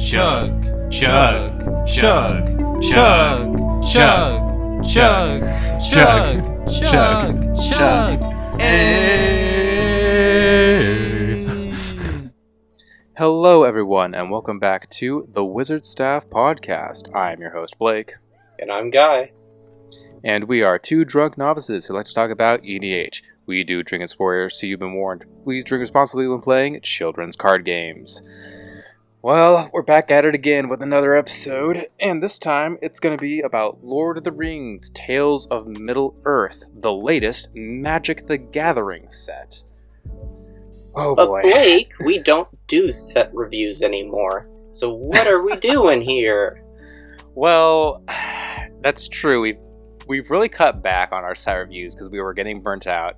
chug, chug, chug, chug, chug, chug, chug, chug, chug, Hello everyone, and welcome back to the Wizard Staff Podcast. I'm your host, Blake. And I'm Guy. And we are two drunk novices who like to talk about EDH. We do drink and spoilers, so you've been warned. Please drink responsibly when playing children's card games. Well, we're back at it again with another episode, and this time it's going to be about Lord of the Rings, Tales of Middle-earth, the latest Magic the Gathering set. Oh boy. But Blake, we don't do set reviews anymore, so what are we doing here? Well, that's true. We've really cut back on our set reviews because we were getting burnt out,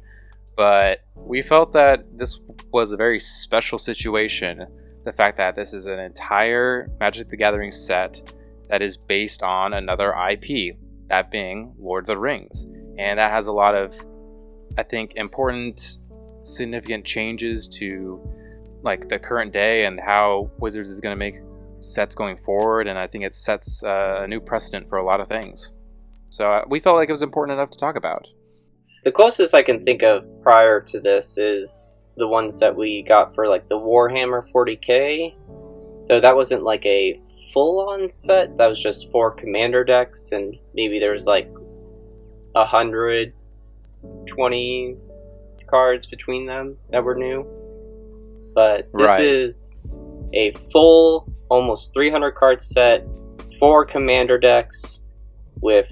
but we felt that this was a very special situation. The fact that this is an entire Magic the Gathering set that is based on another IP, that being Lord of the Rings. And that has a lot of, I think, important, significant changes to like the current day and how Wizards is going to make sets going forward. And I think it sets a new precedent for a lot of things. So we felt like it was important enough to talk about. The closest I can think of prior to this is the ones that we got for like the Warhammer 40k, though that wasn't like a full-on set. That was just 4 commander decks, and maybe there's like 120 cards between them that were new. But this is a full, almost 300 card set, 4 commander decks with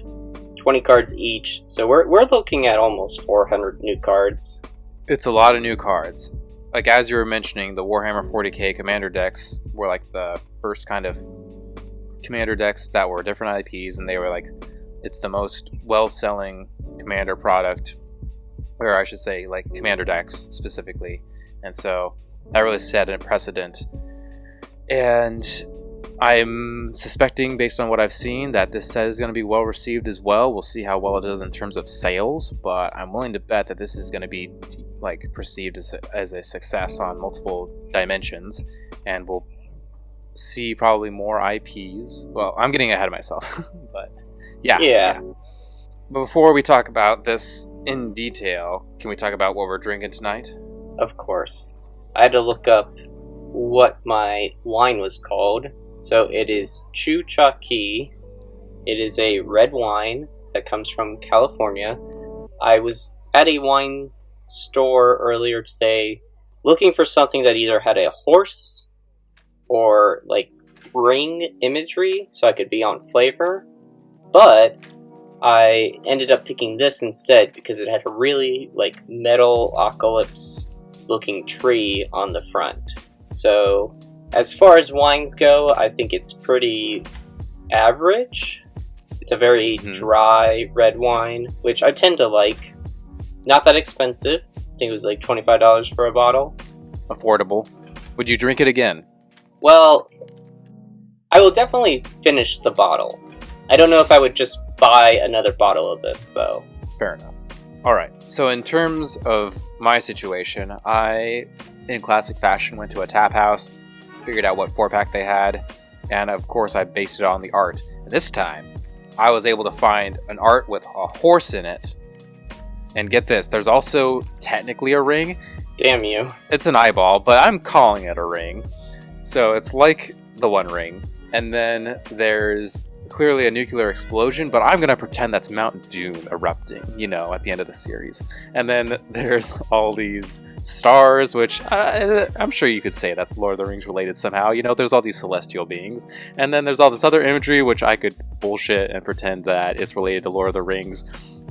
20 cards each. So we're looking at almost 400 new cards. It's a lot of new cards. Like, as you were mentioning, the Warhammer 40k commander decks were like the first kind of commander decks that were different IPs, and they were like, it's the most well-selling commander product, or I should say, like, commander decks specifically. And so that really set a precedent. And I'm suspecting, based on what I've seen, that this set is going to be well received as well. We'll see how well it does in terms of sales, but I'm willing to bet that this is going to be like perceived as a success on multiple dimensions, and we'll see probably more IPs. Well, I'm getting ahead of myself, but yeah. But before we talk about this in detail, can we talk about what we're drinking tonight? Of course. I had to look up what my wine was called. So it is Chu-Cha-Ki. It is a red wine that comes from California. I was at a wine store earlier today looking for something that either had a horse or like ring imagery so I could be on flavor. But I ended up picking this instead because it had a really like metal apocalypse looking tree on the front. So as far as wines go, I think it's pretty average. It's a very dry red wine, which I tend to like. Not that expensive. I think it was like $25 for a bottle. Affordable. Would you drink it again? Well, I will definitely finish the bottle. I don't know if I would just buy another bottle of this, though. Fair enough. Alright, so in terms of my situation, I, in classic fashion, went to a tap house, figured out what 4-pack they had, and of course I based it on the art. And this time, I was able to find an art with a horse in it. And get this, there's also technically a ring. Damn you. It's an eyeball, but I'm calling it a ring. So it's like the One Ring. And then there's clearly a nuclear explosion, but I'm going to pretend that's Mount Doom erupting, at the end of the series. And then there's all these stars, which I'm sure you could say that's Lord of the Rings related somehow. There's all these celestial beings. And then there's all this other imagery, which I could bullshit and pretend that it's related to Lord of the Rings.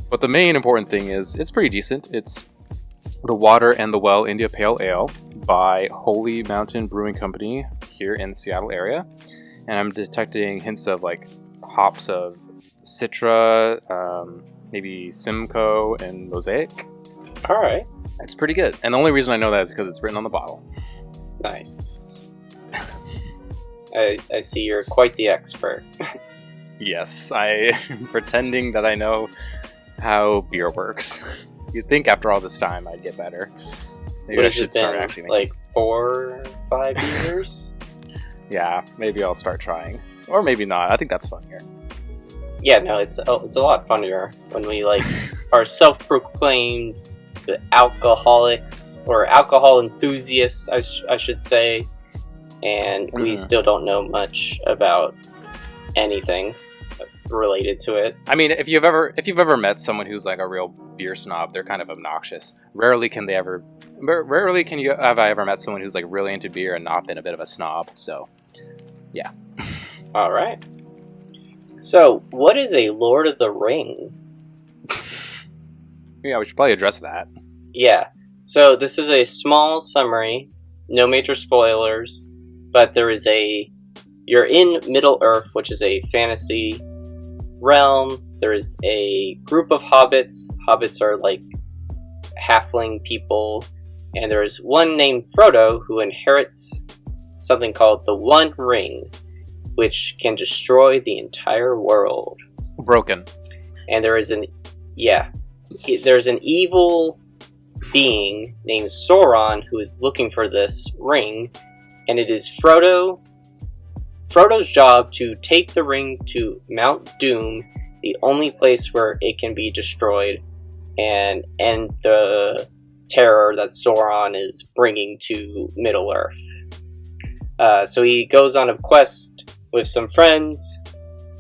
But the main important thing is, it's pretty decent. It's the Water and the Well India Pale Ale by Holy Mountain Brewing Company here in the Seattle area. And I'm detecting hints of like hops of Citra, maybe Simcoe, and Mosaic. Alright. It's pretty good. And the only reason I know that is because it's written on the bottle. Nice. I see you're quite the expert. Yes, I am pretending that I know how beer works. You'd think after all this time I'd get better. Maybe I should start actually making... like 4 or 5 years? Yeah, maybe I'll start trying. Or maybe not. I think that's funnier. Yeah, no, it's a lot funnier when we like are self-proclaimed alcoholics or alcohol enthusiasts, I should say, and we still don't know much about anything related to it. I mean, if you've ever met someone who's like a real beer snob, they're kind of obnoxious. Rarely have I ever met someone who's like really into beer and not been a bit of a snob. So, yeah. All right. So, what is a Lord of the Ring? Yeah, we should probably address that. Yeah. So, this is a small summary, no major spoilers, but you're in Middle Earth, which is a fantasy realm. There is a group of hobbits. Hobbits are like halfling people, and there is one named Frodo who inherits something called the One Ring, which can destroy the entire world. Broken. And there's an evil being named Sauron who is looking for this ring, and it is Frodo's job to take the ring to Mount Doom, the only place where it can be destroyed, and end the terror that Sauron is bringing to Middle-earth. So he goes on a quest with some friends,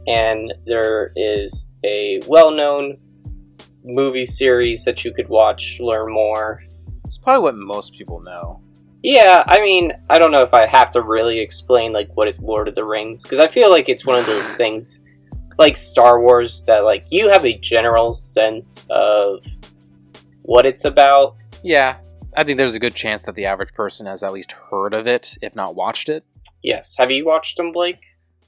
and there is a well-known movie series that you could watch, learn more. It's probably what most people know. Yeah, I mean, I don't know if I have to really explain, like, what is Lord of the Rings, because I feel like it's one of those things, like Star Wars, that, like, you have a general sense of what it's about. Yeah, I think there's a good chance that the average person has at least heard of it, if not watched it. Yes. Have you watched them, Blake?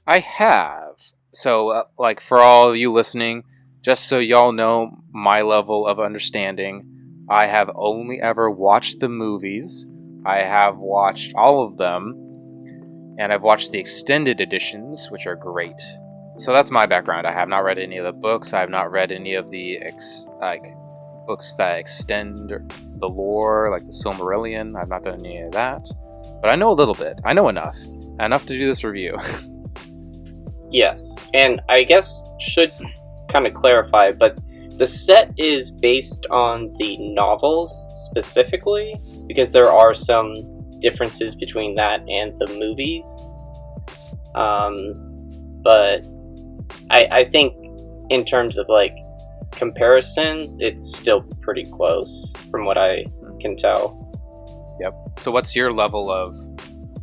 I have. So, like, for all of you listening, just so y'all know my level of understanding, I have only ever watched the movies. I have watched all of them, and I've watched the extended editions, which are great. So that's my background. I have not read any of the books. I have not read any of the books that extend the lore, like the Silmarillion. I've not done any of that. But I know a little bit. I know enough. Enough to do this review. Yes, and I guess should kind of clarify, but the set is based on the novels specifically, because there are some differences between that and the movies. But I think in terms of like comparison, it's still pretty close from what I can tell. Yep. So what's your level of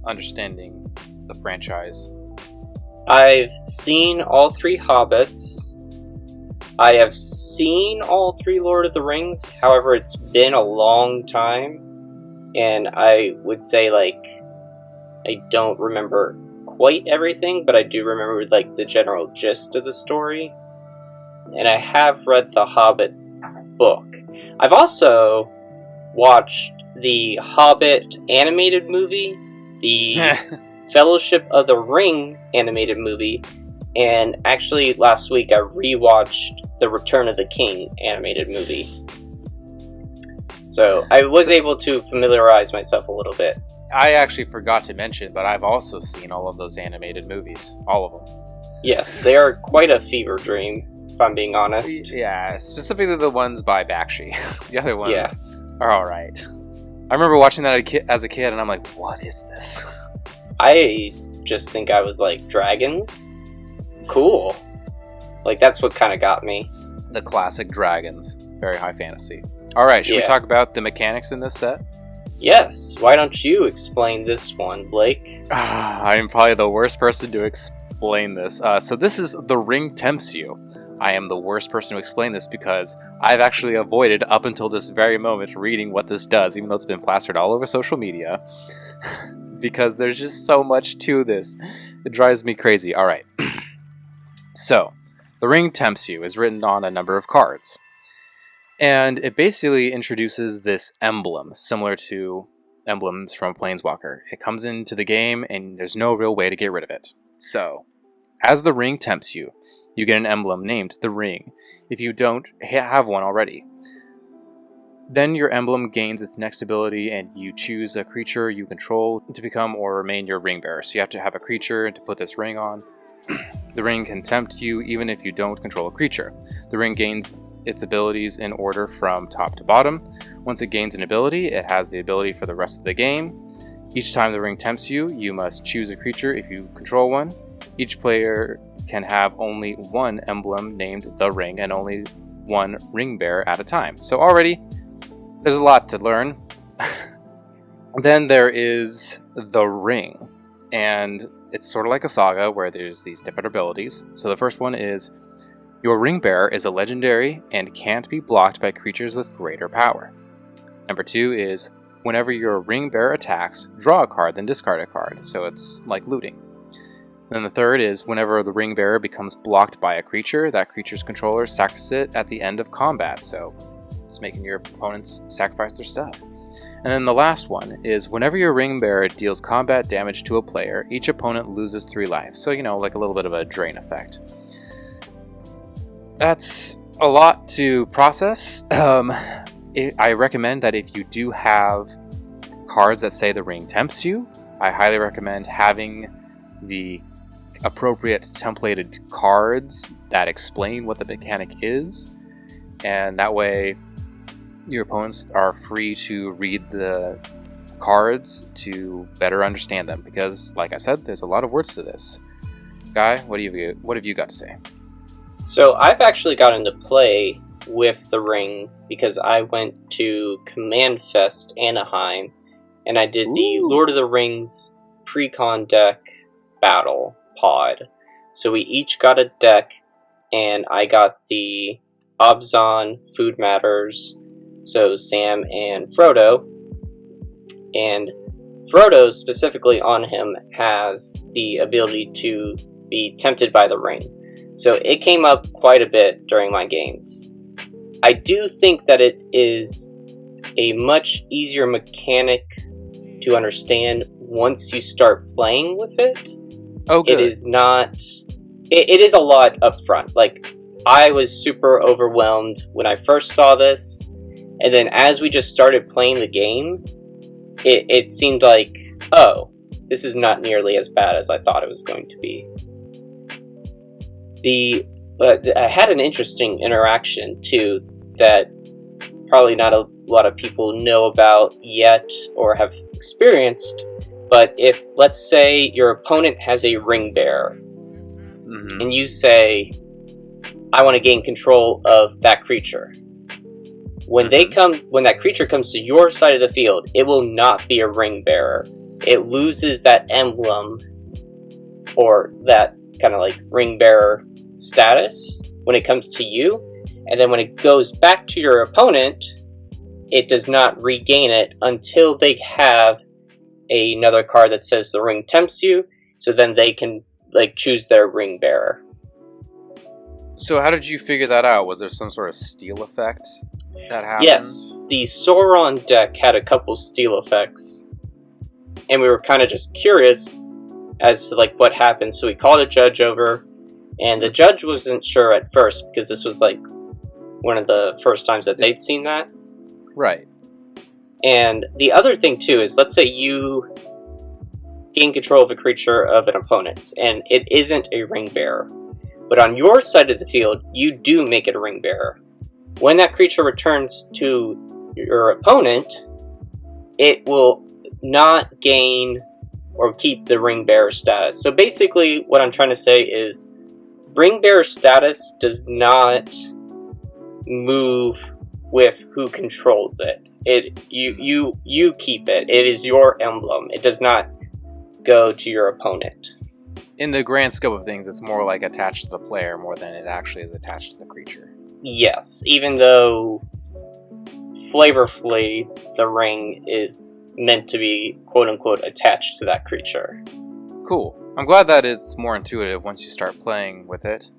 understanding the franchise? I've seen all 3 Hobbits. I have seen all 3 Lord of the Rings. However, it's been a long time, and I would say, like, I don't remember quite everything, but I do remember, like, the general gist of the story. And I have read the Hobbit book. I've also watched the Hobbit animated movie, the Fellowship of the Ring animated movie, and actually last week I rewatched the Return of the King animated movie. So I was able to familiarize myself a little bit. I actually forgot to mention, but I've also seen all of those animated movies. All of them. Yes, they are quite a fever dream, if I'm being honest. Yeah, specifically the ones by Bakshi. The other ones are alright. I remember watching that as a kid, and I'm like, what is this? I just think I was like, dragons? Cool. Like, that's what kind of got me. The classic dragons. Very high fantasy. Alright, should we talk about the mechanics in this set? Yes. Why don't you explain this one, Blake? I am probably the worst person to explain this. So this is The Ring Tempts You. I am the worst person to explain this because I've actually avoided, up until this very moment, reading what this does, even though it's been plastered all over social media. Because there's just so much to this. It drives me crazy. Alright. So, The Ring Tempts You is written on a number of cards. And it basically introduces this emblem, similar to emblems from Planeswalker. It comes into the game, and there's no real way to get rid of it. So, as the ring tempts you, you get an emblem named the Ring, if you don't have one already. Then your emblem gains its next ability, and you choose a creature you control to become or remain your ring bearer. So you have to have a creature to put this ring on. The ring can tempt you even if you don't control a creature. The ring gains its abilities in order from top to bottom. Once it gains an ability, it has the ability for the rest of the game. Each time the ring tempts you, you must choose a creature if you control one. Each player can have only one emblem named the ring and only one ring bearer at a time. So already, there's a lot to learn. Then there is the ring, and it's sort of like a saga where there's these different abilities. So the first one is, your ring bearer is a legendary and can't be blocked by creatures with greater power. Number 2 is, whenever your ring bearer attacks, draw a card, then discard a card. So it's like looting. Then the third is, whenever the ring bearer becomes blocked by a creature, that creature's controller sacrifices it at the end of combat. So it's making your opponents sacrifice their stuff. And then the last one is, whenever your ring bearer deals combat damage to a player, each opponent loses 3 life. So, like a little bit of a drain effect. That's a lot to process. I recommend that if you do have cards that say the ring tempts you, I highly recommend having the appropriate templated cards that explain what the mechanic is. And that way, your opponents are free to read the cards to better understand them, because, like I said, there's a lot of words to this. Guy, what have you got to say? So I've actually gotten to play with the ring because I went to Command Fest Anaheim, and I did the Lord of the Rings pre-con deck battle pod. So we each got a deck, and I got the Obzon Food Matters, so Sam and Frodo. And Frodo, specifically on him, has the ability to be tempted by the ring. So it came up quite a bit during my games. I do think that it is a much easier mechanic to understand once you start playing with it. Oh, good. It is not... It is a lot up front. Like, I was super overwhelmed when I first saw this, and then as we just started playing the game, it seemed like, oh, this is not nearly as bad as I thought it was going to be. I had an interesting interaction, too, that probably not a lot of people know about yet or have experienced, but if, let's say, your opponent has a ring bearer, and you say, I want to gain control of that creature. When that creature comes to your side of the field, it will not be a ring bearer. It loses that emblem, or that kind of like ring bearer status when it comes to you, and then when it goes back to your opponent, it does not regain it until they have another card that says the ring tempts you, so then they can choose their ring bearer. So how did you figure that out? Was there some sort of steal effect that happened? Yes, the Sauron deck had a couple steal effects, and we were kind of just curious as to what happened, so we called a judge over. And the judge wasn't sure at first, because this was one of the first times that they'd seen that. Right. And the other thing, too, is let's say you gain control of a creature of an opponent's, and it isn't a ring bearer. But on your side of the field, you do make it a ring bearer. When that creature returns to your opponent, it will not gain or keep the ring bearer status. So basically, what I'm trying to say is, ring bearer status does not move with who controls it. You keep it. It is your emblem. It does not go to your opponent. In the grand scope of things, it's more attached to the player more than it actually is attached to the creature. Yes, even though flavorfully the ring is meant to be quote-unquote attached to that creature. Cool. I'm glad that it's more intuitive once you start playing with it.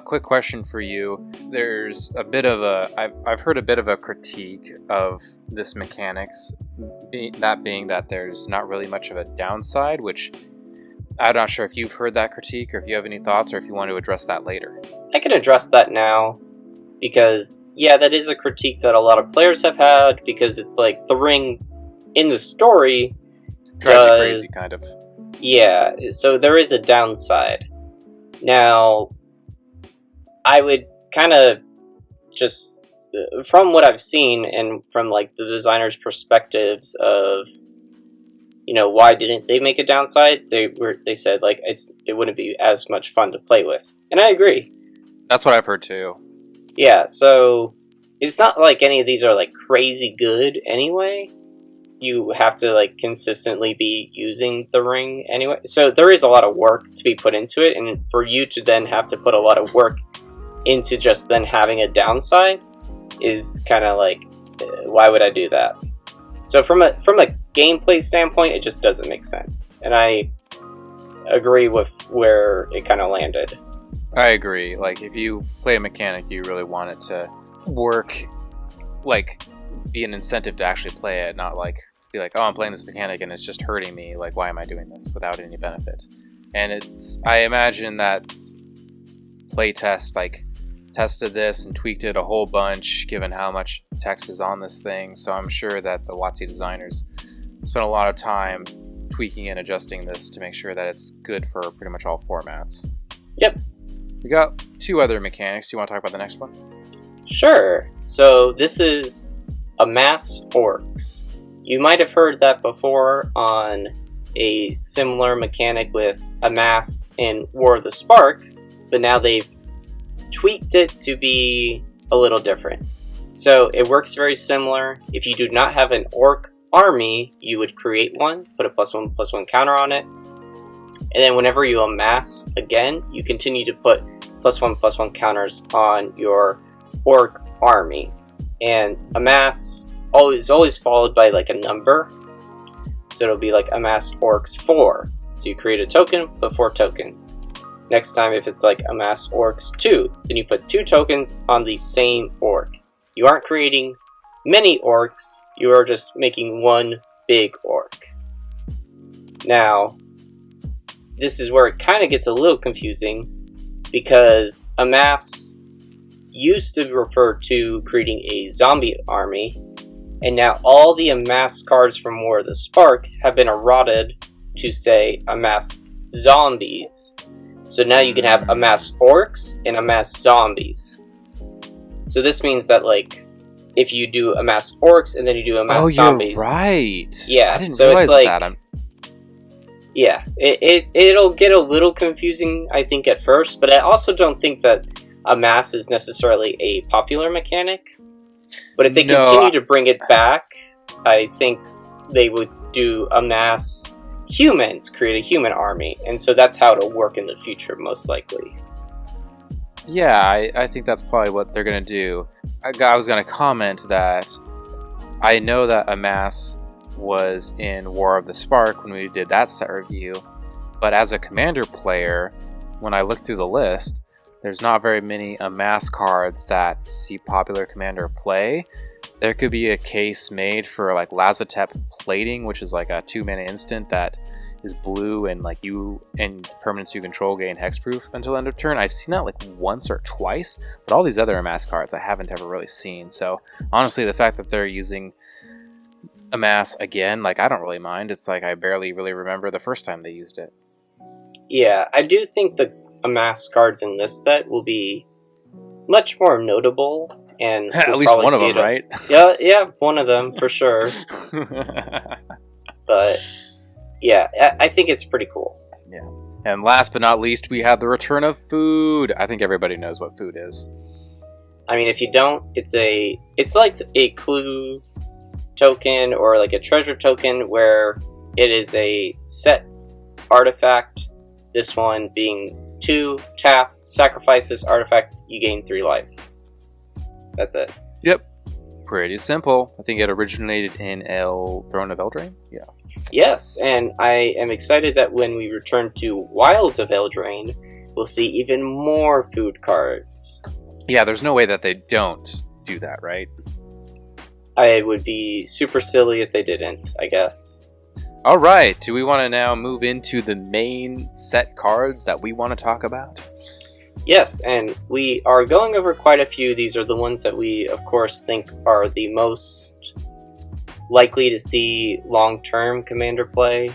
Quick question for you. There's a bit of I've heard a bit of a critique of this mechanics, that being that there's not really much of a downside, which I'm not sure if you've heard that critique, or if you have any thoughts, or if you want to address that later. I can address that now. because, yeah, that is a critique that a lot of players have had, because it's like the ring in the story Drives you crazy, kind of. Yeah, so there is a downside. Now, I would kind of just, from what I've seen and from like the designer's perspectives of, you know, why didn't they make a downside? They said like it wouldn't be as much fun to play with, and I agree. That's what I've heard too. Yeah, so it's not like any of these are like crazy good anyway. You have to like consistently be using the ring anyway. So there is a lot of work to be put into it, and for you to then have to put a lot of work into just then having a downside is kind of like, why would I do that? So from a gameplay standpoint, it just doesn't make sense, and I agree with where it kind of landed. I agree. Like, if you play a mechanic, you really want it to work, like, be an incentive to actually play it, not like be like, oh, I'm playing this mechanic and it's just hurting me. Like, why am I doing this without any benefit? And I imagine that playtest like tested this and tweaked it a whole bunch, given how much text is on this thing. So I'm sure that the WotC designers spent a lot of time tweaking and adjusting this to make sure that it's good for pretty much all formats. Yep. We got 2 other mechanics. Do you want to talk about the next one? Sure. So this is Amass Orcs. You might have heard that before on a similar mechanic with Amass in War of the Spark, but now they've tweaked it to be a little different. So it works very similar. If you do not have an orc army, you would create one, put a +1/+1 counter on it, and then whenever you amass again, you continue to put +1/+1 counters on your orc army. And amass always followed by like a number. So it'll be like amass orcs 4. So you create a token, put 4 tokens. Next time, if it's like amass orcs 2, then you put 2 tokens on the same orc. You aren't creating many orcs, you are just making one big orc. Now, this is where it kind of gets a little confusing, because amass used to refer to creating a zombie army, and now all the amass cards from War of the Spark have been eroded to say amass zombies. So now you can have amass orcs and amass zombies. So this means that, like, if you do amass orcs and then you do amass zombies... Oh, you're right. Yeah, I didn't so realize it's like, that. Yeah, it'll get a little confusing, I think, at first, but I also don't think that amass is necessarily a popular mechanic. But if they continue to bring it back, I think they would do amass humans, create a human army, and so that's how it'll work in the future, most likely. Yeah, I think that's probably what they're going to do. I was going to comment that I know that amass was in War of the Spark when we did that set review, but as a commander player, when I look through the list, there's not very many amass cards that see popular commander play. There could be a case made for like Lazotep Plating, which is like a 2-mana instant that is blue, and like you and permanents you control gain hexproof until end of turn. I've seen that like once or twice, but all these other amass cards I haven't ever really seen. So honestly, the fact that they're using amass again, like, I don't really mind. It's like I barely really remember the first time they used it. Yeah, I do think the amass cards in this set will be much more notable, and at least one of them, right? Yeah, one of them for sure. But yeah, I think it's pretty cool. Yeah. And last but not least, we have the return of food. I think everybody knows what food is. I mean, if you don't, it's like a clue token or like a treasure token where it is a set artifact. This one being 2 tap, sacrifice this artifact, you gain 3 life. That's it. Yep. Pretty simple. I think it originated in Throne of Eldraine. Yeah. Yes, and I am excited that when we return to Wilds of Eldraine, we'll see even more food cards. Yeah, there's no way that they don't do that, right? I would be super silly if they didn't, I guess. Alright, do we want to now move into the main set cards that we want to talk about? Yes, and we are going over quite a few. These are the ones that we, of course, think are the most likely to see long-term Commander play.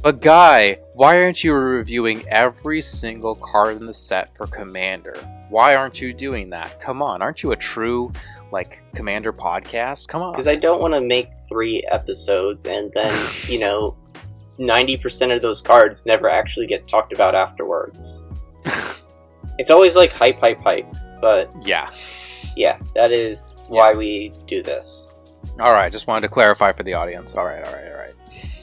But Guy, why aren't you reviewing every single card in the set for Commander? Why aren't you doing that? Come on, aren't you a true, Commander podcast? Come on. Because I don't want to make 3 episodes and then, 90% of those cards never actually get talked about afterwards. It's always hype, but yeah, that is why we do this. Alright, just wanted to clarify for the audience. Alright.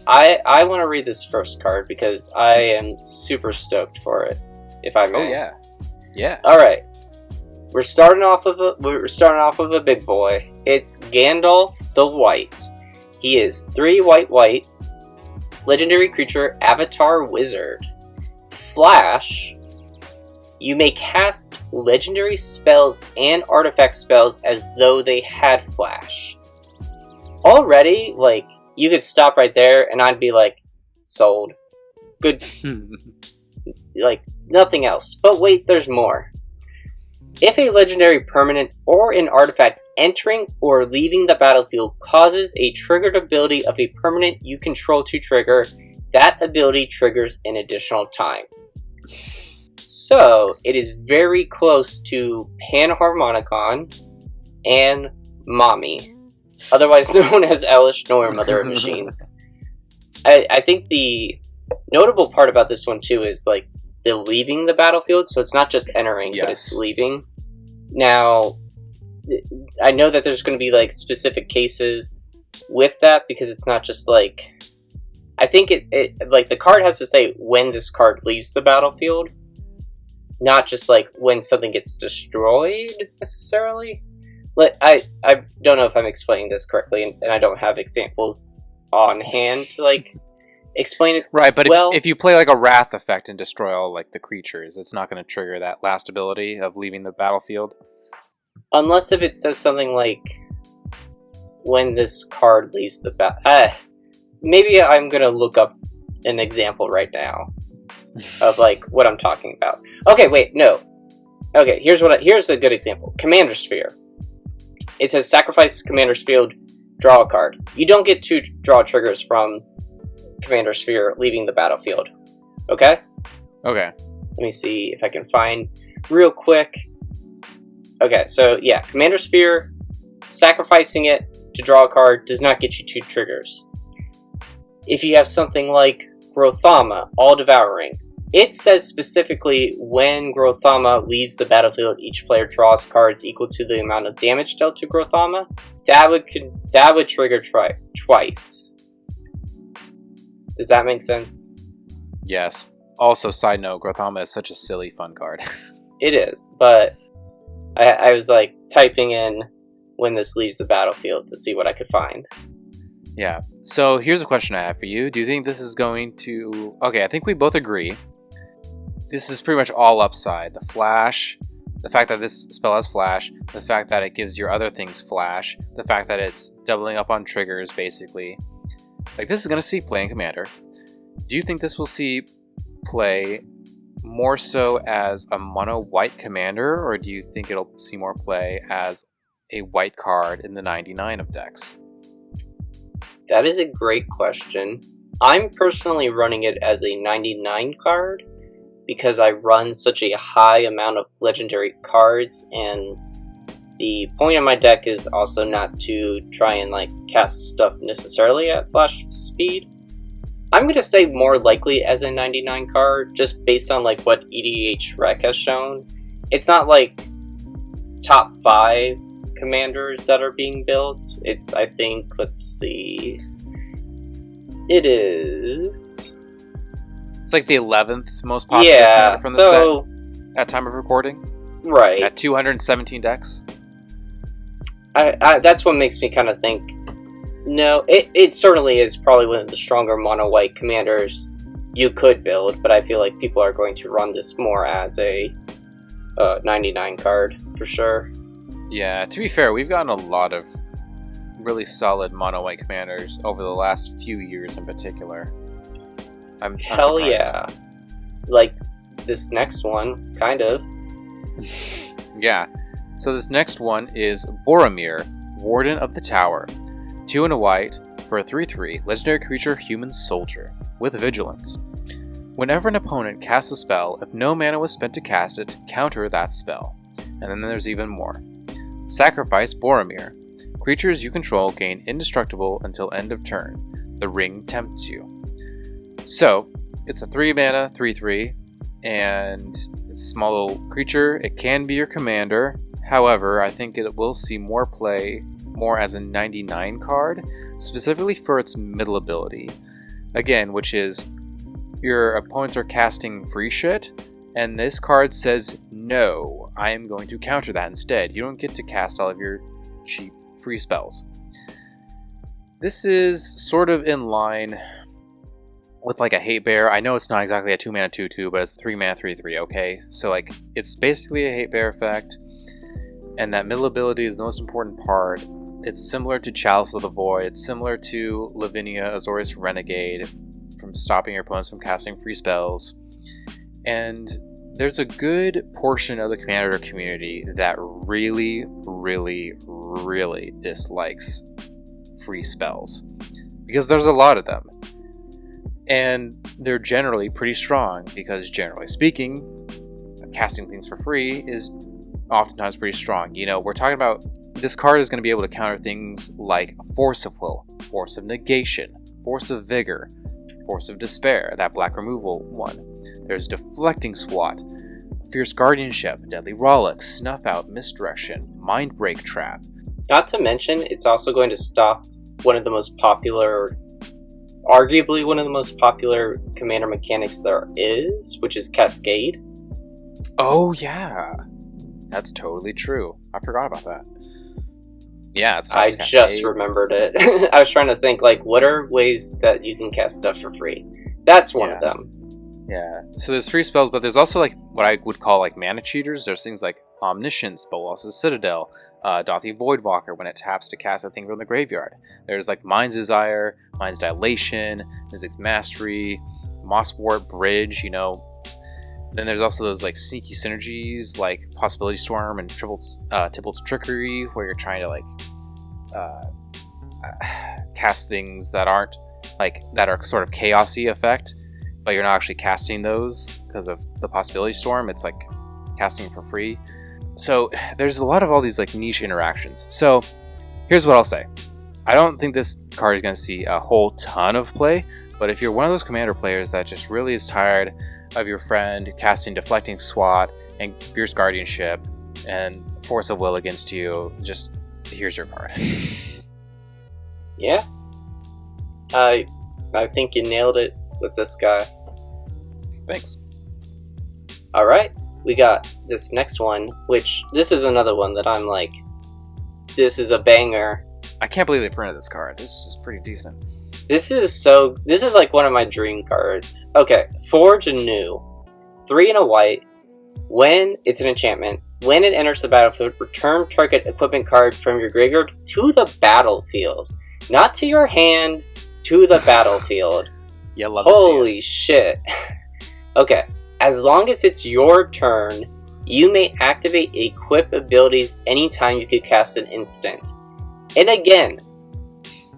I want to read this first card because I am super stoked for it, if I may. Oh yeah. All right, we're starting off with a big boy. It's Gandalf the White. He is 3 white, legendary creature, Avatar Wizard. Flash. You may cast legendary spells and artifact spells as though they had flash. Already, you could stop right there and I'd be sold. Good. Nothing else. But wait, there's more. If a legendary permanent or an artifact entering or leaving the battlefield causes a triggered ability of a permanent you control to trigger, that ability triggers an additional time. So, it is very close to Panharmonicon and Mommy, otherwise known as Elish Nor Mother of Machines. I think the notable part about this one too is the leaving the battlefield, so it's not just entering, but it's leaving. Now, I know that there's going to be specific cases with that because it's not just I think it the card has to say when this card leaves the battlefield, not just when something gets destroyed necessarily. I don't know if I'm explaining this correctly, and I don't have examples on hand to explain it. Right, but if you play a Wrath effect and destroy all the creatures, it's not going to trigger that last ability of leaving the battlefield. Unless if it says something when this card leaves the maybe I'm going to look up an example right now of what I'm talking about. Okay, wait, no. Okay, here's a good example. Commander Sphere. It says sacrifice Commander's Field, draw a card. You don't get 2 draw triggers from Commander Sphere leaving the battlefield. Okay? Okay. Let me see if I can find real quick. Okay, so yeah, Commander Sphere, sacrificing it to draw a card does not get you 2 triggers. If you have something like Grothama, All Devouring, it says specifically when Grothama leaves the battlefield, each player draws cards equal to the amount of damage dealt to Grothama. That would trigger twice. Does that make sense? Yes. Also, side note, Grothama is such a silly fun card. It is, but I was typing in when this leaves the battlefield to see what I could find. Yeah. So here's a question I have for you. Do you think this is going to... Okay, I think we both agree. This is pretty much all upside. The flash, the fact that this spell has flash, the fact that it gives your other things flash, the fact that it's doubling up on triggers, basically. This is going to see play in Commander. Do you think this will see play more so as a mono white commander, or do you think it'll see more play as a white card in the 99 of decks? That is a great question. I'm personally running it as a 99 card because I run such a high amount of legendary cards, and the point of my deck is also not to try and cast stuff necessarily at flash speed. I'm going to say more likely as a 99 card, just based on what EDH Rec has shown. It's not top 5 commanders that are being built. It's, I think, let's see. It is... It's the 11th most popular commander from the set at time of recording. Right. At 217 decks. That's what makes me kind of think, no, it certainly is probably one of the stronger mono-white commanders you could build, but I feel like people are going to run this more as a 99 card, for sure. Yeah, to be fair, we've gotten a lot of really solid mono-white commanders over the last few years in particular. I'm Hell surprised. yeah. This next one, kind of. Yeah. So this next one is Boromir, Warden of the Tower. 2 and a white for a 3/3 legendary creature human soldier with vigilance. Whenever an opponent casts a spell, if no mana was spent to cast it, counter that spell. And then there's even more. Sacrifice Boromir. Creatures you control gain indestructible until end of turn. The ring tempts you. So, it's a 3 mana, 3/3, and it's a small little creature. It can be your commander. However, I think it will see more play more as a 99 card, specifically for its middle ability. Again, which is your opponents are casting free shit, and this card says, no, I am going to counter that instead. You don't get to cast all of your cheap free spells. This is sort of in line with like a Hate Bear. I know it's not exactly a 2 mana 2/2, but it's a 3 mana 3/3, okay? So like, it's basically a Hate Bear effect, and that middle ability is the most important part. It's similar to Chalice of the Void, it's similar to Lavinia, Azorius Renegade, from stopping your opponents from casting free spells. And there's a good portion of the Commander community that really, really, really dislikes free spells, because there's a lot of them. And they're generally pretty strong, because generally speaking, casting things for free is oftentimes pretty strong. You know, we're talking about this card is going to be able to counter things like Force of Will, Force of Negation, Force of Vigor, Force of Despair, that black removal one. There's Deflecting Swat, Fierce Guardianship, Deadly Rollick, Snuff Out, Misdirection, Mind Break Trap. Not to mention, it's also going to stop one of the most popular, arguably one of the most popular commander mechanics there is, which is Cascade. Oh yeah, that's totally true. I forgot about that. Yeah, I just remembered it. I was trying to think, like, what are ways that you can cast stuff for free? That's one of them. Yeah, so there's free spells, but there's also like what I would call like mana cheaters. There's things like Omniscience, Bolas's Citadel, Dothi Voidwalker when it taps to cast a thing from the graveyard. There's like Mind's Desire, Mind's Dilation, Mystic's Mastery, Mosswort Bridge, you know. Then there's also those like sneaky synergies like Possibility Storm and Tibble's Trickery, where you're trying to like cast things that aren't like, that are sort of chaosy effect, but you're not actually casting those because of the Possibility Storm. It's like casting for free. So there's a lot of all these like niche interactions. So here's what I'll say. I don't think this card is going to see a whole ton of play, but if you're one of those commander players that just really is tired of your friend casting Deflecting Swat and Fierce Guardianship and Force of Will against you, just here's your card. Yeah. I think you nailed it with this guy. Thanks. Alright, we got this next one, which this is another one that I'm like, this is a banger. I can't believe they printed this card. This is pretty decent. This is like one of my dream cards. Okay, Forge Anew. 3 and a white. When it's an enchantment, when it enters the battlefield, return target equipment card from your graveyard to the battlefield. Not to your hand, to the battlefield. Yeah, love Holy shit. Okay, as long as it's your turn, you may activate equip abilities anytime you could cast an instant. And again,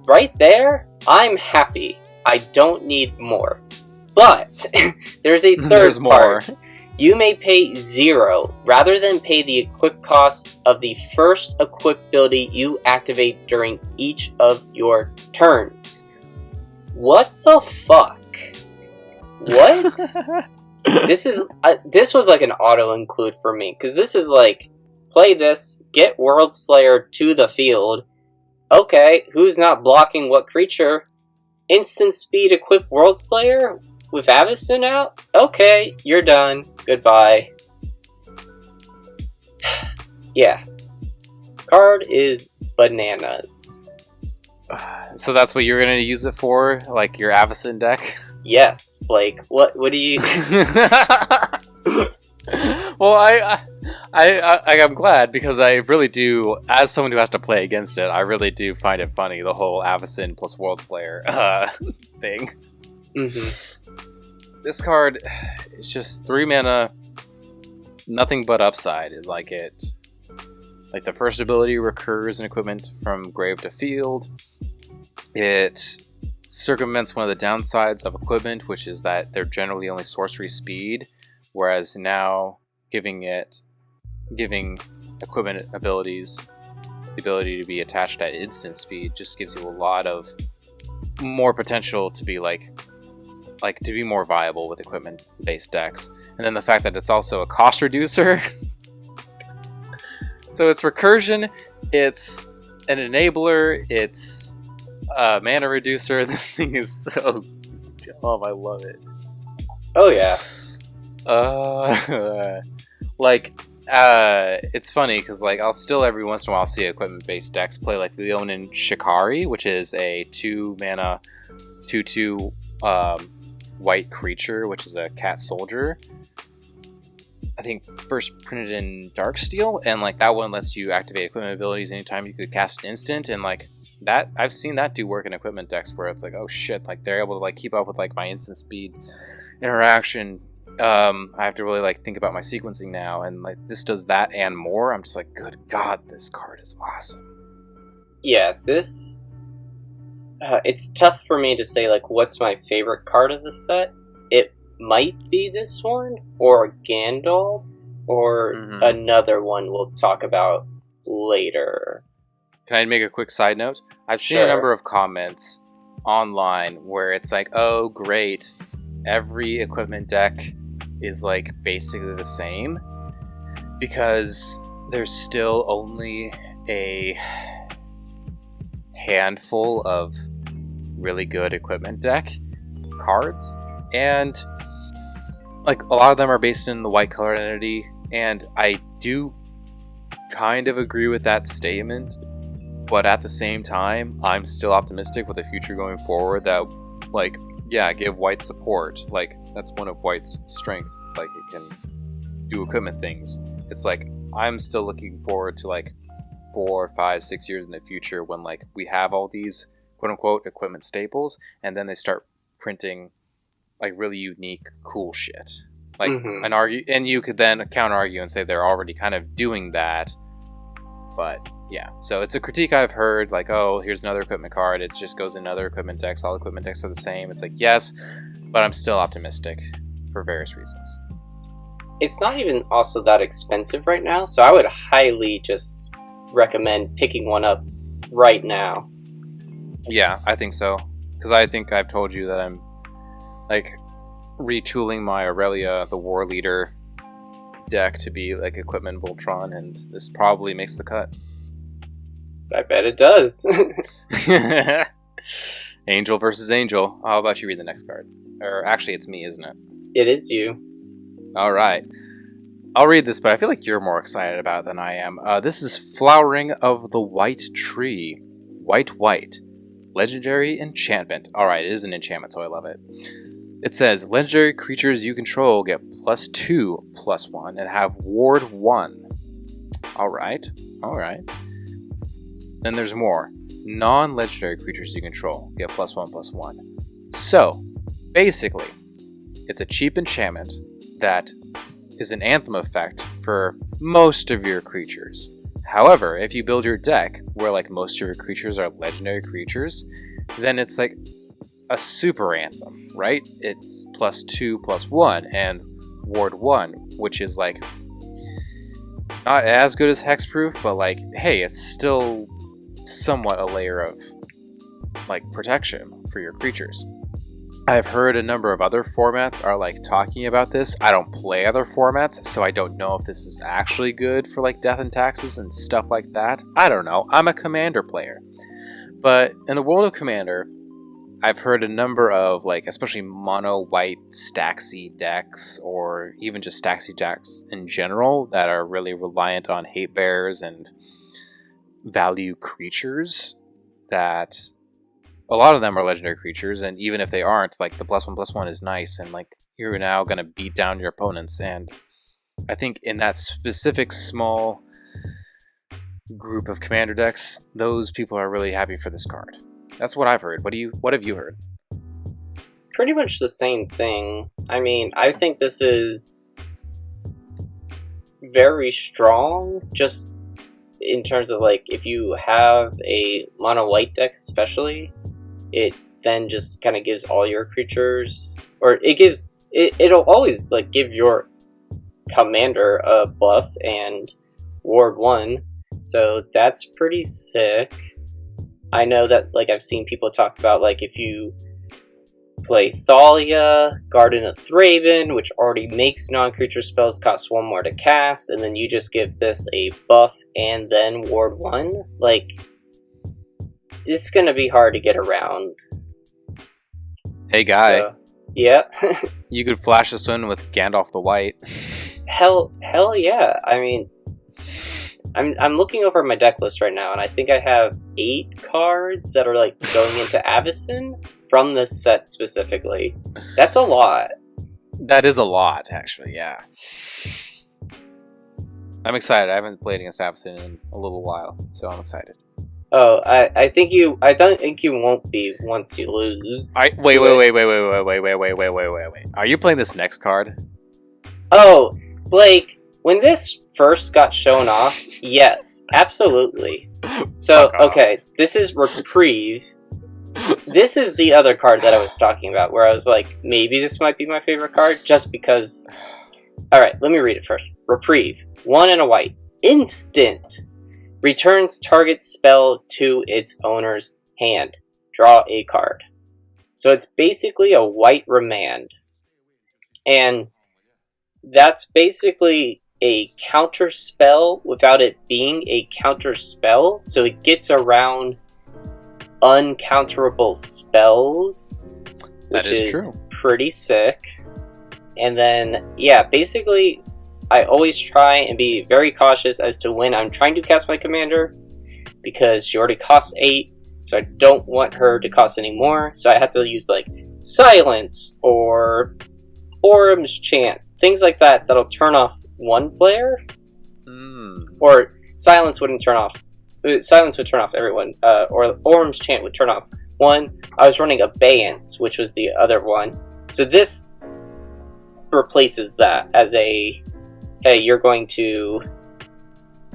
right there, I'm happy. I don't need more. But there's a third part. You may pay 0 rather than pay the equip cost of the first equip ability you activate during each of your turns. What the fuck? What? This was like an auto include for me, because this is like, play this, get World Slayer to the field. Okay, who's not blocking what creature? Instant speed equip World Slayer with Avacyn out? Okay, you're done. Goodbye. Yeah. Card is bananas. So that's what you're going to use it for? Like your Avacyn deck? Yes, Blake. What do you... Well, I'm glad, because I really do, as someone who has to play against it, I really do find it funny, the whole Avacyn plus World Slayer thing. Mm-hmm. This card is just 3 mana, nothing but upside. Like the first ability recurs an equipment from grave to field. It circumvents one of the downsides of equipment, which is that they're generally only sorcery speed, whereas now giving equipment abilities the ability to be attached at instant speed just gives you a lot of more potential to be like to be more viable with equipment based decks. And then the fact that it's also a cost reducer. So it's recursion, it's an enabler, it's a mana reducer. This thing is so dumb. I love it. Oh yeah. It's funny because I'll still every once in a while see equipment-based decks play like Leonin Shikari, which is a 2-mana 2/2 white creature, which is a cat soldier. I think first printed in Darksteel, and that one lets you activate equipment abilities anytime you could cast an instant, and that I've seen that do work in equipment decks where it's oh shit, they're able to keep up with my instant speed interaction. I have to really think about my sequencing now, and this does that and more. I'm just good god, this card is awesome. Yeah, this it's tough for me to say what's my favorite card of the set. It might be this one or Gandalf or another one we'll talk about later. Can I make a quick side note? I've seen a number of comments online where it's oh great, every equipment deck is basically the same, because there's still only a handful of really good equipment deck cards, and a lot of them are based in the white color entity, and I do kind of agree with that statement, but at the same time I'm still optimistic with the future going forward that give white support. That's one of white's strengths. It's it can do equipment things. It's I'm still looking forward to 4, 5, 6 years in the future when we have all these quote unquote equipment staples, and then they start printing really unique cool shit. And you could then counter argue and say they're already kind of doing that. But yeah, so it's a critique I've heard, oh, here's another equipment card, it just goes in other equipment decks, all equipment decks are the same. It's yes, but I'm still optimistic for various reasons. It's not even also that expensive right now, so I would highly just recommend picking one up right now. Yeah, I think so, because I think I've told you that I'm retooling my Aurelia, the War Leader deck, to be equipment Voltron, and this probably makes the cut. I bet it does. Angel versus Angel. How about you read the next card? Or actually, it's me, isn't it? It is you. Alright. I'll read this, but I feel you're more excited about it than I am. This is Flowering of the White Tree. White. Legendary enchantment. Alright, it is an enchantment, so I love it. It says, legendary creatures you control get +2/+1 and have ward 1. Alright. Then there's more. Non-legendary creatures you control get +1/+1. So, basically, it's a cheap enchantment that is an anthem effect for most of your creatures. However, if you build your deck where most of your creatures are legendary creatures, then it's a super anthem, right? It's +2/+1 and ward 1, which is not as good as hexproof, but hey, it's still somewhat a layer of protection for your creatures. I've heard a number of other formats are talking about this. I don't play other formats, so I don't know if this is actually good for Death and Taxes and stuff like that. I don't know. I'm a Commander player. But in the world of Commander, I've heard a number of especially mono white Staxy decks, or even just Staxy decks in general, that are really reliant on hate bears and value creatures, that a lot of them are legendary creatures, and even if they aren't, the +1/+1 is nice, and you're now going to beat down your opponents. And I think in that specific small group of commander decks, those people are really happy for this card. That's what I've heard. What have you heard? Pretty much the same thing. I mean, I think this is very strong, just in terms of like if you have a mono white deck especially, it then just kind of gives all your creatures, or it'll always like give your commander a buff and ward 1, so that's pretty sick. I know that like I've seen people talk about like if you play Thalia, Garden of Thraben, which already makes non-creature spells cost 1 more to cast, and then you just give this a buff and then ward 1, like it's gonna be hard to get around. Hey guy, So, yeah. you could flash this one with Gandalf the White. Hell yeah. I mean, I'm looking over my deck list right now, and I think I have 8 cards that are like going into Avacyn from this set specifically. That's a lot. That is a lot, actually, yeah. I'm excited. I haven't played against Avacyn in a little while, so I'm excited. Oh, I don't think you won't be once you lose. Wait. Are you playing this next card? Oh, Blake, when this first got shown off, yes, absolutely. So, okay, this is Reprieve. This is the other card that I was talking about, where I was like, maybe this might be my favorite card, just because... Alright, let me read it first. Reprieve. 1 and a white. Instant. Returns target spell to its owner's hand. Draw a card. So it's basically a white remand. And that's basically a counter spell without it being a counter spell. So it gets around uncounterable spells, which is true. Pretty sick. And then, yeah, basically, I always try and be very cautious as to when I'm trying to cast my commander, because she already costs 8, so I don't want her to cost any more, so I have to use, like, Silence, or Orum's Chant, things like that, that'll turn off one player, or Silence wouldn't turn off, Silence would turn off everyone, or Orum's Chant would turn off one. I was running Abeyance, which was the other one, so this replaces that as a, hey, you're going to...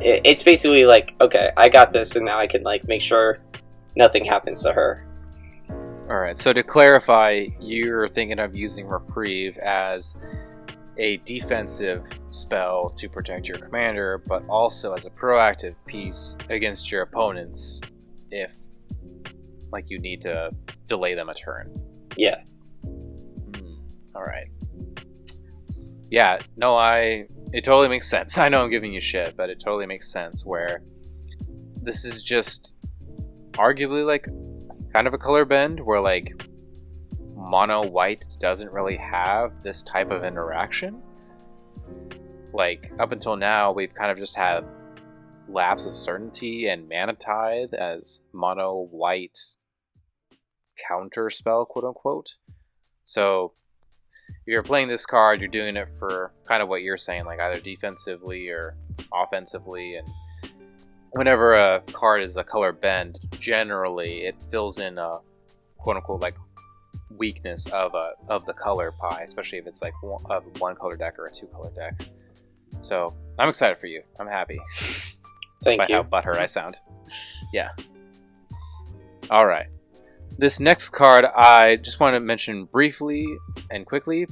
It's basically like, okay, I got this, and now I can like make sure nothing happens to her. Alright, so to clarify, you're thinking of using Reprieve as a defensive spell to protect your commander, but also as a proactive piece against your opponents if, like, you need to delay them a turn. Yes. Alright. Yeah, no, it totally makes sense. I know I'm giving you shit, but it totally makes sense where this is just arguably like kind of a color bend where like mono white doesn't really have this type of interaction. Like up until now, we've kind of just had Lapse of Certainty and Mana Tithe as mono white counter spell, quote unquote. So if you're playing this card, you're doing it for kind of what you're saying, like either defensively or offensively. And whenever a card is a color bend, generally it fills in a quote unquote like weakness of the color pie, especially if it's like a 1-color deck or a 2-color deck. So I'm excited for you. I'm happy. Thank you. How butthurt I sound. Yeah. All right. This next card I just want to mention briefly and quickly.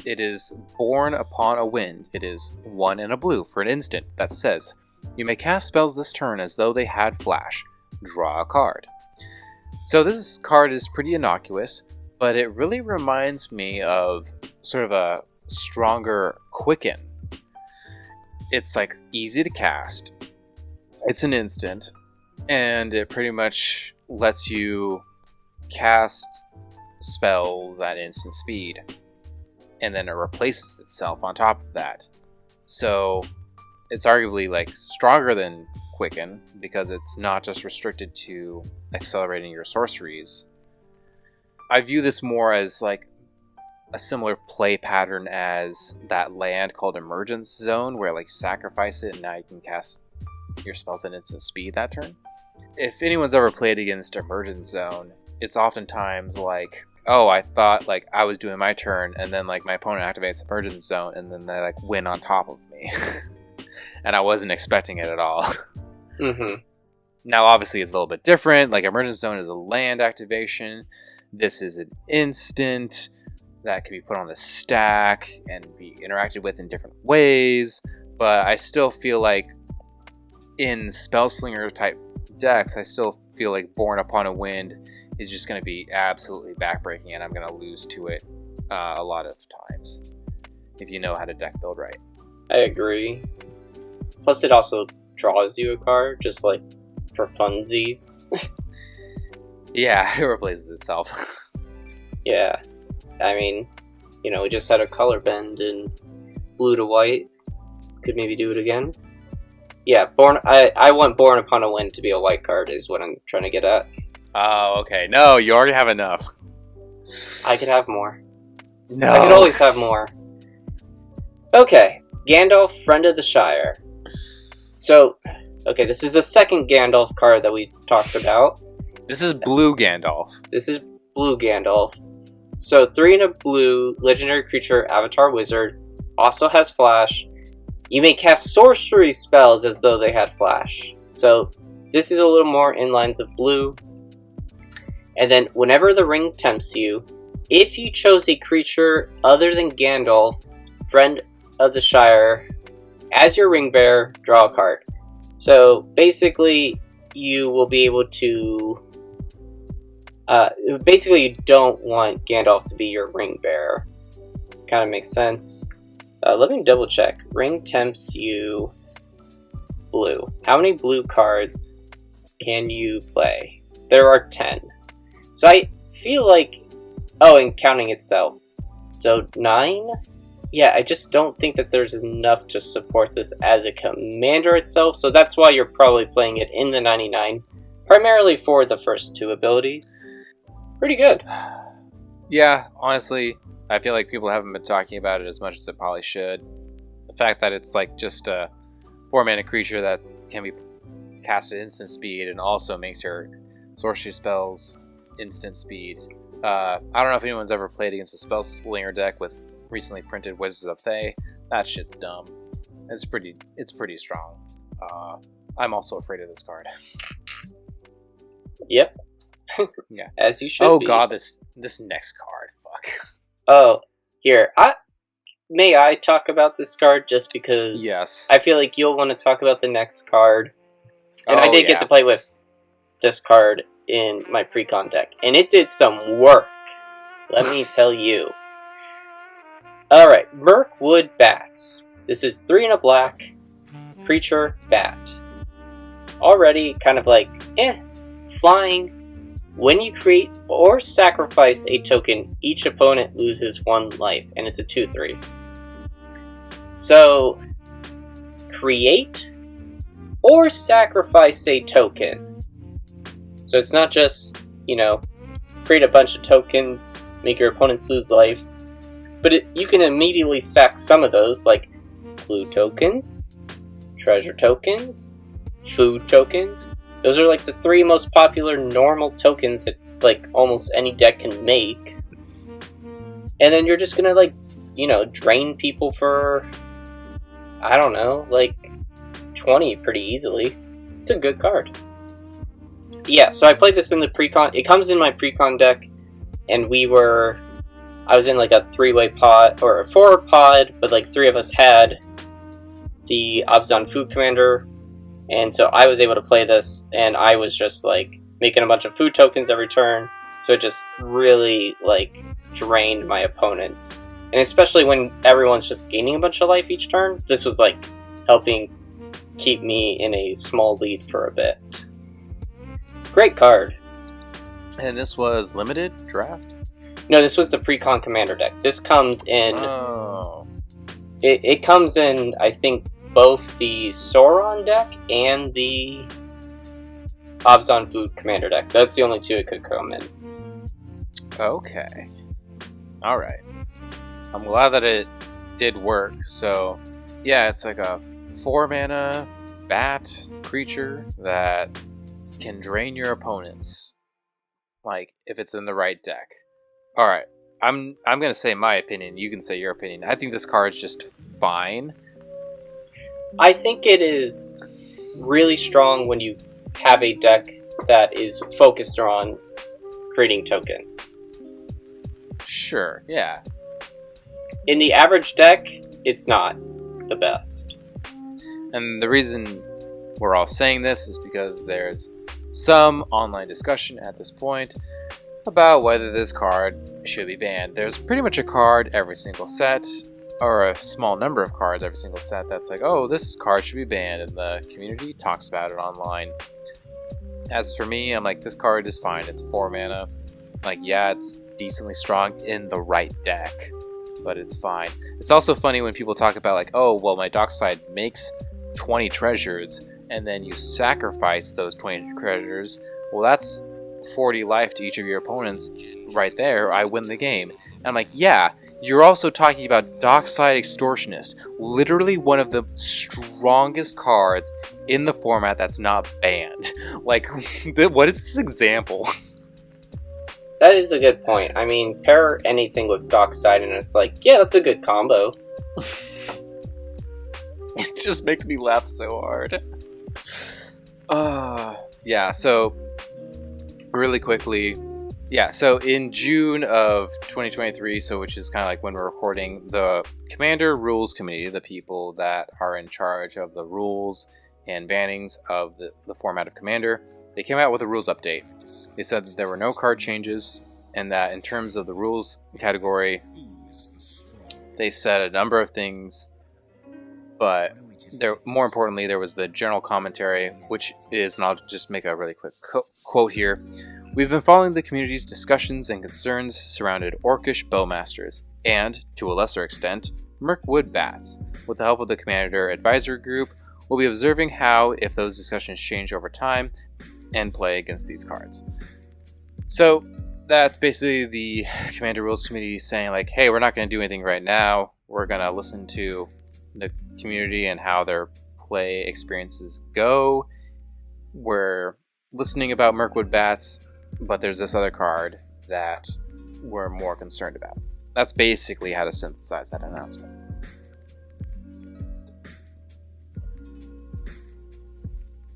It is Born Upon a Wind. It is 1 and a blue for an instant that says, you may cast spells this turn as though they had flash. Draw a card. So this card is pretty innocuous, but it really reminds me of sort of a stronger Quicken. It's like easy to cast. It's an instant, and it pretty much lets you cast spells at instant speed, and then it replaces itself on top of that. So it's arguably like stronger than Quicken because it's not just restricted to accelerating your sorceries. I view this more as like a similar play pattern as that land called Emergence Zone, where like you sacrifice it and now you can cast your spells at instant speed that turn. If anyone's ever played against Emergence Zone, it's oftentimes like, oh, I thought like I was doing my turn, and then like my opponent activates Emergence Zone, and then they like win on top of me. and I wasn't expecting it at all. Mm-hmm. Now, obviously, it's a little bit different. Like, Emergence Zone is a land activation. This is an instant that can be put on the stack and be interacted with in different ways. But I still feel like in Spellslinger type decks, I still feel like Born Upon a Wind is just going to be absolutely backbreaking, and I'm going to lose to it a lot of times if you know how to deck build right. I agree. Plus, it also draws you a card, just like for funsies. Yeah, it replaces itself. Yeah. I mean, you know, we just had a color bend in blue to white. Could maybe do it again. Yeah, I want Born Upon a Wind to be a white card is what I'm trying to get at. Oh, okay. No, you already have enough. I could have more. No. I could always have more. Okay, Gandalf, Friend of the Shire. So, okay, this is the second Gandalf card that we talked about. This is blue Gandalf. This is blue Gandalf. So 3 and a blue, legendary creature, avatar wizard, also has flash. You may cast sorcery spells as though they had flash. So this is a little more in lines of blue. And then whenever the ring tempts you, if you chose a creature other than Gandalf, Friend of the Shire, as your ring bearer, draw a card. So basically, you will be able to... basically, you don't want Gandalf to be your ring bearer. Kind of makes sense. Let me double check. Ring tempts you blue. How many blue cards can you play? There are 10. So I feel like... Oh, and counting itself. So 9? Yeah, I just don't think that there's enough to support this as a commander itself. So that's why you're probably playing it in the 99. Primarily for the first 2 abilities. Pretty good. Yeah, honestly, I feel like people haven't been talking about it as much as they probably should. The fact that it's like just a 4-mana creature that can be cast at instant speed and also makes your sorcery spells instant speed. I don't know if anyone's ever played against a Spellslinger deck with recently printed Wizards of Thay. That shit's dumb. It's pretty strong. I'm also afraid of this card. Yep. Yeah. As you should Oh be. god, this next card. Fuck. Oh, here. May I talk about this card just because Yes. I feel like you'll want to talk about the next card. And I Oh, did get yeah. to play with this card in my pre-con deck. And it did some work. Let me tell you. Alright, Mirkwood Bats. This is 3 and a black. Creature Bat. Already kind of like, flying. When you create or sacrifice a token, each opponent loses 1 life, and it's a 2/3. So, create or sacrifice a token. So it's not just, create a bunch of tokens, make your opponents lose life, but you can immediately sack some of those, like blue tokens, treasure tokens, food tokens. Those are like the 3 most popular normal tokens that like almost any deck can make. And then you're just gonna drain people for, I don't know, like 20 pretty easily. It's a good card. Yeah, so I played this in the pre-con. It comes in my pre-con deck, and I was in like a 3-way pod, or a 4 pod, but like 3 of us had the Abzan Food Commander. And so I was able to play this, and I was just like making a bunch of food tokens every turn. So it just really like drained my opponents. And especially when everyone's just gaining a bunch of life each turn, this was like helping keep me in a small lead for a bit. Great card. And this was limited draft? No, this was the pre-con commander deck. This comes in... Oh. It comes in, I think, both the Sauron deck and the Abzan Food Commander deck. That's the only 2 it could come in. Okay. Alright. I'm glad that it did work. So, yeah, it's like a 4-mana bat creature that can drain your opponents. Like, if it's in the right deck. Alright. I'm gonna say my opinion. You can say your opinion. I think this card's just fine. I think it is really strong when you have a deck that is focused on creating tokens. Sure, yeah. In the average deck, it's not the best. And the reason we're all saying this is because there's some online discussion at this point about whether this card should be banned. There's pretty much a card every single set, or a small number of cards every single set that's like, oh, this card should be banned, and the community talks about it online. As for me, I'm like, this card is fine. It's 4 mana. Like, yeah, it's decently strong in the right deck, but it's fine. It's also funny when people talk about like, oh, well, my dock side makes 20 treasures, and then you sacrifice those 20 treasures. Well, that's 40 life to each of your opponents right there. I win the game. And I'm like, yeah, you're also talking about Dockside Extortionist, literally one of the strongest cards in the format that's not banned. Like, what is this example? That is a good point. I mean, pair anything with Dockside and it's like, yeah, that's a good combo. It just makes me laugh so hard. Yeah, so really quickly, yeah, so in June of 2023, so which is kind of like when we're recording, the Commander Rules Committee, the people that are in charge of the rules and bannings of the format of Commander, they came out with a rules update. They said that there were no card changes, and that in terms of the rules category, they said a number of things, but more importantly, there was the general commentary, which is, and I'll just make a really quick quote here. We've been following the community's discussions and concerns surrounding Orcish Bowmasters, and, to a lesser extent, Mirkwood Bats. With the help of the Commander Advisory Group, we'll be observing how, if those discussions change over time, and play against these cards. So, that's basically the Commander Rules Committee saying like, hey, we're not going to do anything right now. We're going to listen to the community and how their play experiences go. We're listening about Mirkwood Bats, but there's this other card that we're more concerned about. That's basically how to synthesize that announcement.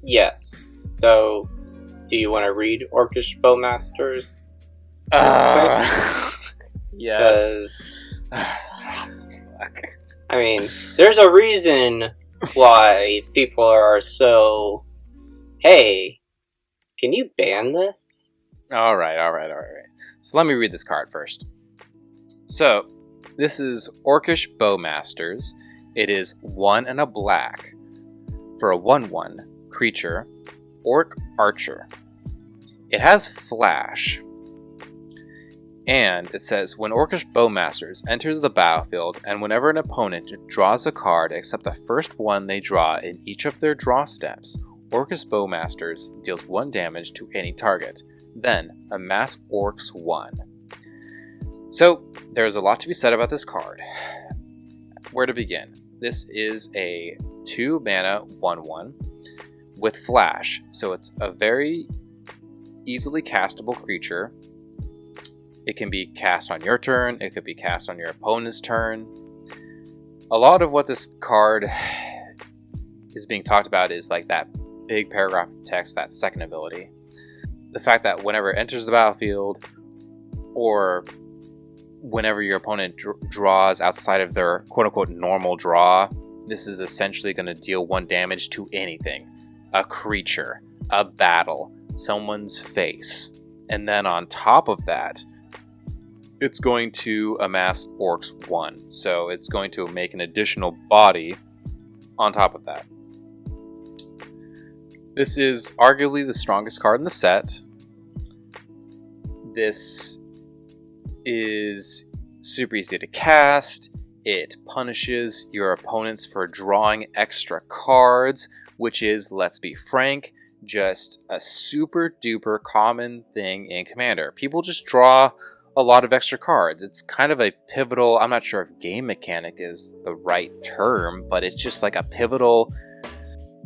Yes. So, do you want to read Orcish Bowmasters? Yes. I mean, there's a reason why people are so, hey, can you ban this? Alright. So let me read this card first. So, this is Orcish Bowmasters. It is 1 and a black for a 1/1 creature, Orc Archer. It has Flash. And it says, when Orcish Bowmasters enters the battlefield, and whenever an opponent draws a card except the first one they draw in each of their draw steps, Orcish Bowmasters deals 1 damage to any target. Then, amass Orcs 1. So, there's a lot to be said about this card. Where to begin? This is a 2 mana 1/1 with Flash, so it's a very easily castable creature. It can be cast on your turn, it could be cast on your opponent's turn. A lot of what this card is being talked about is like that big paragraph of text, that second ability. The fact that whenever it enters the battlefield, or whenever your opponent draws outside of their quote-unquote normal draw, this is essentially going to deal 1 damage to anything. A creature, a battle, someone's face. And then on top of that, it's going to amass Orcs 1. So it's going to make an additional body on top of that. This is arguably the strongest card in the set. This is super easy to cast. It punishes your opponents for drawing extra cards, which is, let's be frank, just a super duper common thing in Commander. People just draw a lot of extra cards. It's kind of a pivotal, I'm not sure if game mechanic is the right term, but it's just like a pivotal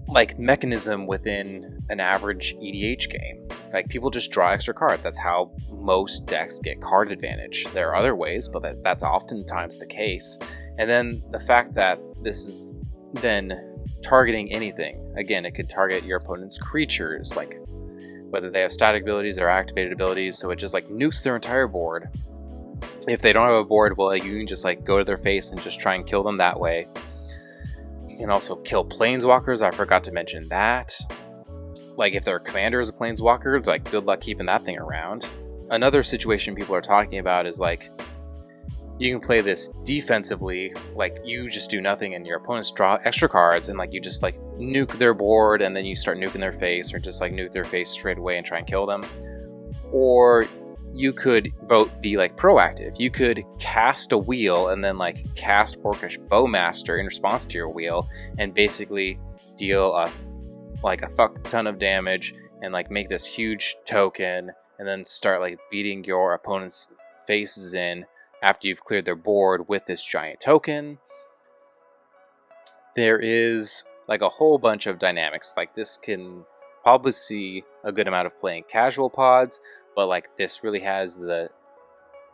like mechanism within an average EDH game. Like, people just draw extra cards. That's how most decks get card advantage. There are other ways, but that's oftentimes the case. And then the fact that this is then targeting anything. Again, it could target your opponent's creatures, like whether they have static abilities or activated abilities, so it just like nukes their entire board. If they don't have a board, well, you can just like go to their face and just try and kill them that way. You can also kill planeswalkers. I forgot to mention that. Like if their commander is a planeswalker, it's like good luck keeping that thing around. Another situation people are talking about is like you can play this defensively, like you just do nothing and your opponents draw extra cards and like you just like nuke their board and then you start nuking their face, or just like nuke their face straight away and try and kill them. Or you could both be like proactive. You could cast a wheel and then like cast Orcs Bowmaster in response to your wheel and basically deal a fuck ton of damage and like make this huge token and then start like beating your opponent's faces in after you've cleared their board with this giant token. There is like a whole bunch of dynamics. Like this can probably see a good amount of playing casual pods, but like this really has the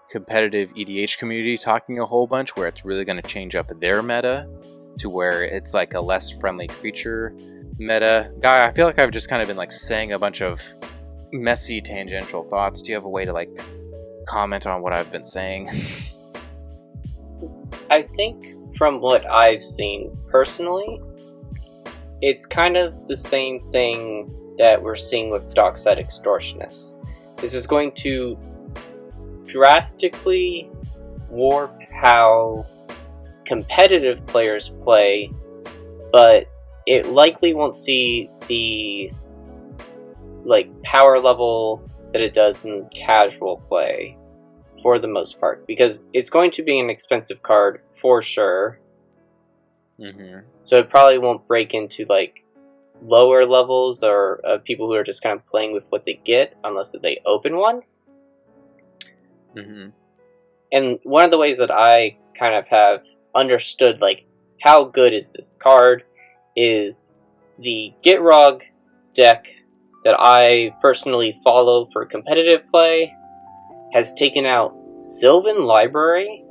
competitive EDH community talking a whole bunch, where it's really going to change up their meta to where it's like a less friendly creature meta. Guy, I feel like I've just kind of been like saying a bunch of messy tangential thoughts. Do you have a way to like comment on what I've been saying? I think from what I've seen personally, it's kind of the same thing that we're seeing with Dockside Extortionists. This is going to drastically warp how competitive players play, but it likely won't see the like power level that it does in casual play for the most part, because it's going to be an expensive card for sure. So it probably won't break into like lower levels or people who are just kind of playing with what they get unless they open one. And one of the ways that I kind of have understood like how good is this card is the Gitrog deck that I personally follow for competitive play has taken out Sylvan Library,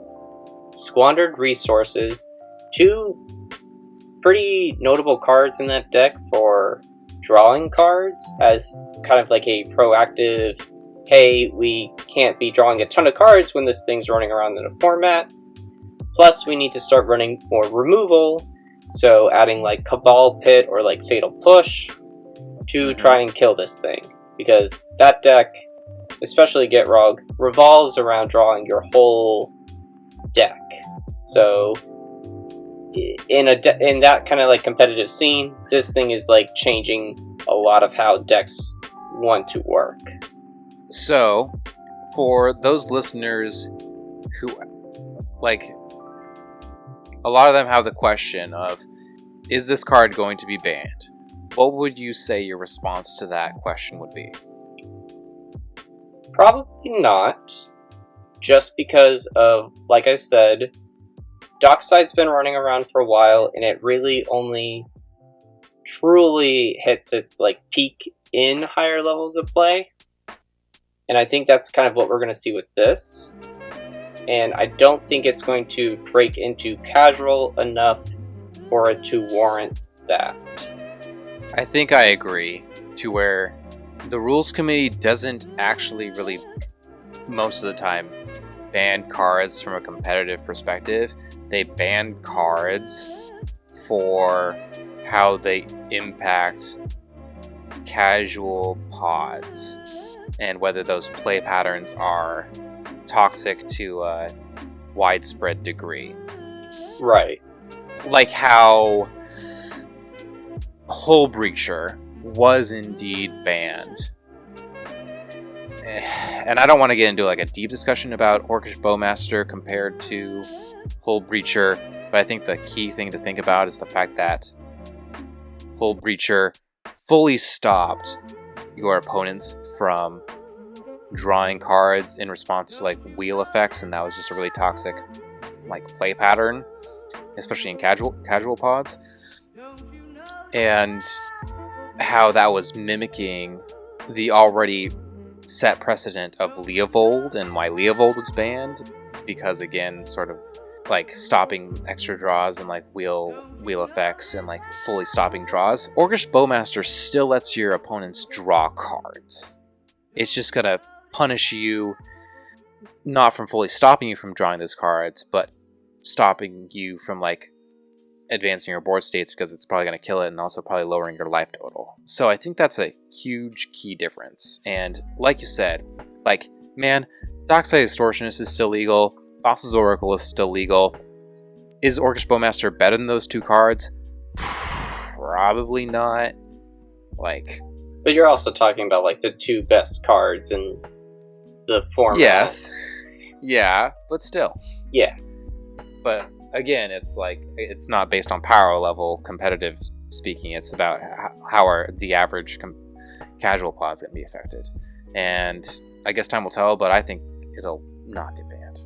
Squandered Resources, two pretty notable cards in that deck for drawing cards as kind of like a proactive, hey, we can't be drawing a ton of cards when this thing's running around in a format. Plus, we need to start running more removal, so adding like Cabal Pit or like Fatal Push to try and kill this thing. Because that deck, especially Gitrog, revolves around drawing your whole deck. So in that kind of like competitive scene, this thing is like changing a lot of how decks want to work. So, for those listeners who, like, a lot of them have the question of, is this card going to be banned? What would you say your response to that question would be? Probably not. Just because of, like I said, Dockside's been running around for a while, and it really only truly hits its like peak in higher levels of play. And I think that's kind of what we're going to see with this. And I don't think it's going to break into casual enough for it to warrant that. I think I agree, to where the rules committee doesn't actually really, most of the time, ban cards from a competitive perspective. They ban cards for how they impact casual pods, and whether those play patterns are toxic to a widespread degree. Right. Like how Hullbreacher was indeed banned. And I don't want to get into like a deep discussion about Orcs Bowmaster compared to Hullbreacher, but I think the key thing to think about is the fact that Hullbreacher fully stopped your opponents from drawing cards in response to like wheel effects, and that was just a really toxic like play pattern, especially in casual pods. And how that was mimicking the already set precedent of Leovold, and why Leovold was banned, because again, sort of like stopping extra draws and like wheel effects and like fully stopping draws, Orcs Bowmasters still lets your opponents draw cards. It's just gonna punish you, not from fully stopping you from drawing those cards, but stopping you from like advancing your board states, because it's probably going to kill it, and also probably lowering your life total. So I think that's a huge key difference. And like you said, like, man, Dockside Extortionist is still legal, Boss's Oracle is still legal. Is Orcs Bowmaster better than those two cards? Probably not. Like, but you're also talking about like the two best cards in the format. Yes. Yeah, but still. Yeah. But again, it's like, it's not based on power level, competitive speaking. It's about how the average casual pod is going to be affected. And I guess time will tell, but I think it'll not get banned.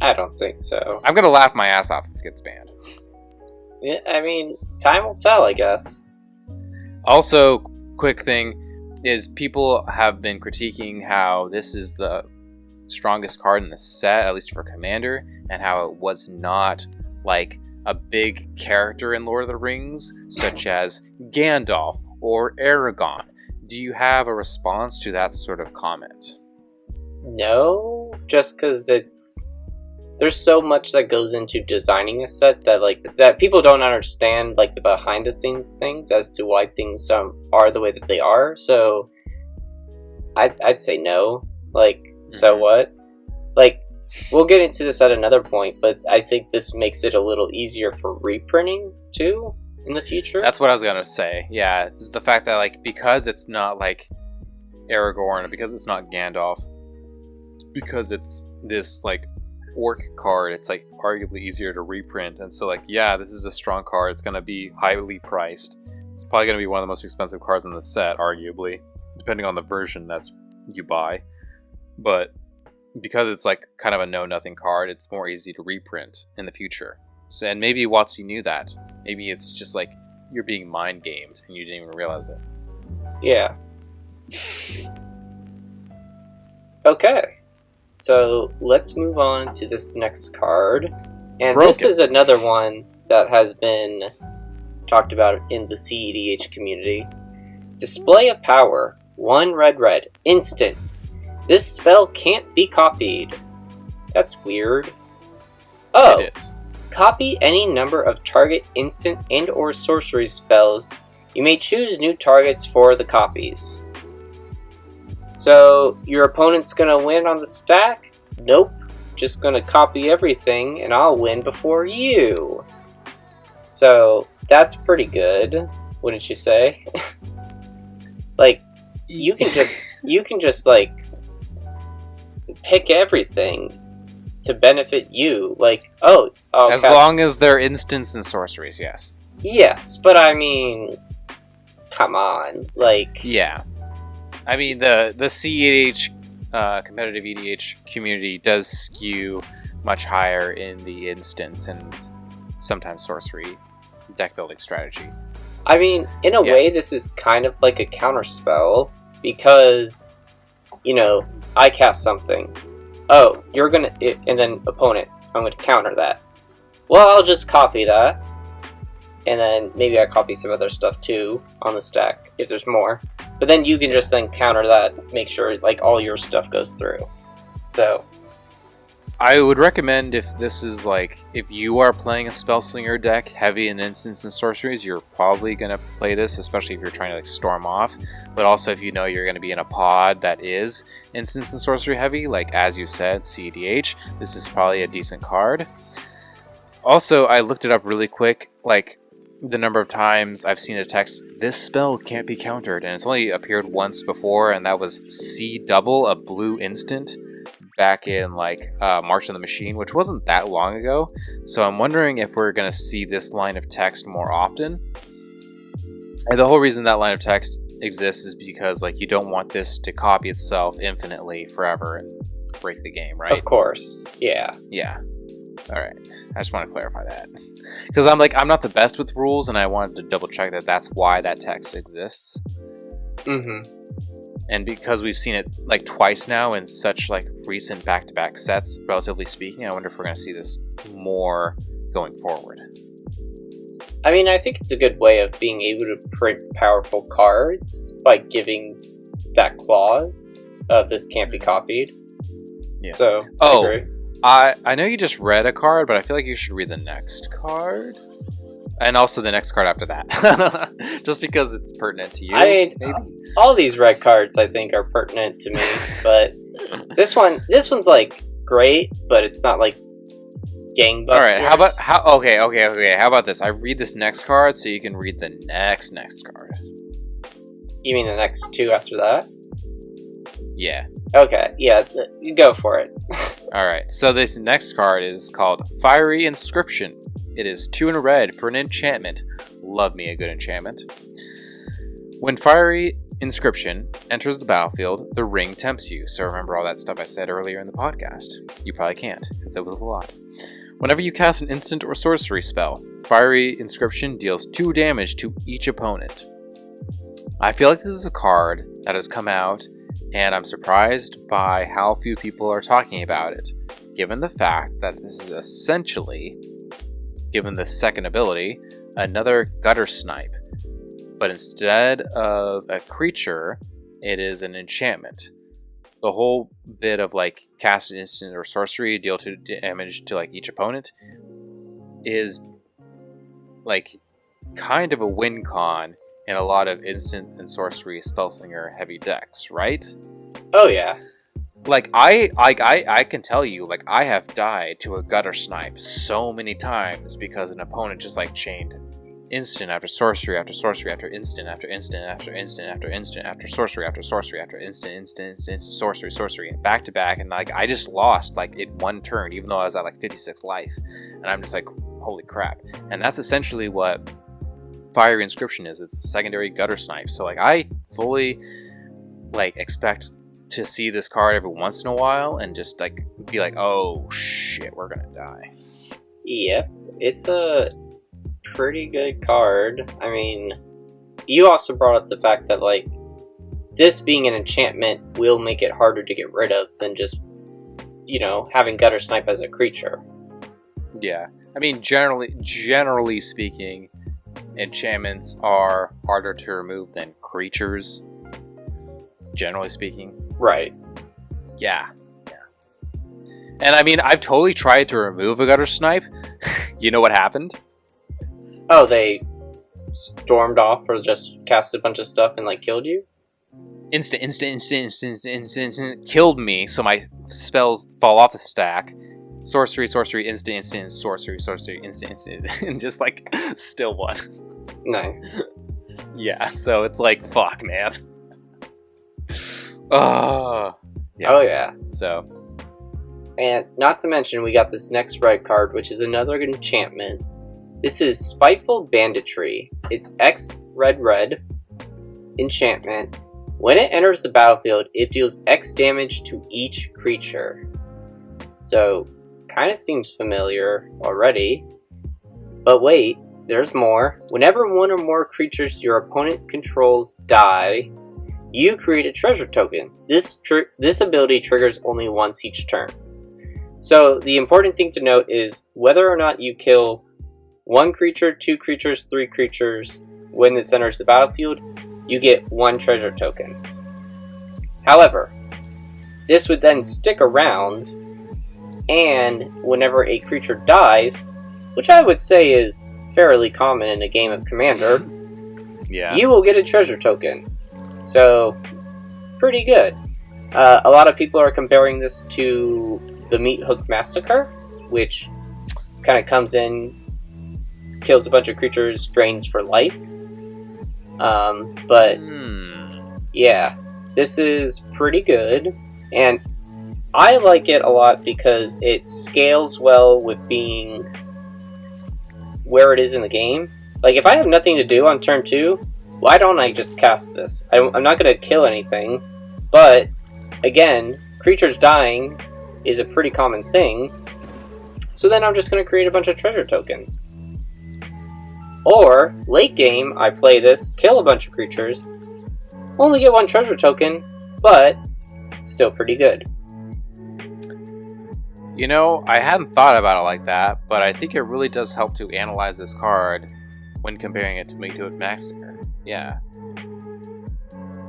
I don't think so. I'm going to laugh my ass off if it gets banned. Yeah, I mean, time will tell, I guess. Also, quick thing is people have been critiquing how this is the strongest card in the set, at least for Commander, and how it was not like a big character in Lord of the Rings, such as Gandalf or Aragorn. Do you have a response to that sort of comment? No, just because there's so much that goes into designing a set that people don't understand, like the behind the scenes things as to why things are the way that they are. So I'd say no. Like, so what? Like, we'll get into this at another point, but I think this makes it a little easier for reprinting too in the future. That's what I was gonna say. Yeah, it's the fact that like, because it's not like Aragorn, because it's not Gandalf, because it's this like orc card, it's like arguably easier to reprint. And so like, yeah, this is a strong card. It's gonna be highly priced. It's probably gonna be one of the most expensive cards in the set, arguably, depending on the version that's you buy. But because it's like kind of a know-nothing card, it's more easy to reprint in the future. So, and maybe WotC knew that. Maybe it's just like you're being mind gamed and you didn't even realize it. Yeah. Okay. So let's move on to this next card. And Broken. This is another one that has been talked about in the CEDH community. Display of Power. 1 red, instant. This spell can't be copied. That's weird. Oh, It is. copy any number of target instant and or sorcery spells. You may choose new targets for the copies. So, your opponent's gonna win on the stack? Nope. Just gonna copy everything and I'll win before you. So, that's pretty good, wouldn't you say? Like, you can just like pick everything to benefit you. Like, as long as they're instants and sorceries, yes. Yes, but I mean, come on, like, Yeah. I mean, the CEDH, competitive EDH community does skew much higher in the instants and sometimes sorcery deck building strategy. I mean, in a way, this is kind of like a counterspell, because, you know, I cast something. Oh, you're gonna, and then opponent, I'm gonna counter that. Well, I'll just copy that, and then maybe I copy some other stuff too on the stack if there's more. But then you can just then counter that, make sure like all your stuff goes through. So I would recommend, if this is like, if you are playing a Spellslinger deck heavy in instants and sorceries, you're probably going to play this, especially if you're trying to like storm off. But also if you know you're going to be in a pod that is instants and sorcery heavy, like as you said, CEDH, this is probably a decent card. Also, I looked it up really quick, like the number of times I've seen a text, this spell can't be countered, and it's only appeared once before, and that was C double, a blue instant, back in like March of the Machine, which wasn't that long ago. So I'm wondering if we're going to see this line of text more often. And the whole reason that line of text exists is because like you don't want this to copy itself infinitely forever and break the game, right? of course, yeah. Yeah. All right. I just want to clarify that. Because I'm not the best with rules, and I wanted to double check that that's why that text exists. Mm-hmm. And because we've seen it like twice now in such like recent back-to-back sets, relatively speaking, I wonder if we're going to see this more going forward. I mean, I think it's a good way of being able to print powerful cards by giving that clause of this can't be copied. Yeah. So, Oh. I agree. I know you just read a card, but I feel like you should read the next card. And also the next card after that. Just because it's pertinent to you. I mean, maybe? all these red cards I think are pertinent to me, but this one's like great, but it's not like gangbusters. Alright, okay, how about this? I read this next card so you can read the next card. You mean the next two after that? Yeah. Okay, yeah, you go for it. Alright, so this next card is called Fiery Inscription. It is 2 in a red for an enchantment. Love me a good enchantment. When Fiery Inscription enters the battlefield, the ring tempts you. So remember all that stuff I said earlier in the podcast. You probably can't, because that was a lot. Whenever you cast an instant or sorcery spell, Fiery Inscription deals 2 damage to each opponent. I feel like this is a card that has come out, and I'm surprised by how few people are talking about it, given the fact that this is essentially, given the second ability, another gutter snipe. But instead of a creature, it is an enchantment. The whole bit of like cast an instant or sorcery, deal 2 damage to like each opponent, is like kind of a win con in a lot of instant and sorcery spellslinger heavy decks, right? Oh yeah. Like I can tell you, like I have died to a gutter snipe so many times because an opponent just like chained instant after sorcery after sorcery after instant after instant after instant after instant after sorcery after sorcery after instant sorcery back to back, and like I just lost like in one turn even though I was at like 56 life, and I'm just like holy crap. And that's essentially what Fiery Inscription is. It's a secondary gutter snipe. So like I fully like expect to see this card every once in a while and just like be like, oh shit, we're gonna die. Yep, it's a pretty good card. I mean, you also brought up the fact that like this being an enchantment will make it harder to get rid of than just, you know, having gutter snipe as a creature. Yeah, I mean generally speaking, enchantments are harder to remove than creatures. Generally speaking. Right. Yeah. And I mean, I've totally tried to remove a gutter snipe. You know what happened? Oh, they stormed off or just cast a bunch of stuff and like killed you? Instant, killed me, so my spells fall off the stack. Sorcery, instant, sorcery, instant, and just like still won. Nice. Yeah, so it's like, fuck, man. Oh yeah. So, and not to mention, we got this next red card, which is another enchantment. This is Spiteful Banditry. It's X red enchantment. When it enters the battlefield, it deals X damage to each creature. So, kind of seems familiar already. But wait, there's more. Whenever one or more creatures your opponent controls die, you create a treasure token. This ability triggers only once each turn. So the important thing to note is whether or not you kill 1 creature, 2 creatures, 3 creatures, when this enters the battlefield, you get 1 treasure token. However, this would then stick around, and whenever a creature dies, which I would say is fairly common in a game of Commander, yeah, you will get a treasure token. So, pretty good. A lot of people are comparing this to the Meat Hook Massacre, which kind of comes in, kills a bunch of creatures, drains for life. But, yeah, this is pretty good. And I like it a lot because it scales well with being where it is in the game. Like, if I have nothing to do on turn 2, why don't I just cast this? I'm not going to kill anything, but, again, creatures dying is a pretty common thing, so then I'm just going to create a bunch of treasure tokens. Or, late game, I play this, kill a bunch of creatures, only get 1 treasure token, but still pretty good. You know, I hadn't thought about it like that, but I think it really does help to analyze this card when comparing it to Meathook Massacre. Yeah.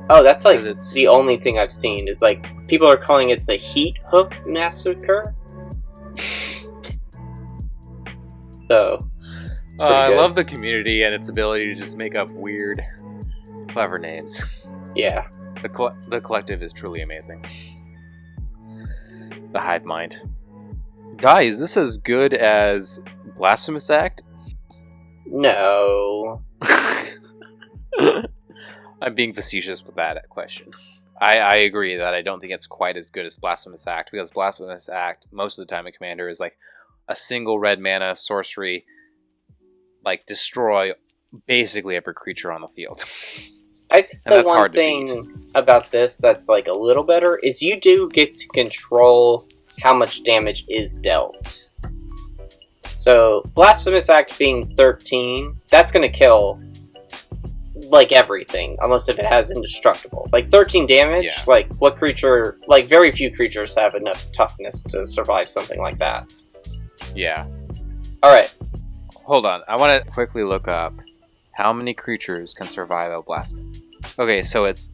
Oh, that's like 'Cause it's- the only thing I've seen is like people are calling it the Heat Hook Massacre. So, it's pretty I good. love the community and its ability to just make up weird, clever names. Yeah. The collective is truly amazing. The hive mind. Guys, is this as good as Blasphemous Act? No. I'm being facetious with that question. I agree that I don't think it's quite as good as Blasphemous Act, because Blasphemous Act, most of the time in Commander, is like a single red mana sorcery, like destroy basically every creature on the field. I think And the that's one hard to thing about this that's like a little better is you do get to control how much damage is dealt. So, Blasphemous Act being 13, that's going to kill like everything, unless if it has indestructible. Like 13 damage, Yeah. like what creature, like very few creatures have enough toughness to survive something like that. Yeah. Alright, Hold on, I want to quickly look up how many creatures can survive a Blasphemous. Okay, so it's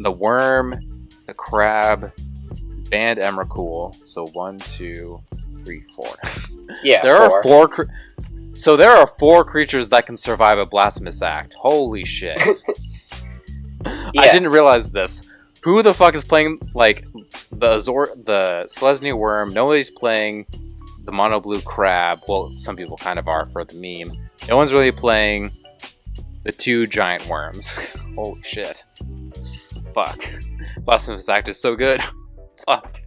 the worm, the crab, band Emrakul. So 1, 2, 3, 4. yeah, There four. are four. So there are 4 creatures that can survive a Blasphemous Act. Holy shit! I Yeah. didn't realize this. Who the fuck is playing like the Selesnya worm? Nobody's playing the mono blue crab. Well, some people kind of are for the meme. No one's really playing the 2 giant worms. Holy shit! Fuck. Blasphemous Act is so good. Fuck.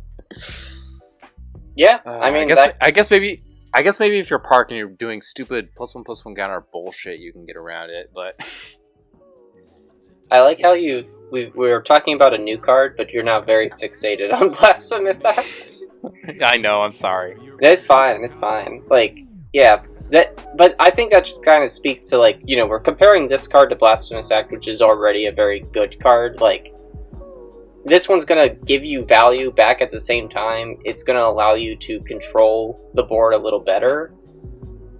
Yeah, I mean, I guess maybe if you're parked and you're doing stupid +1/+1 counter bullshit, you can get around it. But I like how we were talking about a new card, but you're now very fixated on Blasphemous Act. I know, I'm sorry. It's fine. Like, yeah, but I think that just kind of speaks to, like, you know, we're comparing this card to Blasphemous Act, which is already a very good card. Like, this one's gonna give you value back at the same time. It's gonna allow you to control the board a little better.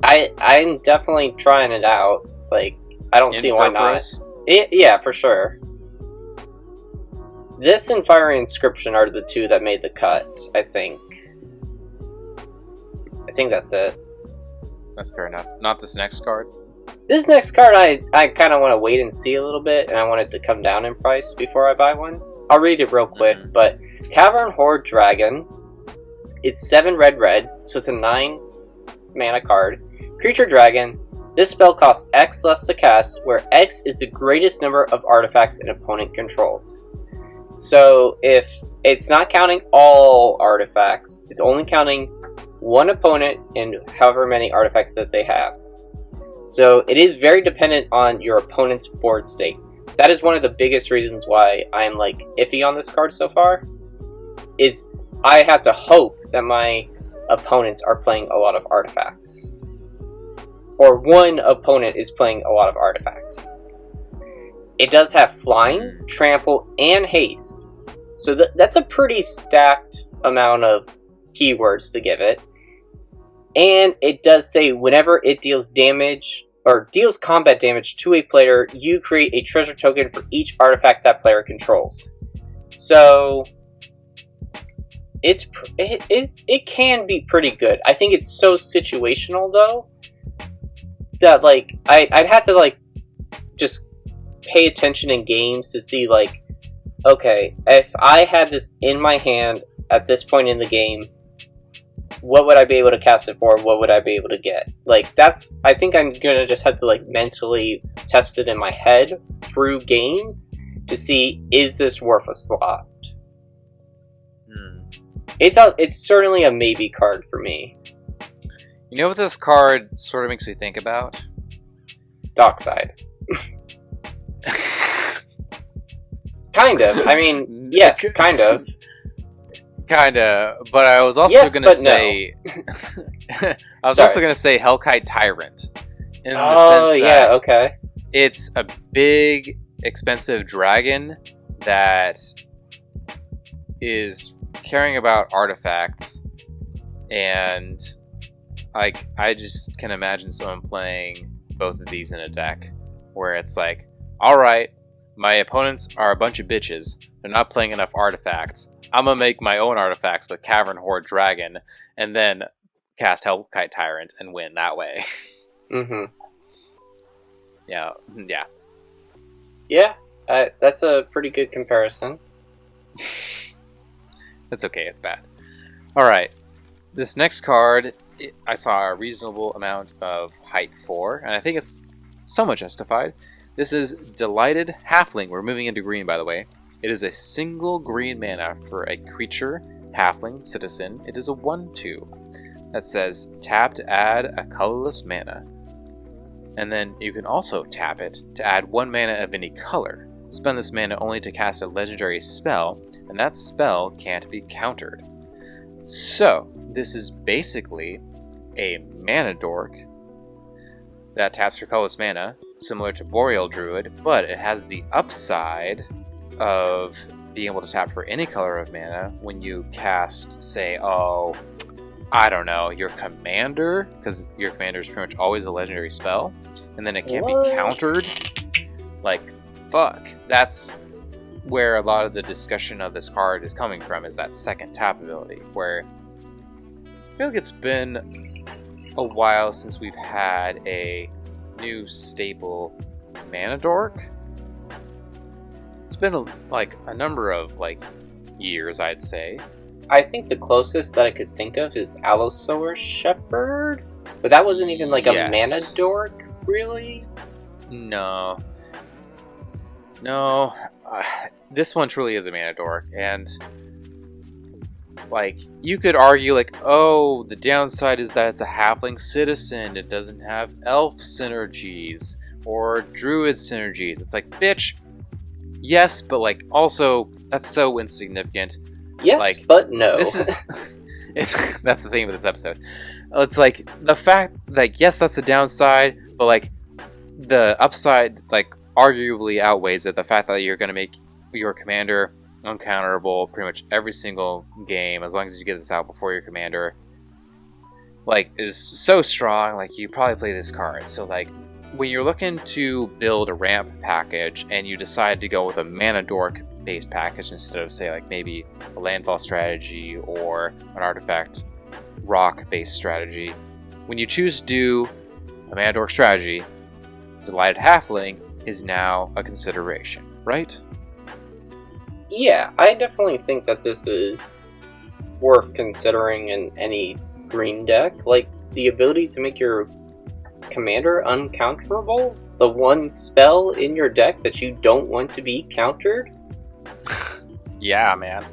I'm definitely trying it out. Like, I don't see why not. Yeah, for sure. This and Fiery Inscription are the 2 that made the cut, I think. I think that's it. That's fair enough. Not this next card. This next card, I kind of want to wait and see a little bit, and I want it to come down in price before I buy one. I'll read it real quick, but Cavern Horde Dragon. It's 7 red, so it's a 9 mana card. Creature Dragon. This spell costs X less to cast, where X is the greatest number of artifacts an opponent controls. So if it's not counting all artifacts, it's only counting one opponent and however many artifacts that they have. So it is very dependent on your opponent's board state. That is one of the biggest reasons why I'm like iffy on this card so far, is I have to hope that my opponents are playing a lot of artifacts. Or one opponent is playing a lot of artifacts. It does have Flying, Trample, and Haste. So that's a pretty stacked amount of keywords to give it. And it does say whenever it deals damage, or deals combat damage to a player, you create a treasure token for each artifact that player controls. So it can be pretty good. I think it's so situational though, that like I'd have to like just pay attention in games to see like, okay, if I had this in my hand at this point in the game, what would I be able to cast it for? What would I be able to get? Like, I think I'm gonna just have to like mentally test it in my head through games to see, is this worth a slot? It's certainly a maybe card for me. You know what this card sort of makes me think about? Dockside. Kind of. I mean, yes, kind of. Kinda, but I was also Yes, gonna but say I was Sorry. also gonna say Hellkite Tyrant. In the Oh, sense yeah, that okay. it's a big, expensive dragon that is caring about artifacts, and like I just can imagine someone playing both of these in a deck where it's like, all right, my opponents are a bunch of bitches. They're not playing enough artifacts. I'm gonna make my own artifacts with Cavern Horde Dragon, and then cast Hellkite Tyrant and win that way. Mm-hmm. Yeah. Yeah, that's a pretty good comparison. It's okay, it's bad. Alright, this next card, I saw a reasonable amount of hype for, and I think it's somewhat justified. This is Delighted Halfling. We're moving into green, by the way. It is a single green mana for a creature, halfling, citizen. It is a 1/2 that says tap to add a colorless mana. And then you can also tap it to add 1 mana of any color. Spend this mana only to cast a legendary spell, and that spell can't be countered. So, this is basically a mana dork that taps for colorless mana, similar to Boreal Druid, but it has the upside of being able to tap for any color of mana when you cast, say, I don't know, your commander, because your commander is pretty much always a legendary spell, and then it can't be countered. Like, fuck. That's where a lot of the discussion of this card is coming from, is that second tap ability, where I feel like it's been a while since we've had a new staple mana dork. It's been a number of years, I'd say. I think the closest that I could think of is Allosaur Shepherd, but that wasn't even a mana dork, really? No. This one truly is a mana dork, and you could argue the downside is that it's a halfling citizen, it doesn't have elf synergies or druid synergies. It's like, bitch, yes, but also that's so insignificant. Yes, but no. This is that's the theme of this episode. It's the fact that yes, that's the downside, but the upside arguably outweighs it. The fact that you're going to make your commander uncounterable pretty much every single game, as long as you get this out before your commander is so strong. You probably play this card. So when you're looking to build a ramp package and you decide to go with a mana dork based package instead of say maybe a landfall strategy or an artifact rock based strategy, when you choose to do a mana dork strategy, Delighted Halfling is now a consideration, right? Yeah, I definitely think that this is worth considering in any green deck. The ability to make your commander uncounterable, the one spell in your deck that you don't want to be countered. Yeah, man.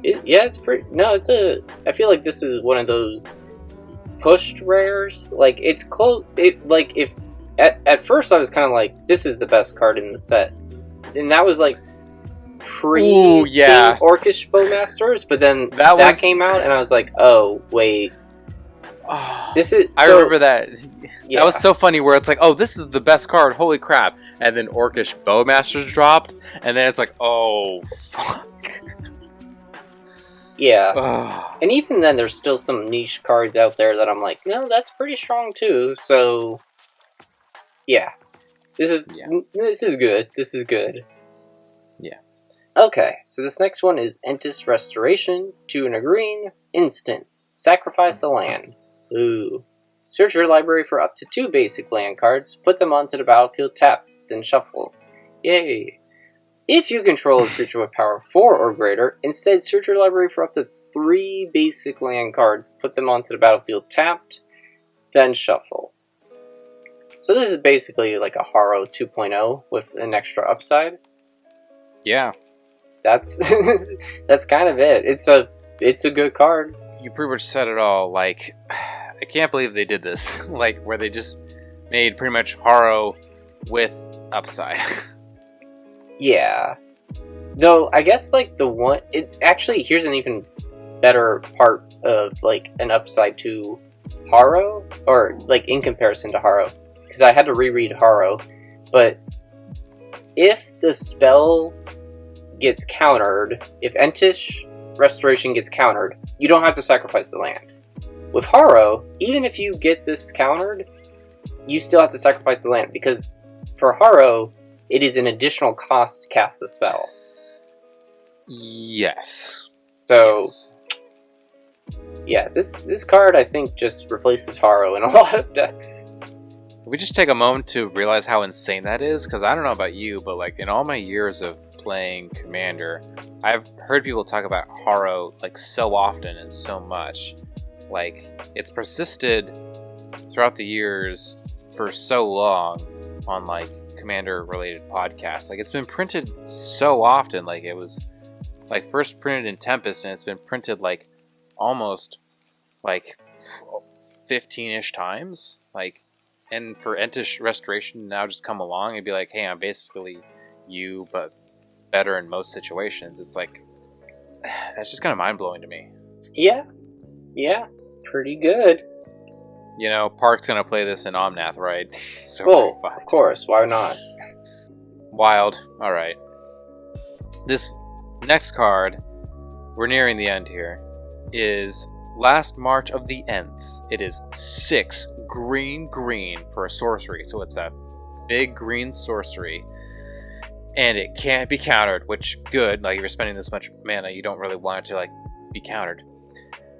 It's pretty. No, I feel like this is one of those pushed rares. It's close. If at first I was kind of this is the best card in the set, and that was pre Orcs Bowmasters, but then that came out, and I was like, oh wait. This is. I remember that. Yeah. That was so funny. Where it's this is the best card. Holy crap! And then Orcish Bowmasters dropped, and then it's oh fuck. Yeah. And even then, there's still some niche cards out there that I'm no, that's pretty strong too. So, yeah, this is good. This is good. Yeah. Okay, so this next one is Entis Restoration. 2 and a green, instant. Sacrifice a land. Ooh. Search your library for up to 2 basic land cards, put them onto the battlefield tapped, then shuffle. Yay. If you control a creature with power 4 or greater, instead search your library for up to 3 basic land cards, put them onto the battlefield tapped, then shuffle. So this is basically a Haro 2.0 with an extra upside. Yeah. That's that's kind of it. It's a good card. You pretty much said it all. I can't believe they did this. Where they just made pretty much Haro with upside. Yeah. Though, I guess, the one... here's an even better part of, an upside to Haro. Or, in comparison to Haro. Because I had to reread Haro. But if the spell gets countered, if Entish Restoration gets countered, you don't have to sacrifice the land. With Harrow, even if you get this countered, you still have to sacrifice the land, because for Harrow, it is an additional cost to cast the spell. Yes. So, Yes. yeah, this card, I think, just replaces Harrow in a lot of decks. We just take a moment to realize how insane that is, because I don't know about you, but like in all my years of playing Commander, I've heard people talk about Harrow like so often and so much. Like, it's persisted throughout the years for so long on like Commander related podcasts. Like, it's been printed so often. Like, it was like first printed in Tempest, and it's been printed like almost like 15-ish times. Like, and for Entish Restoration now just come along and be like, hey, I'm basically you, but better in most situations. It's like, that's just kind of mind-blowing to me. Yeah, pretty good. You know, Park's gonna play this in Omnath, right? So Oh, fucked. of course, why not? Wild. Alright. This next card, we're nearing the end here, is Last March of the Ents. It is 6 green for a sorcery, so it's a big green sorcery. And it can't be countered, which, good, like if you're spending this much mana, you don't really want it to like be countered.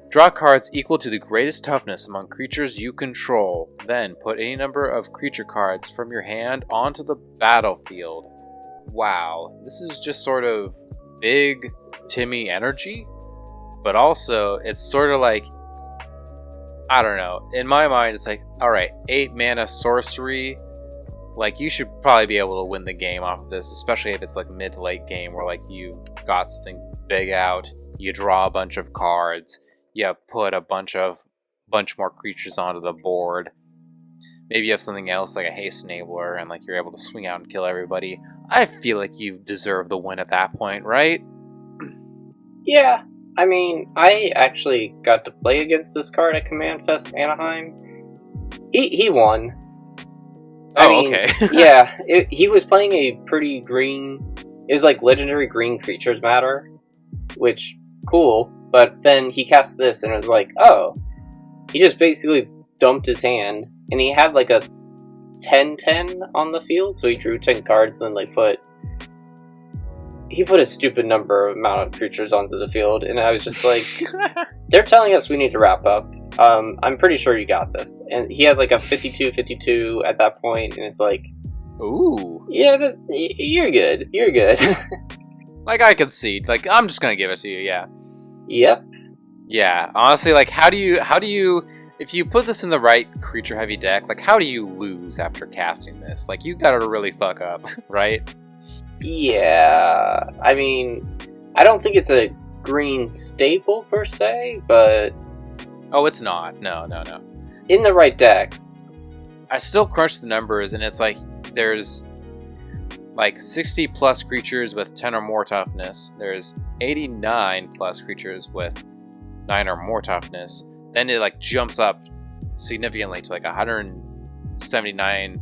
Draw cards equal to the greatest toughness among creatures you control. Then put any number of creature cards from your hand onto the battlefield. Wow, this is just sort of big Timmy energy, but also it's sort of like, I don't know, in my mind it's like, alright, 8 mana sorcery, like you should probably be able to win the game off of this, especially if it's like mid to late game where like you got something big out, you draw a bunch of cards, you put a bunch more creatures onto the board. Maybe you have something else like a haste enabler and like you're able to swing out and kill everybody. I feel like you deserve the win at that point, right? Yeah, I mean, I actually got to play against this card at Command Fest Anaheim. He won. Okay. Yeah, he was playing a pretty green... It was like legendary green creatures matter, which, cool. But then he cast this and it was like, oh. He just basically dumped his hand, and he had like a 10-10 on the field, so he drew 10 cards, and then like he put a stupid amount of creatures onto the field, and I was just like, they're telling us we need to wrap up. I'm pretty sure you got this. And he had like a 52-52 at that point, and it's like, ooh. Yeah, you're good. You're good. Like, I concede. Like, I'm just gonna give it to you, yeah. Yep. Yeah, honestly, like, how do you, if you put this in the right creature-heavy deck, like, how do you lose after casting this? Like, you gotta really fuck up, right? Yeah, I mean, I don't think it's a green staple per se, but... Oh, it's not. No. In the right decks. I still crunch the numbers, and it's like, there's like 60 plus creatures with 10 or more toughness. There's 89 plus creatures with 9 or more toughness. Then it like jumps up significantly to like 179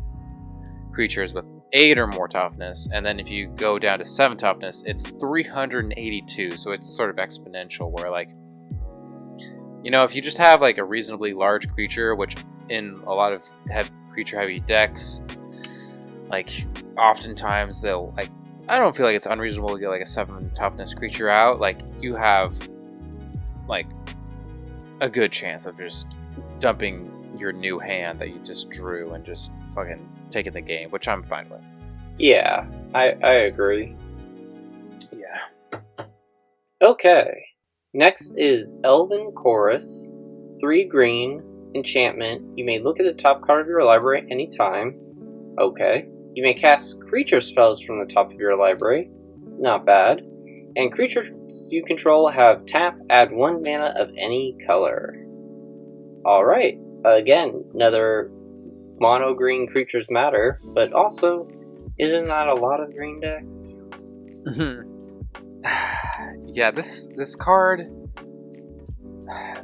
creatures with 8 or more toughness, and then if you go down to 7 toughness, it's 382, so it's sort of exponential, where like, you know, if you just have like a reasonably large creature, which in a lot of creature heavy decks, like oftentimes they'll like, I don't feel like it's unreasonable to get like a 7 toughness creature out. Like, you have like a good chance of just dumping your new hand that you just drew and just fucking taking the game, which I'm fine with. Yeah, I agree. Yeah. Okay. Next is Elven Chorus. 3 green, enchantment. You may look at the top card of your library at any time. Okay. You may cast creature spells from the top of your library. Not bad. And creatures you control have tap, add 1 mana of any color. Alright. Again, another mono green creatures matter, but also, isn't that a lot of green decks? Yeah, this card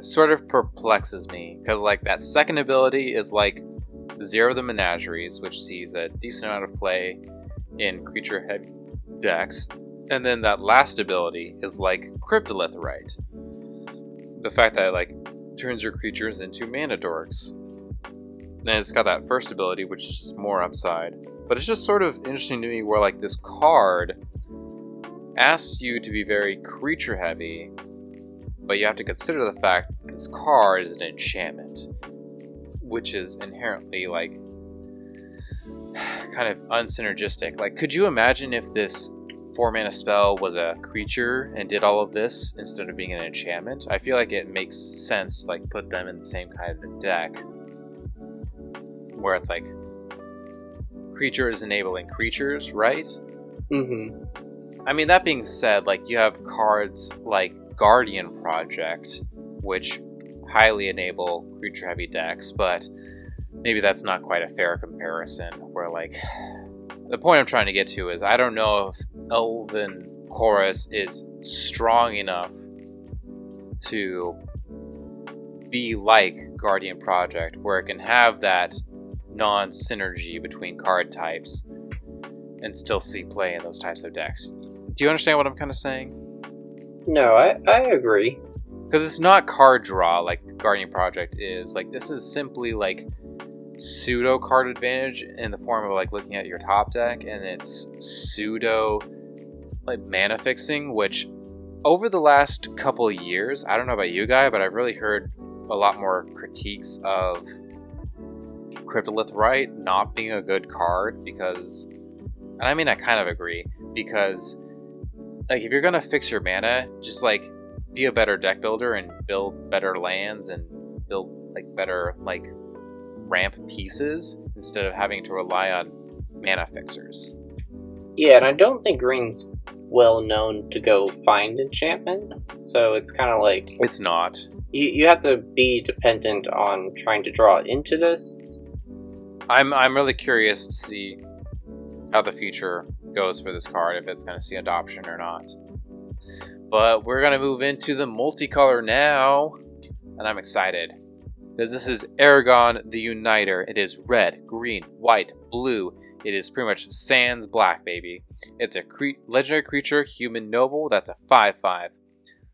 sort of perplexes me, because like that second ability is like Zero the Menageries, which sees a decent amount of play in creature heavy decks. And then that last ability is like Cryptolith, right? The fact that it like turns your creatures into mana dorks. And it's got that first ability, which is just more upside. But it's just sort of interesting to me where like this card asks you to be very creature heavy, but you have to consider the fact that this card is an enchantment, which is inherently like kind of unsynergistic. Like, could you imagine if this 4-mana spell was a creature and did all of this instead of being an enchantment? I feel like it makes sense to like put them in the same kind of a deck where it's like creature is enabling creatures, right? I mean, that being said, like you have cards like Guardian Project, which highly enable creature heavy decks, but maybe that's not quite a fair comparison. Where like the point I'm trying to get to is I don't know if Elven Chorus is strong enough to be like Guardian Project, where it can have that non-synergy between card types and still see play in those types of decks. Do you understand what I'm kind of saying? No, I agree. Because it's not card draw like Guardian Project is. Like, this is simply like pseudo card advantage in the form of like looking at your top deck, and it's pseudo like mana fixing, which over the last couple of years, I don't know about you guys, but I've really heard a lot more critiques of Cryptolith Right not being a good card because, and I mean I kind of agree, because like if you're gonna fix your mana, just like be a better deck builder and build better lands and build like better like ramp pieces instead of having to rely on mana fixers. Yeah, and I don't think Green's well known to go find enchantments, so it's kind of like it's not. You have to be dependent on trying to draw into this. I'm really curious to see how the future goes for this card, if it's going to see adoption or not. But we're going to move into the multicolor now, and I'm excited because this is Aragon the Uniter. It is red, green, white, blue. It is pretty much sans black, baby. It's a legendary creature, human noble. That's a 5/5.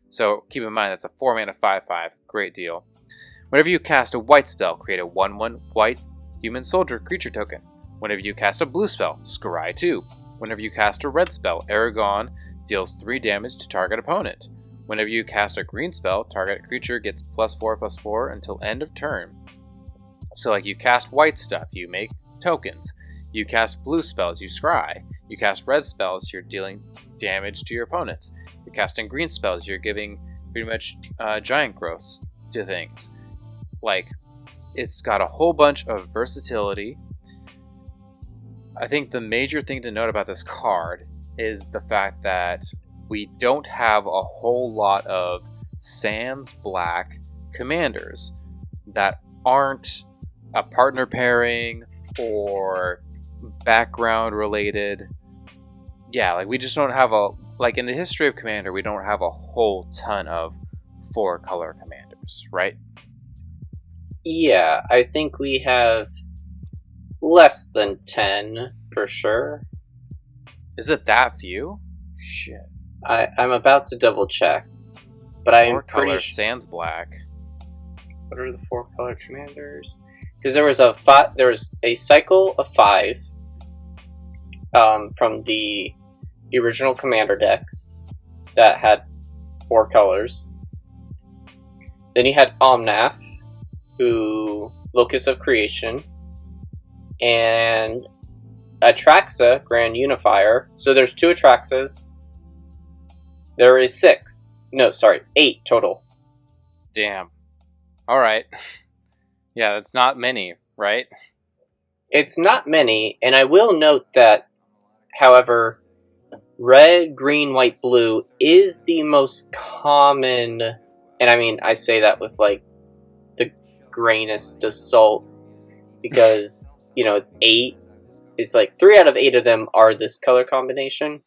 So keep in mind that's a 4-mana 5/5. Great deal. Whenever you cast a white spell, create a 1/1 white human soldier creature token. Whenever you cast a blue spell, scry 2. Whenever you cast a red spell, Aragon deals 3 damage to target opponent. Whenever you cast a green spell, target creature gets +4/+4 until end of turn. So like you cast white stuff, you make tokens. You cast blue spells, you scry. You cast red spells, you're dealing damage to your opponents. You're casting green spells, you're giving pretty much giant growths to things. Like, it's got a whole bunch of versatility. I think the major thing to note about this card is the fact that we don't have a whole lot of sans black commanders that aren't a partner pairing or background related. Yeah, like we just don't have like in the history of Commander, we don't have a whole ton of 4-color commanders, right? Yeah, I think we have less than 10 for sure. Is it that few? Shit. I'm about to double check, but I'm 4-color pretty sans black. What are the 4-color commanders? Because there was a cycle of 5 from the original Commander decks that had 4 colors. Then you had Omnath, who Locus of Creation, and Atraxa, Grand Unifier. So there's 2 Atraxas. There is 8 total. Damn. Alright. Yeah, that's not many, right? It's not many, and I will note that, however, red, green, white, blue is the most common, and I mean, I say that with, like, the grainest of salt, because, you know, it's 8. It's like 3 out of 8 of them are this color combination.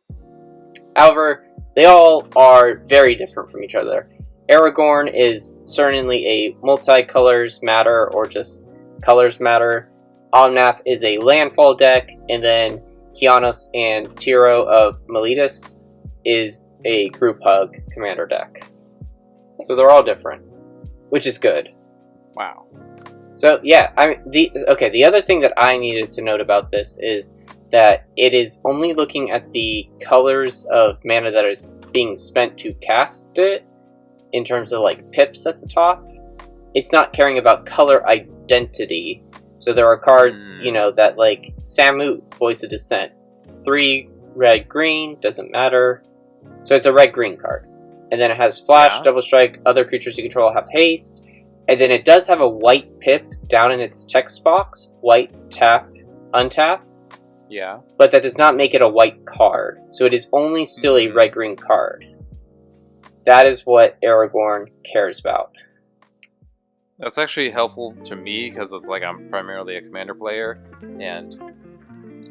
However, they all are very different from each other. Aragorn is certainly a multicolors matter, or just colors matter. Omnath is a landfall deck, and then Kianos and Tiro of Miletus is a group hug commander deck. So they're all different, which is good. Wow. So yeah, the other thing that I needed to note about this is that it is only looking at the colors of mana that is being spent to cast it, in terms of like pips at the top. It's not caring about color identity. So there are cards, that like Samut, Voice of Dissent. 3 red green, doesn't matter. So it's a red green card. And then it has Flash, Double Strike, other creatures you control have haste. And then it does have a white pip down in its text box. White, tap, untap. Yeah. But that does not make it a white card. So it is only still a red green card. That is what Aragorn cares about. That's actually helpful to me because it's like I'm primarily a commander player, and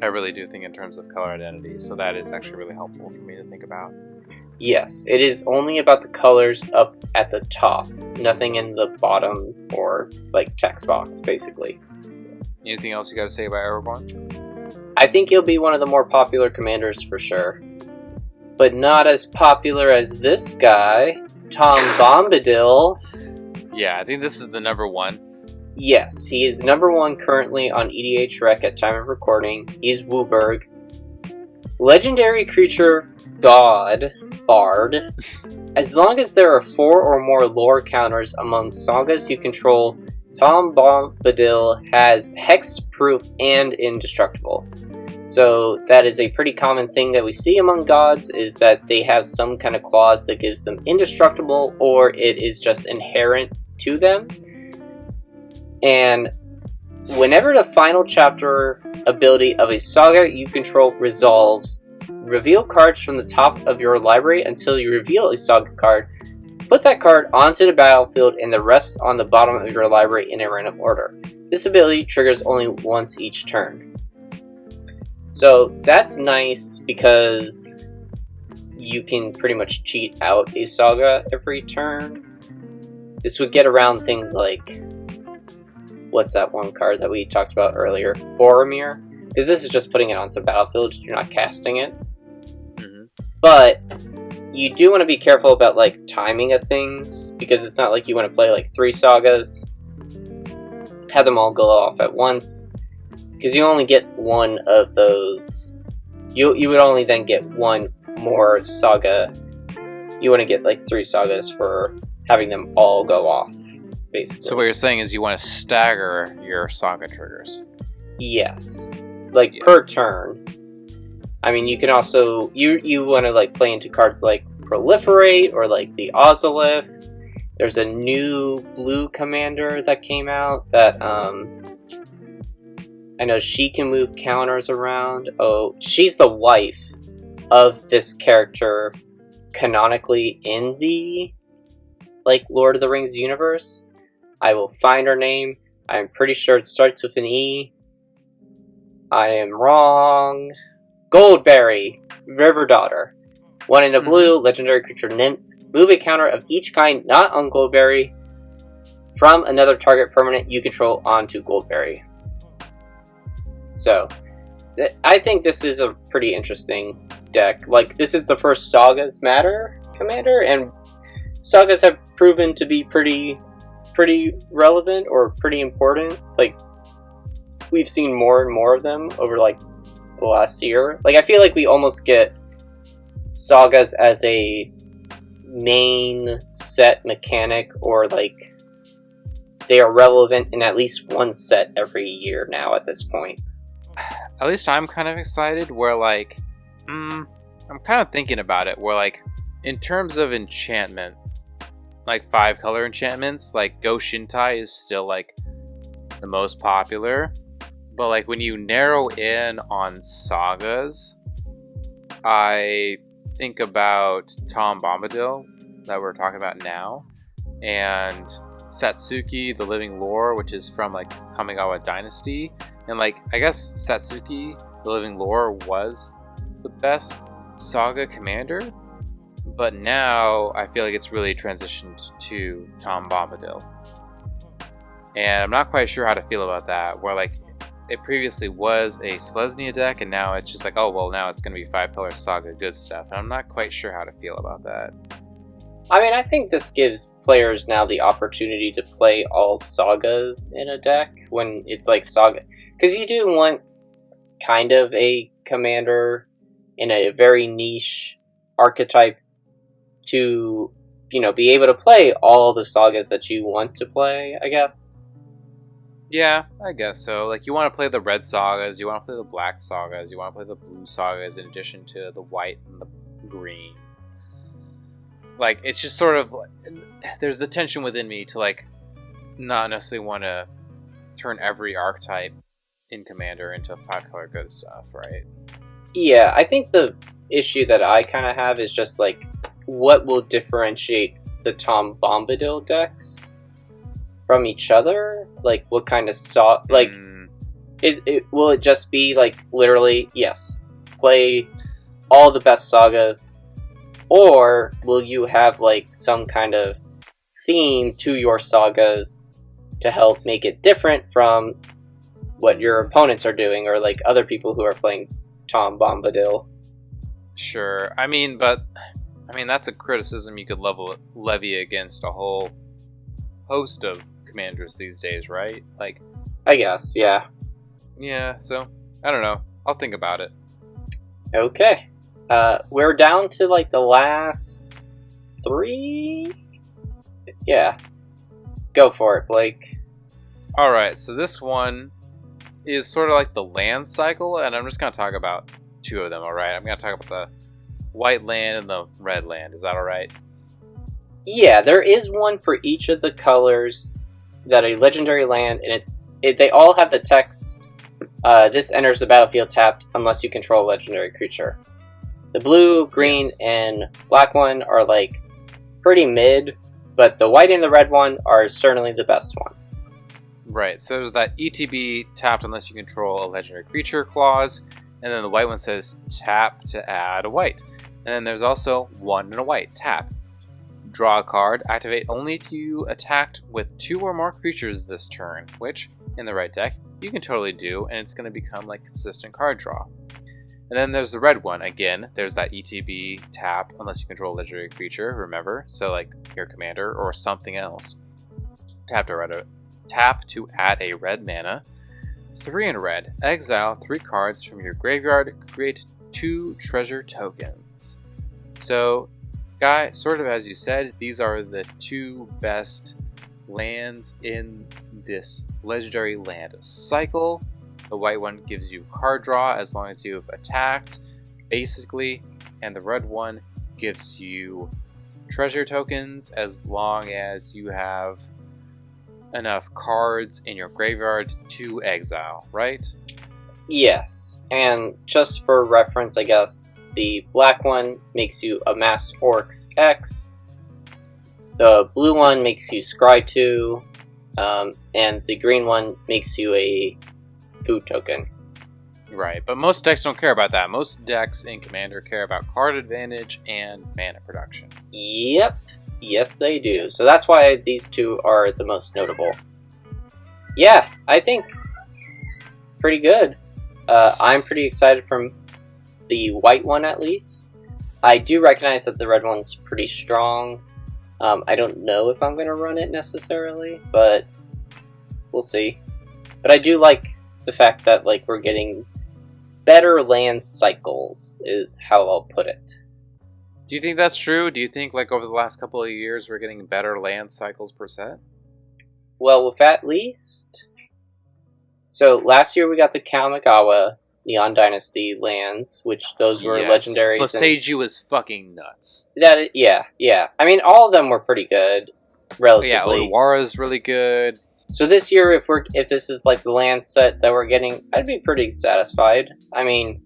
I really do think in terms of color identity, so that is actually really helpful for me to think about. Yes, it is only about the colors up at the top, nothing in the bottom or like text box, basically. Anything else you got to say about Aragorn? I think he'll be one of the more popular commanders for sure, but not as popular as this guy, Tom Bombadil. Yeah, I think this is the number one. Yes, he is number one currently on EDH Rec at time of recording. He's Wooburg. Legendary creature, God, Bard. As long as there are 4 or more lore counters among sagas you control, Tom Bombadil has hexproof and indestructible. So that is a pretty common thing that we see among gods, is that they have some kind of clause that gives them indestructible, or it is just inherent to them. And whenever the final chapter ability of a saga you control resolves, reveal cards from the top of your library until you reveal a saga card. Put that card onto the battlefield and the rest on the bottom of your library in a random order. This ability triggers only once each turn. So that's nice because you can pretty much cheat out a saga every turn. This would get around things like, what's that one card that we talked about earlier? Boromir? Because this is just putting it onto the battlefield, you're not casting it. Mm-hmm. But you do want to be careful about like timing of things, because it's not like you want to play like 3 sagas, have them all go off at once, because you only get one of those. You would only then get one more saga. You want to get like 3 sagas for having them all go off, basically. So what you're saying is you want to stagger your saga triggers. Yes. Like, per turn. I mean, you can also... You want to, like, play into cards like Proliferate, or, like, the Ozolith. There's a new blue commander that came out that, I know she can move counters around. Oh, she's the wife of this character canonically in the, like, Lord of the Rings universe. I will find her name. I'm pretty sure it starts with an E. I am wrong. Goldberry, River Daughter. 1 in a blue, legendary creature nymph. Move a counter of each kind not on Goldberry from another target permanent you control onto Goldberry. So, I think this is a pretty interesting deck. Like, this is the first Sagas Matter commander, and Sagas have proven to be pretty relevant or pretty important. Like, we've seen more and more of them over, like, the last year. Like, I feel like we almost get Sagas as a main set mechanic, or, like, they are relevant in at least one set every year now at this point. At least I'm kind of excited, where, like, I'm kind of thinking about it, where, like, in terms of enchantment, like 5-color enchantments, like Go Shintai is still, like, the most popular. But, like, when you narrow in on sagas, I think about Tom Bombadil, that we're talking about now, and Satsuki, the Living Lore, which is from, like, Kamigawa Dynasty. And, like, I guess Satsuki, the Living Lore, was the best saga commander, but now I feel like it's really transitioned to Tom Bombadil. And I'm not quite sure how to feel about that, where, like, it previously was a Selesnya deck, and now it's just like, oh well, now it's going to be 5-Pillar Saga good stuff. And I'm not quite sure how to feel about that. I mean, I think this gives players now the opportunity to play all sagas in a deck when it's like saga. Because you do want kind of a commander in a very niche archetype to, be able to play all the sagas that you want to play, I guess. Yeah, I guess so. Like, you want to play the red sagas, you want to play the black sagas, you want to play the blue sagas in addition to the white and the green. Like, it's just sort of, there's the tension within me to, like, not necessarily want to turn every archetype in Commander into 5-color good stuff, right? Yeah, I think the issue that I kind of have is just, like, what will differentiate the Tom Bombadil decks from each other? Like, what kind of will it just be, like, literally, yes, play all the best sagas, or will you have, like, some kind of theme to your sagas to help make it different from what your opponents are doing, or, like, other people who are playing Tom Bombadil? Sure. I mean, that's a criticism you could levy against a whole host of commanders these days, right? Like, I guess, yeah. Yeah, so, I don't know. I'll think about it. Okay. We're down to, like, the last 3? Yeah. Go for it, Blake. Alright, so this one is sort of like the land cycle, and I'm just going to talk about 2 of them, alright? I'm going to talk about the white land and the red land. Is that alright? Yeah, there is one for each of the colors that a legendary land, and they all have the text, this enters the battlefield tapped unless you control a legendary creature. The blue, green, and black one are, like, pretty mid, but the white and the red one are certainly the best ones. Right, so there's that ETB tapped unless you control a legendary creature clause, and then the white one says tap to add a white. And then there's also 1 and a white, tap. Draw a card, activate only if you attacked with 2 or more creatures this turn, which, in the right deck, you can totally do, and it's going to become like consistent card draw. And then there's the red one, again, there's that ETB tap unless you control a legendary creature, remember? So like your commander or something else. Tap to add a red mana. 3 in red, exile 3 cards from your graveyard, create 2 treasure tokens. So, Guy, sort of as you said, these are the 2 best lands in this legendary land cycle. The white one gives you card draw as long as you've attacked, basically, and the red one gives you treasure tokens as long as you have enough cards in your graveyard to exile, right? Yes, and just for reference, I guess, the black one makes you amass Orcs X, the blue one makes you Scry 2, and the green one makes you a food token. Right, but most decks don't care about that. Most decks in Commander care about card advantage and mana production. Yep, yes they do. So that's why these 2 are the most notable. Yeah, I think pretty good. I'm pretty excited from the white one, at least. I do recognize that the red one's pretty strong. I don't know if I'm going to run it necessarily, but we'll see. But I do like the fact that, like, we're getting better land cycles, is how I'll put it. Do you think that's true? Do you think, like, over the last couple of years we're getting better land cycles per set? Well, with at least... So, last year we got the Kamigawa Neon Dynasty lands, which those were legendaries. Boseiju was fucking nuts. Yeah. I mean, all of them were pretty good, relatively. Yeah, Odawara's really good. So this year, if this is like the land set that we're getting, I'd be pretty satisfied. I mean,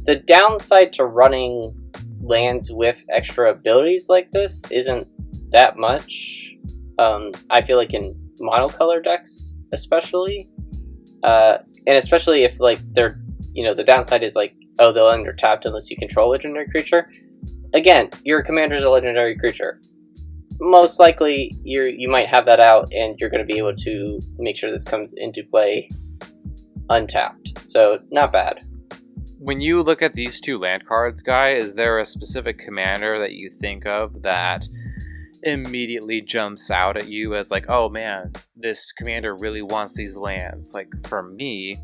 the downside to running lands with extra abilities like this isn't that much. I feel like in monocolor decks, especially, and especially if, like, they're, the downside is, like, oh, they'll under tapped unless you control a legendary creature. Again, your commander's a legendary creature. Most likely, you might have that out, and you're going to be able to make sure this comes into play untapped, so not bad. When you look at these 2 land cards, Guy, is there a specific commander that you think of that immediately jumps out at you as like, oh man, this commander really wants these lands? Like, for me,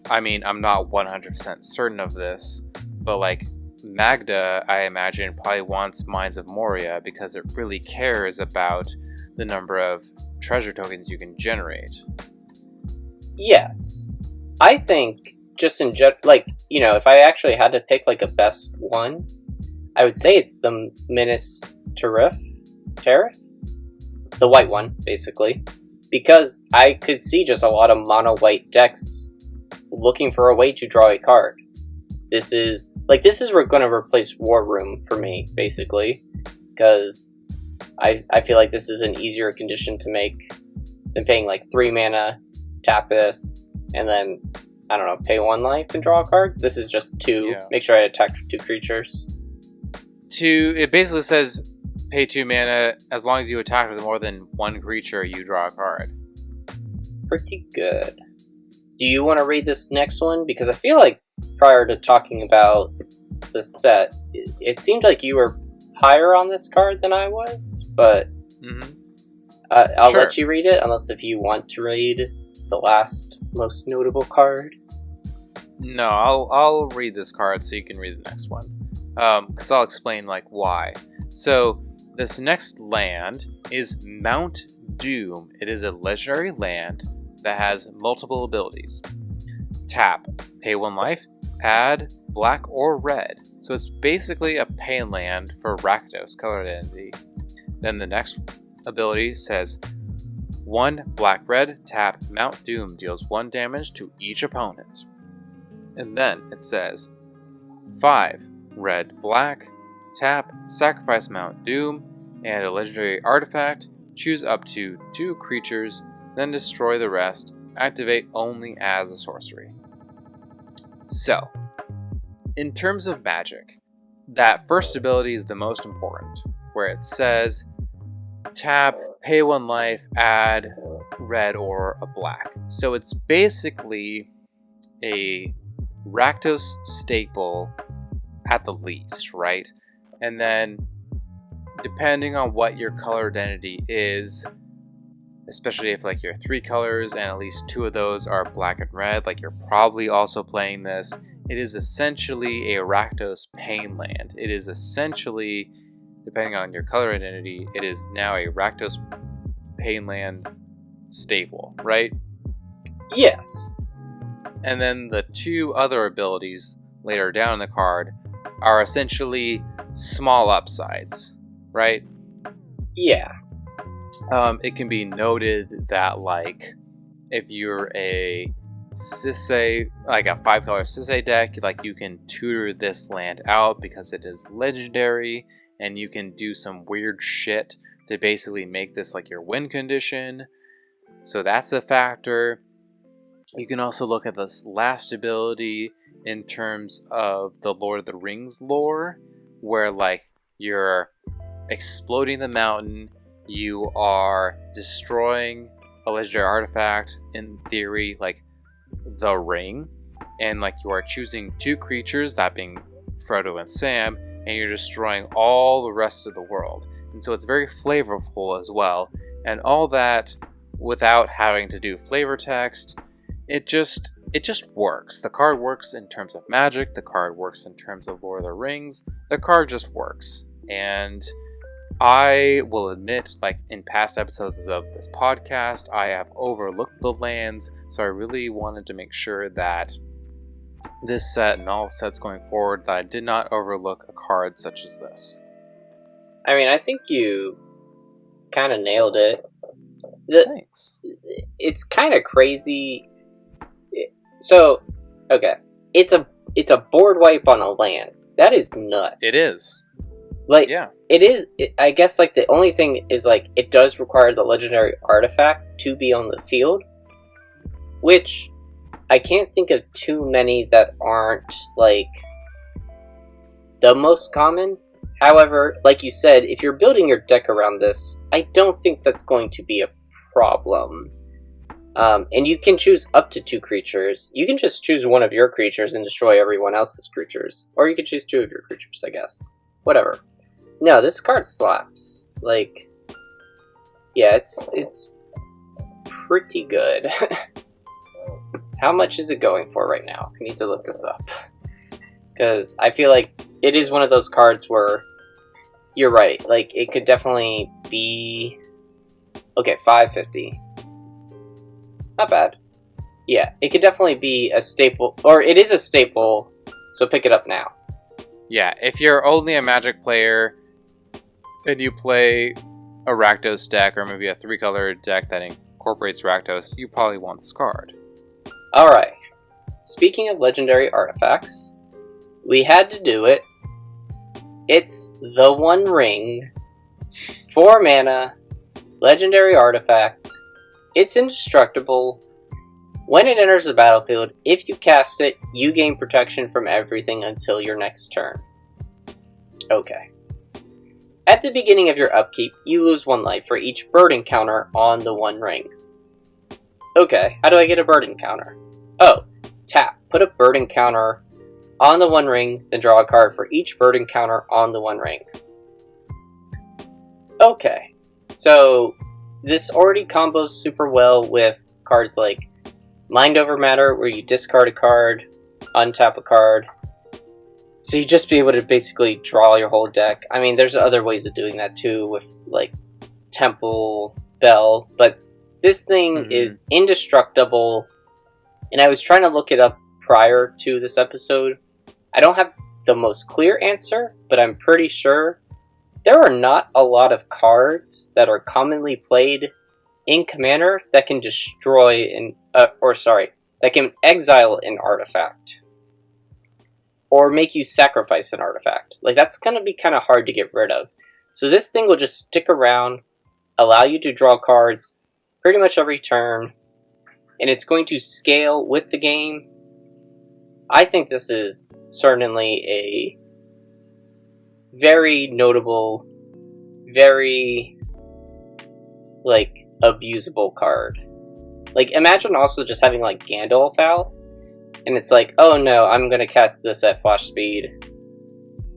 I mean, I'm not 100% certain of this, but like, Magda, I imagine, probably wants Mines of Moria because it really cares about the number of treasure tokens you can generate. Yes. I think, just in like, you know, if I actually had to pick like a best one, I would say it's the Minas Tirith? The white one, basically. Because I could see just a lot of mono-white decks looking for a way to draw a card. This is going to replace War Room for me, basically. Because I feel like this is an easier condition to make than paying like 3 mana, tap this, and then, I don't know, pay 1 life and draw a card. This is just 2. Yeah. Make sure I attack 2 creatures. It basically says pay 2 mana, as long as you attack with more than 1 creature, you draw a card. Pretty good. Do you want to read this next one? Because I feel like prior to talking about the set, it seemed like you were higher on this card than I was, but I'll Sure. let you read it, unless if you want to read the last most notable card. No, I'll read this card so you can read the next one. Because I'll explain like why. So this next land is Mount Doom. It is a legendary land that has multiple abilities. Tap, pay 1 life, add black or red. So it's basically a pay land for Rakdos, colored entity. Then the next ability says 1 black-red, tap, Mount Doom deals 1 damage to each opponent. And then it says 5 red-black, tap, sacrifice Mount Doom, and a legendary artifact, choose up to 2 creatures, then destroy the rest, activate only as a sorcery. So, in terms of magic, that first ability is the most important, where it says tap, pay 1 life, add red or a black. So it's basically a Rakdos staple at the least, right? And then depending on what your color identity is, especially if like you're 3 colors and at least 2 of those are black and red, like you're probably also playing this, it is essentially a Rakdos pain land. It is essentially, depending on your color identity, it is now a Rakdos pain land staple, right? Yes. And then the 2 other abilities later down in the card are essentially small upsides, right? Yeah. It can be noted that, like, if you're a Sisay, like a 5-color Sisay deck, like you can tutor this land out because it is legendary, and you can do some weird shit to basically make this like your win condition. So that's a factor. You can also look at this last ability in terms of the Lord of the Rings lore, where like you're exploding the mountain, you are destroying a legendary artifact, in theory, like the ring, and like you are choosing 2 creatures, that being Frodo and Sam, and you're destroying all the rest of the world. And so it's very flavorful as well, and all that without having to do flavor text. It just works. The card works in terms of magic, the card works in terms of Lord of the Rings, the card just works. And I will admit, like in past episodes of this podcast, I have overlooked the lands, so I really wanted to make sure that this set and all sets going forward, that I did not overlook a card such as this. I mean, I think you kind of nailed it. Thanks. It's kind of crazy. So, okay, it's a board wipe on a land. That is nuts. It is. Like, yeah. It is, I guess, like, the only thing is, like, it does require the legendary artifact to be on the field, which I can't think of too many that aren't, like, the most common. However, like you said, if you're building your deck around this, I don't think that's going to be a problem. And you can choose up to 2 creatures. You can just choose one of your creatures and destroy everyone else's creatures. Or you can choose 2 of your creatures, I guess. Whatever. No, this card slaps. Like, yeah, it's pretty good. How much is it going for right now? I need to look this up. Because I feel like it is one of those cards where you're right. Like, it could definitely be... Okay, $5.50. Not bad. Yeah, it could definitely be a staple, or it is a staple, so pick it up now. Yeah, if you're only a Magic player and you play a Rakdos deck or maybe a 3-color deck that incorporates Rakdos, you probably want this card. Alright. Speaking of legendary artifacts, we had to do it. It's the One Ring. 4 mana. Legendary artifact. It's indestructible. When it enters the battlefield, if you cast it, you gain protection from everything until your next turn. Okay. At the beginning of your upkeep, you lose 1 life for each bird encounter on the One Ring. Okay, how do I get a bird encounter? Oh, tap. Put a bird encounter on the One Ring, then draw a card for each bird encounter on the One Ring. Okay, so this already combos super well with cards like Mind Over Matter, where you discard a card, untap a card. So you just be able to basically draw your whole deck. I mean, there's other ways of doing that too, with like Temple Bell, but this thing is indestructible. And I was trying to look it up prior to this episode. I don't have the most clear answer, but I'm pretty sure there are not a lot of cards that are commonly played in Commander that can destroy that can exile an artifact. Or make you sacrifice an artifact. Like, that's gonna be kind of hard to get rid of. So this thing will just stick around, allow you to draw cards pretty much every turn, and it's going to scale with the game. I think this is certainly a very notable, very, like, abusable card. Like, imagine also just having, like, Gandalf out, and it's like, oh no, I'm gonna cast this at flash speed.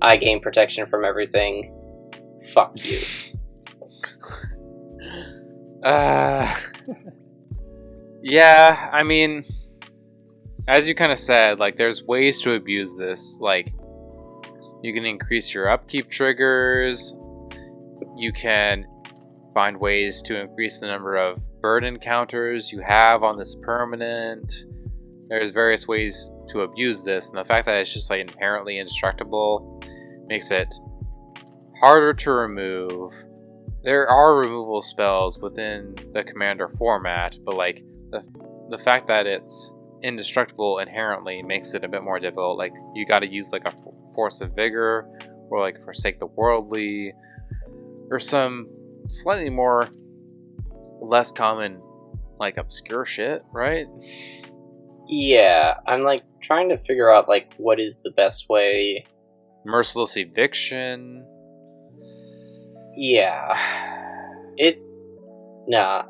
I gain protection from everything. Fuck you. Yeah, I mean, as you kind of said, like, there's ways to abuse this. Like, you can increase your upkeep triggers. You can find ways to increase the number of bird encounters you have on this permanent. There's various ways to abuse this, and the fact that it's just like inherently indestructible makes it harder to remove. There are removal spells within the Commander format, but like the fact that it's indestructible inherently makes it a bit more difficult. Like, you got to use like a Force of Vigor, or like Forsake the Worldly, or some slightly more less common, like, obscure shit, right? Yeah, I'm like trying to figure out like what is the best way. Merciless Eviction. Yeah.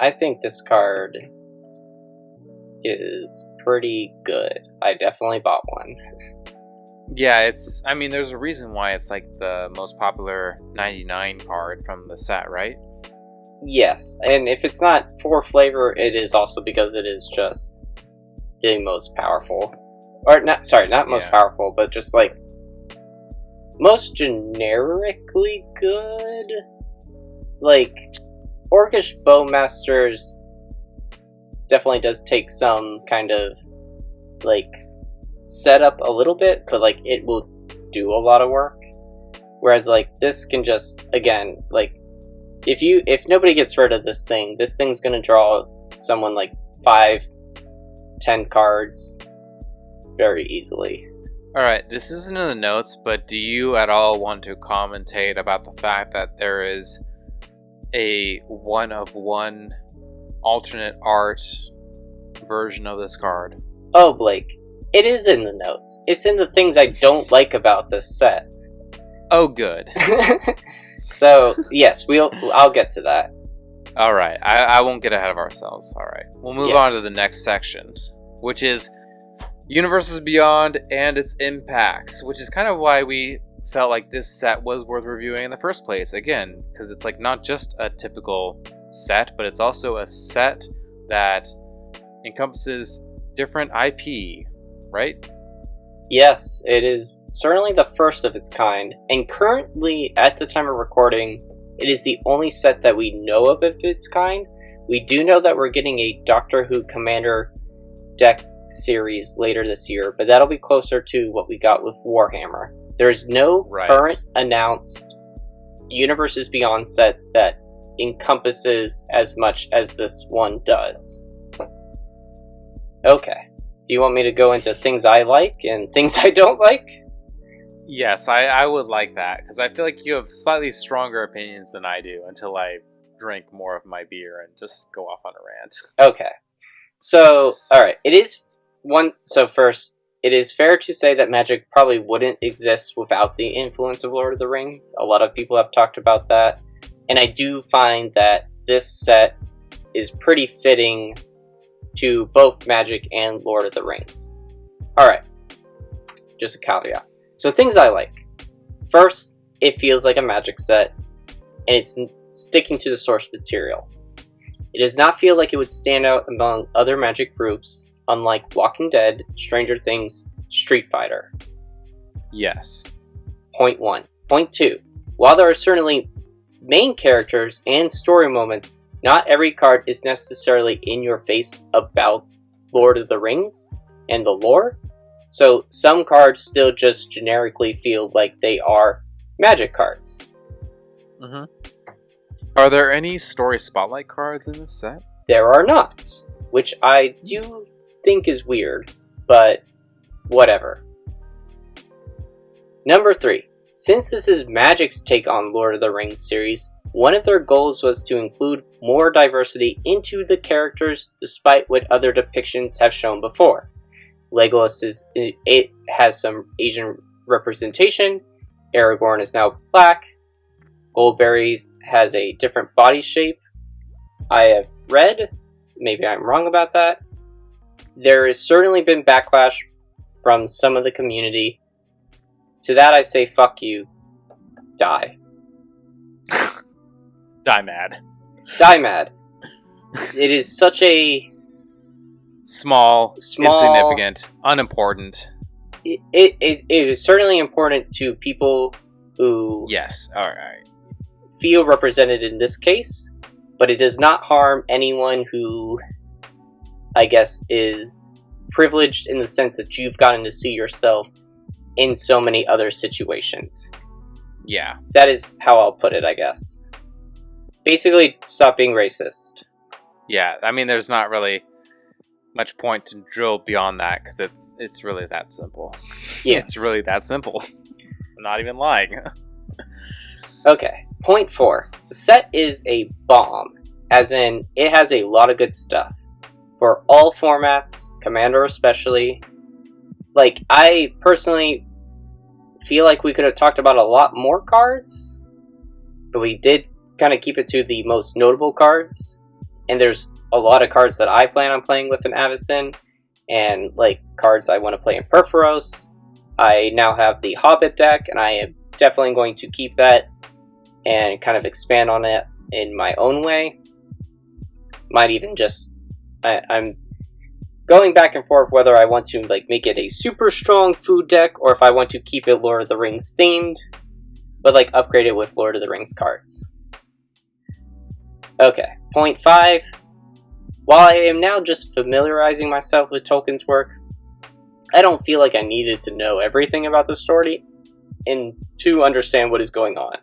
I think this card is pretty good. I definitely bought one. Yeah, I mean, there's a reason why it's like the most popular 99 card from the set, right? Yes, and if it's not for flavor, it is also because it is just the most powerful. Or, not most powerful, but just like most generically good. Like, Orcs Bowmasters definitely does take some kind of like setup a little bit, but like it will do a lot of work. Whereas like this can just, again, like if nobody gets rid of this thing's gonna draw someone like 5-10 cards very easily. Alright, this isn't in the notes, but do you at all want to commentate about the fact that there is a 1-of-1 alternate art version of this card? Oh, Blake, it is in the notes. It's in the things I don't like about this set. Oh, good. So, yes, I'll get to that. Alright, I won't get ahead of ourselves. Alright, we'll move on to the next section, which is Universes Beyond and its impacts, which is kind of why we felt like this set was worth reviewing in the first place. Again, because it's like not just a typical set, but it's also a set that encompasses different IP, right? Yes, it is certainly the first of its kind, and currently, at the time of recording, it is the only set that we know of its kind. We do know that we're getting a Doctor Who Commander deck series later this year, but that'll be closer to what we got with Warhammer. There's no current announced Universes Beyond set that encompasses as much as this one does. Okay. Do you want me to go into things I like and things I don't like? Yes, I would like that, because I feel like you have slightly stronger opinions than I do until I drink more of my beer and just go off on a rant. Okay. So, alright, first, it is fair to say that Magic probably wouldn't exist without the influence of Lord of the Rings. A lot of people have talked about that, and I do find that this set is pretty fitting to both Magic and Lord of the Rings. Alright, just a caveat. So things I like. First, it feels like a Magic set, and it's sticking to the source material. It does not feel like it would stand out among other Magic groups, unlike Walking Dead, Stranger Things, Street Fighter. Yes. Point 1. Point 2. While there are certainly main characters and story moments, not every card is necessarily in your face about Lord of the Rings and the lore. So some cards still just generically feel like they are Magic cards. Mm-hmm. Are there any story spotlight cards in this set? There are not, which I do think is weird, but whatever. Number 3. Since this is Magic's take on Lord of the Rings series, one of their goals was to include more diversity into the characters despite what other depictions have shown before. Legolas has some Asian representation, Aragorn is now black, Goldberry has a different body shape. I have read, maybe I'm wrong about that. There has certainly been backlash from some of the community. To that I say, fuck you. Die. Die mad. Die mad. It is such a... Small, insignificant, unimportant. It is certainly important to people who... Yes, alright. Feel represented in this case, but it does not harm anyone who, I guess, is privileged in the sense that you've gotten to see yourself in so many other situations. Yeah. That is how I'll put it, I guess. Basically, stop being racist. Yeah, I mean, there's not really much point to drill beyond that, because it's really that simple. Yes. It's really that simple. I'm not even lying. Okay, point 4. The set is a bomb, as in, it has a lot of good stuff. For all formats, Commander especially. Like, I personally feel like we could have talked about a lot more cards, but we did kind of keep it to the most notable cards. And there's a lot of cards that I plan on playing with an Avacyn, and like cards I want to play in Perforos. I now have the Hobbit deck, and I am definitely going to keep that and kind of expand on it in my own way. Might even just... I'm going back and forth whether I want to like make it a super strong food deck, or if I want to keep it Lord of the Rings themed, but like upgrade it with Lord of the Rings cards. Okay, point 5. While I am now just familiarizing myself with Tolkien's work, I don't feel like I needed to know everything about the story and to understand what is going on.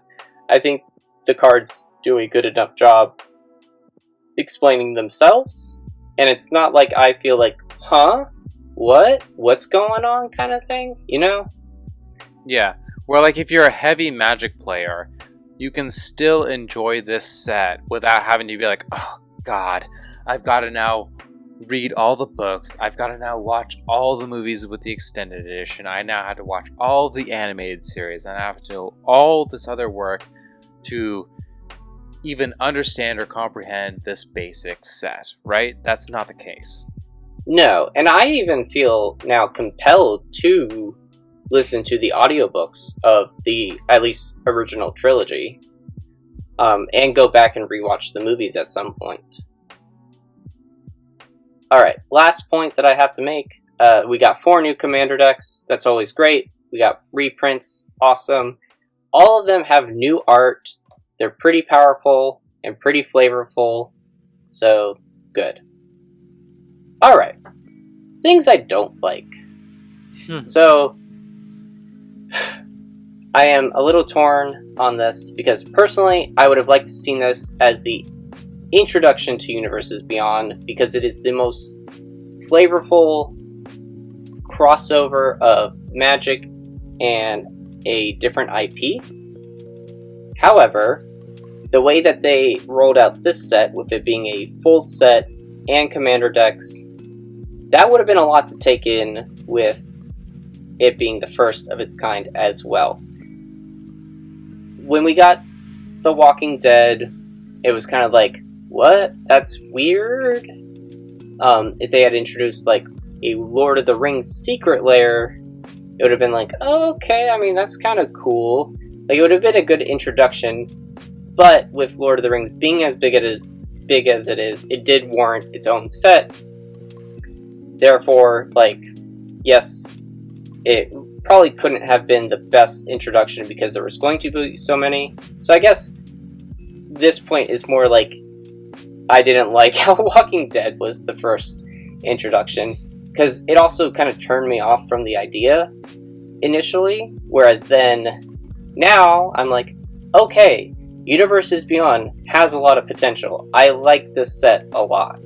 I think the cards do a good enough job explaining themselves, and it's not like I feel like, huh? What? What's going on kind of thing, you know? Yeah, well, like if you're a heavy Magic player, you can still enjoy this set without having to be like, oh god, I've got to now read all the books, I've got to now watch all the movies with the extended edition, I now have to watch all the animated series, and I have to do all this other work to even understand or comprehend this basic set, right? That's not the case. No, and I even feel now compelled to listen to the audiobooks of the, at least, original trilogy, and go back and rewatch the movies at some point. Alright, last point that I have to make. We got 4 new commander decks. That's always great. We got reprints. Awesome. All of them have new art. They're pretty powerful and pretty flavorful. So, good. Alright. Things I don't like. So, I am a little torn on this because personally, I would have liked to seen this as the introduction to Universes Beyond because it is the most flavorful crossover of Magic and a different IP. However, the way that they rolled out this set, with it being a full set and commander decks, that would have been a lot to take in with it being the first of its kind as well. When we got The Walking Dead, it was kind of like, what? That's weird? If they had introduced, like, a Lord of the Rings secret lair, it would have been like, oh, okay, I mean, that's kind of cool. Like, it would have been a good introduction, but with Lord of the Rings being as big as it is, it did warrant its own set. Therefore, like, yes, it probably couldn't have been the best introduction because there was going to be so many. So I guess this point is more like I didn't like how Walking Dead was the first introduction, because it also kind of turned me off from the idea initially, whereas then now I'm like, okay, Universes Beyond has a lot of potential. I like this set a lot.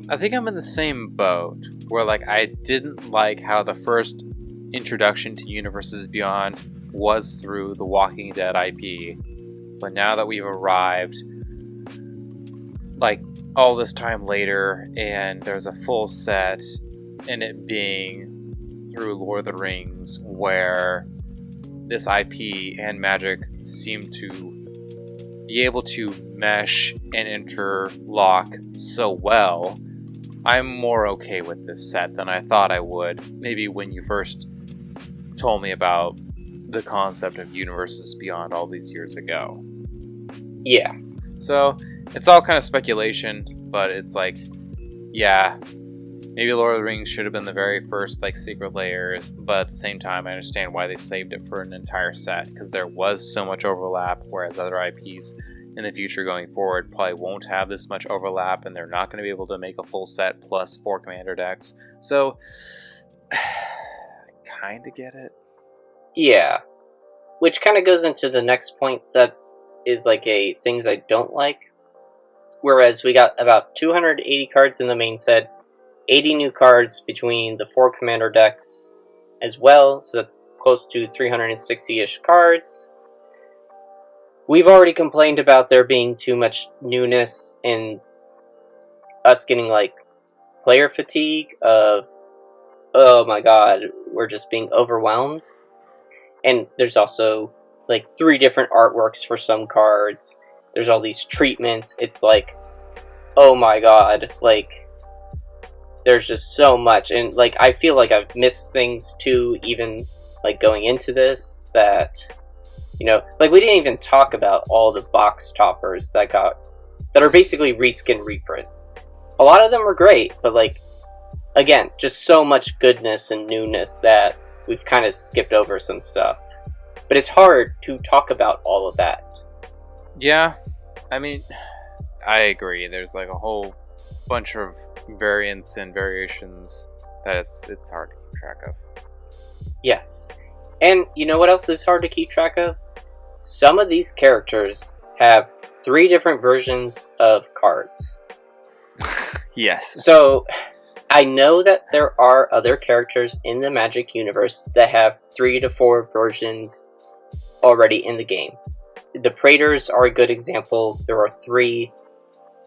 I think I'm in the same boat, where like I didn't like how the first introduction to Universes Beyond was through the Walking Dead IP, but now that we've arrived, like, all this time later, and there's a full set, and it being through Lord of the Rings, where this IP and Magic seem to be able to mesh and interlock so well, I'm more okay with this set than I thought I would, maybe when you first told me about the concept of Universes Beyond all these years ago. Yeah. So, it's all kind of speculation, but it's like, yeah, maybe Lord of the Rings should have been the very first, like, secret layers, but at the same time, I understand why they saved it for an entire set, because there was so much overlap, whereas other IPs in the future going forward probably won't have this much overlap, and they're not going to be able to make a full set plus 4 commander decks. So, I kind of get it. Yeah. Which kind of goes into the next point that is like a things I don't like. Whereas we got about 280 cards in the main set, 80 new cards between the 4 commander decks as well, so that's close to 360-ish cards. We've already complained about there being too much newness and us getting, like, player fatigue of, oh my god, we're just being overwhelmed. And there's also, like, 3 different artworks for some cards. There's all these treatments. It's like, oh my god, like, there's just so much. And, like, I feel like I've missed things too, even, like, going into this, that, you know, like, we didn't even talk about all the box toppers that are basically reskin reprints. A lot of them were great, but, like, again, just so much goodness and newness that we've kind of skipped over some stuff. But it's hard to talk about all of that. Yeah, I mean, I agree. There's like a whole bunch of variants and variations that it's hard to keep track of. Yes. And you know what else is hard to keep track of? Some of these characters have 3 different versions of cards. Yes. So, I know that there are other characters in the Magic universe that have 3 to 4 versions already in the game. The Praetors are a good example. There are 3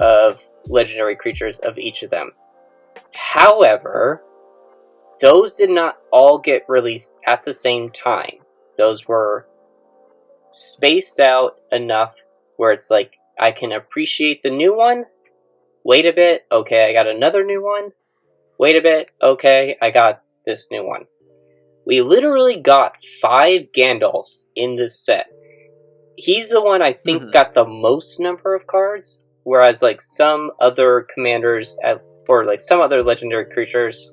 of legendary creatures of each of them. However, those did not all get released at the same time. Those were spaced out enough where it's like, I can appreciate the new one, wait a bit, okay, I got another new one, wait a bit, okay, I got this new one. We literally got 5 Gandalfs in this set. He's the one I think got the most number of cards, whereas like some other commanders or like some other legendary creatures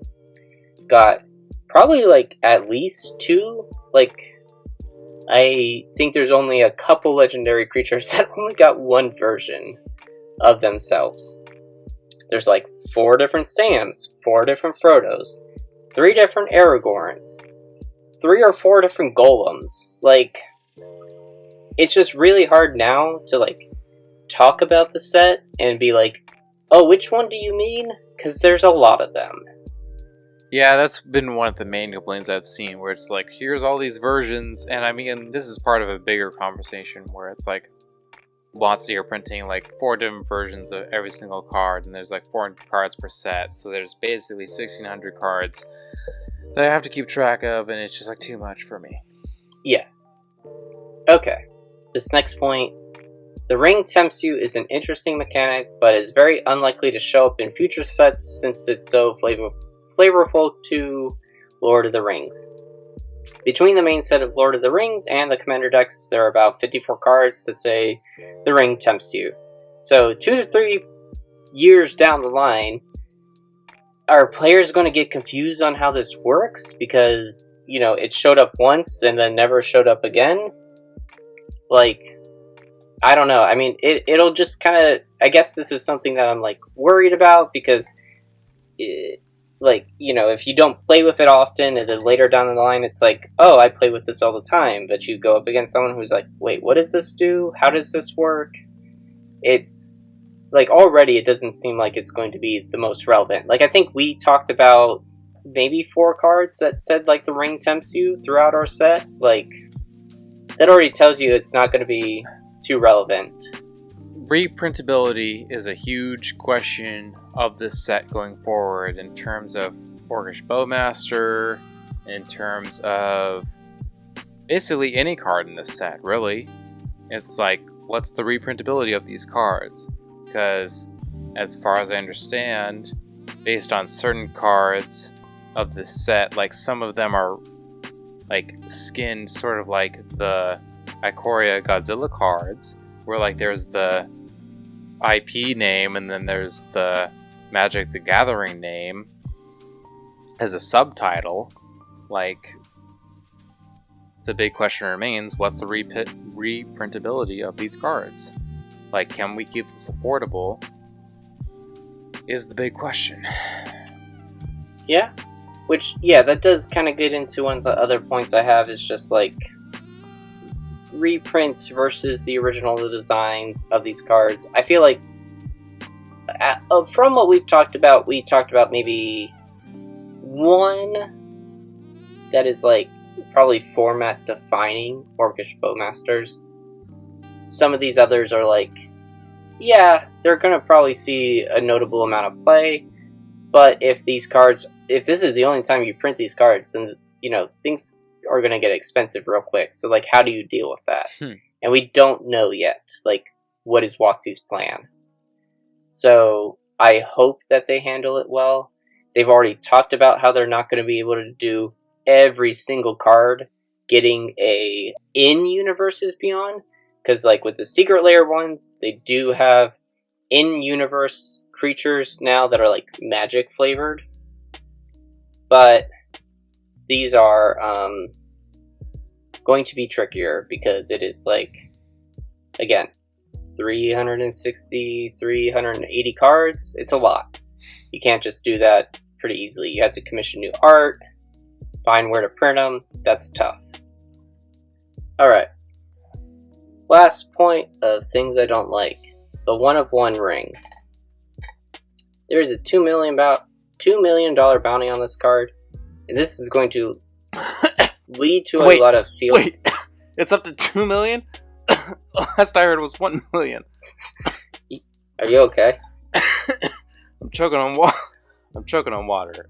got probably like at least 2. Like, I think there's only a couple legendary creatures that only got 1 version of themselves. There's like 4 different Sams, 4 different Frodos, 3 different Aragorns, 3 or 4 different Golems. Like, it's just really hard now to like talk about the set and be like, oh, which one do you mean? Because there's a lot of them. Yeah, that's been one of the main complaints I've seen, where it's like, here's all these versions, and I mean, this is part of a bigger conversation where it's like, Lotsy are printing like 4 different versions of every single card, and there's like 400 cards per set, so there's basically 1,600 cards that I have to keep track of, and it's just like too much for me. Yes. Okay. This next point. The ring tempts you is an interesting mechanic, but is very unlikely to show up in future sets since it's so flavorful to Lord of the Rings. Between the main set of Lord of the Rings and the Commander decks, there are about 54 cards that say the ring tempts you. So 2 to 3 years down the line, are players going to get confused on how this works? Because, you know, it showed up once and then never showed up again? Like, I don't know. I mean, it'll just kind of... I guess this is something that I'm, like, worried about because... like, you know, if you don't play with it often, and then later down the line, it's like, oh, I play with this all the time, but you go up against someone who's like, wait, what does this do? How does this work? It's, like, already it doesn't seem like it's going to be the most relevant. Like, I think we talked about maybe 4 cards that said, like, the ring tempts you throughout our set. Like, that already tells you it's not going to be too relevant. Reprintability is a huge question of this set going forward in terms of Orcs Bowmaster, in terms of basically any card in this set, really. It's like, what's the reprintability of these cards? Because, as far as I understand, based on certain cards of this set, like some of them are like skinned sort of like the Ikoria Godzilla cards, where like there's the IP name and then there's the Magic the Gathering name as a subtitle. Like, the big question remains, what's the reprintability of these cards? Like, can we keep this affordable? Is the big question. Yeah, which, yeah, that does kind of get into one of the other points I have, is just like reprints versus the original designs of these cards. I feel like from what we talked about maybe one that is like probably format defining, Orcs Bowmasters. Some of these others are like, yeah, they're gonna probably see a notable amount of play, but if this is the only time you print these cards, then, you know, things are gonna get expensive real quick. So, like, how do you deal with that? And we don't know yet, like, what is WotC's plan. So, I hope that they handle it well. They've already talked about how they're not going to be able to do every single card getting a in-universes beyond. Because, like, with the Secret Lair ones, they do have in-universe creatures now that are, like, magic-flavored. But these are going to be trickier because it is, like, again, 360, 380 cards. It's a lot. You can't just do that pretty easily. You have to commission new art, find where to print them. That's tough. Alright. Last point of things I don't like. The 1-of-1 ring. There is a $2 million bounty on this card. And this is going to lead to a lot of field... Wait, it's up to 2 million? Last I heard was 1 million. Are you okay? I'm choking on water.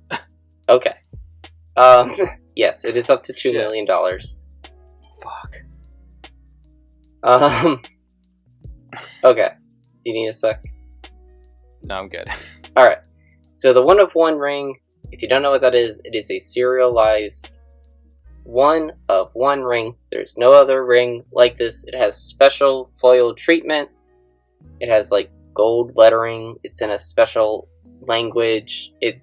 Okay. Yes, it is up to $2 million. Fuck. Okay. Do you need a sec? No, I'm good. Alright. So the 1 of 1 ring, if you don't know what that is, it is a serialized 1 of 1 ring. There's no other ring like this. It has special foil treatment. It has like gold lettering. It's in a special language. It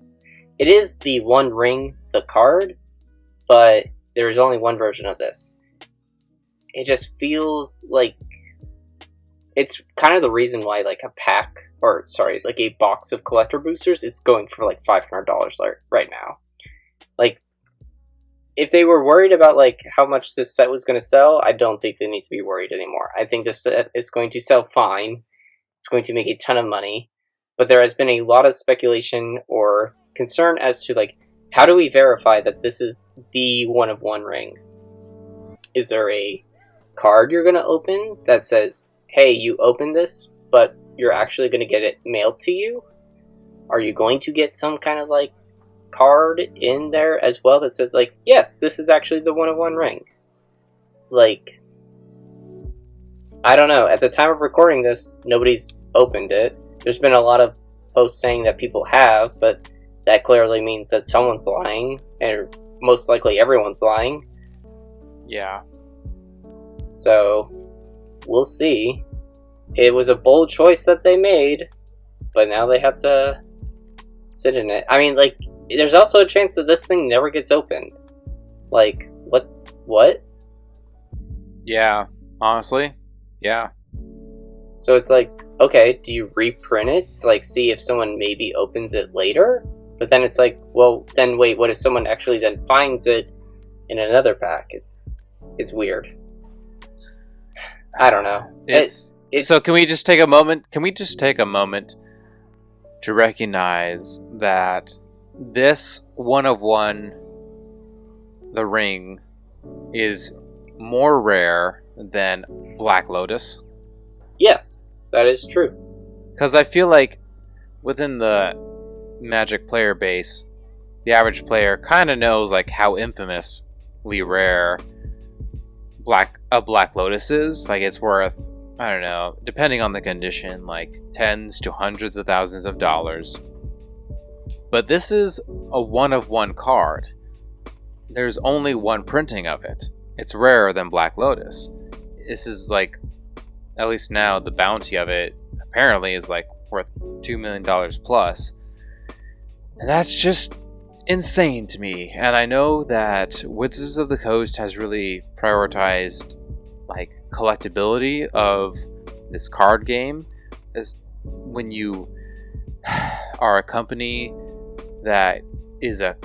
is the One Ring, the card, but there's only one version of this. It just feels like it's kind of the reason why like a box of collector boosters is going for like $500 right now. Like, if they were worried about like how much this set was going to sell, I don't think they need to be worried anymore. I think this set is going to sell fine. It's going to make a ton of money, but there has been a lot of speculation or concern as to like, how do we verify that this is the 1 of 1 ring? Is there a card you're going to open that says, hey, you open this, but you're actually going to get it mailed to you? Are you going to get some kind of like card in there as well that says like, yes, this is actually the 1 of 1 ring? Like, I don't know. At the time of recording this, nobody's opened it. There's been a lot of posts saying that people have, but that clearly means that someone's lying, and most likely everyone's lying. Yeah. So, we'll see. It was a bold choice that they made, but now they have to sit in it. I mean, like, there's also a chance that this thing never gets opened. Like, what? Yeah, honestly, yeah. So it's like, okay, do you reprint it to, like, see if someone maybe opens it later? But then it's like, well, then wait, what if someone actually then finds it in another pack? It's weird. I don't know. So can we just take a moment? Can we just take a moment to recognize that this 1 of 1, the ring, is more rare than Black Lotus? Yes, that is true. Because I feel like within the Magic player base, the average player kind of knows like how infamously rare Black Lotus is. Like, it's worth, I don't know, depending on the condition, like tens to hundreds of thousands of dollars. But this is a 1 of 1 card. There's only one printing of it. It's rarer than Black Lotus. This is like, at least now, the bounty of it apparently is like worth $2 million plus. And that's just insane to me. And I know that Wizards of the Coast has really prioritized like collectability of this card game. As when you are a company that is a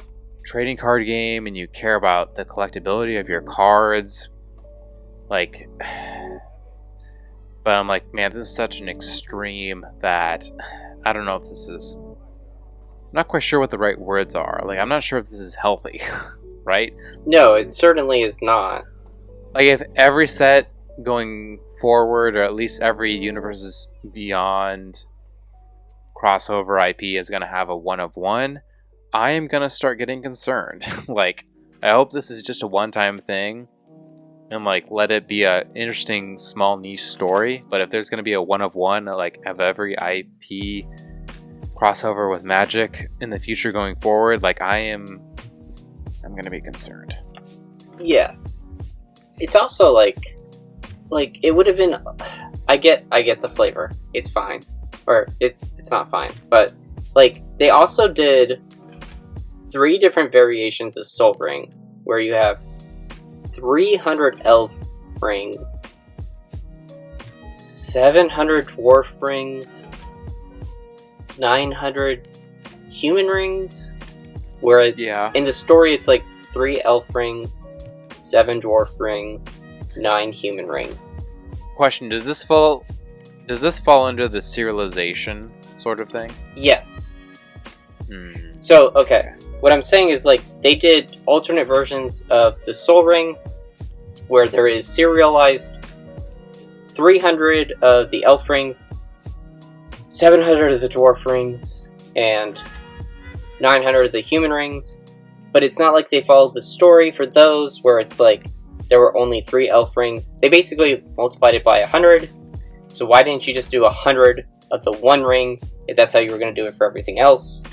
trading card game and you care about the collectability of your cards, like, but I'm like, man, this is such an extreme that I don't know if this is, I'm not quite sure what the right words are. Like, I'm not sure if this is healthy, right? No, it certainly is not. Like, if every set going forward, or at least every Universes Beyond crossover IP is going to have a 1 of 1, I am going to start getting concerned. Like, I hope this is just a one-time thing, and like, let it be a interesting small niche story. But if there's going to be a 1 of 1, like, of every IP crossover with Magic in the future going forward, like, I'm going to be concerned. Yes. It's also like it would have been, I get the flavor. It's fine. Or it's not fine. But like, they also did 3 different variations of Soul Ring, where you have 300 elf rings, 700 dwarf rings, 900 human rings, where it's, in the story it's like 3 elf rings, 7 dwarf rings, 9 human rings. Question, does this fall under the serialization sort of thing? Yes. So, okay, what I'm saying is, like, they did alternate versions of the Soul Ring, where there is serialized 300 of the elf rings, 700 of the dwarf rings, and 900 of the human rings. But it's not like they followed the story for those, where it's like there were only 3 elf rings. They basically multiplied it by 100, So why didn't you just do 100 of the one ring if that's how you were going to do it for everything else?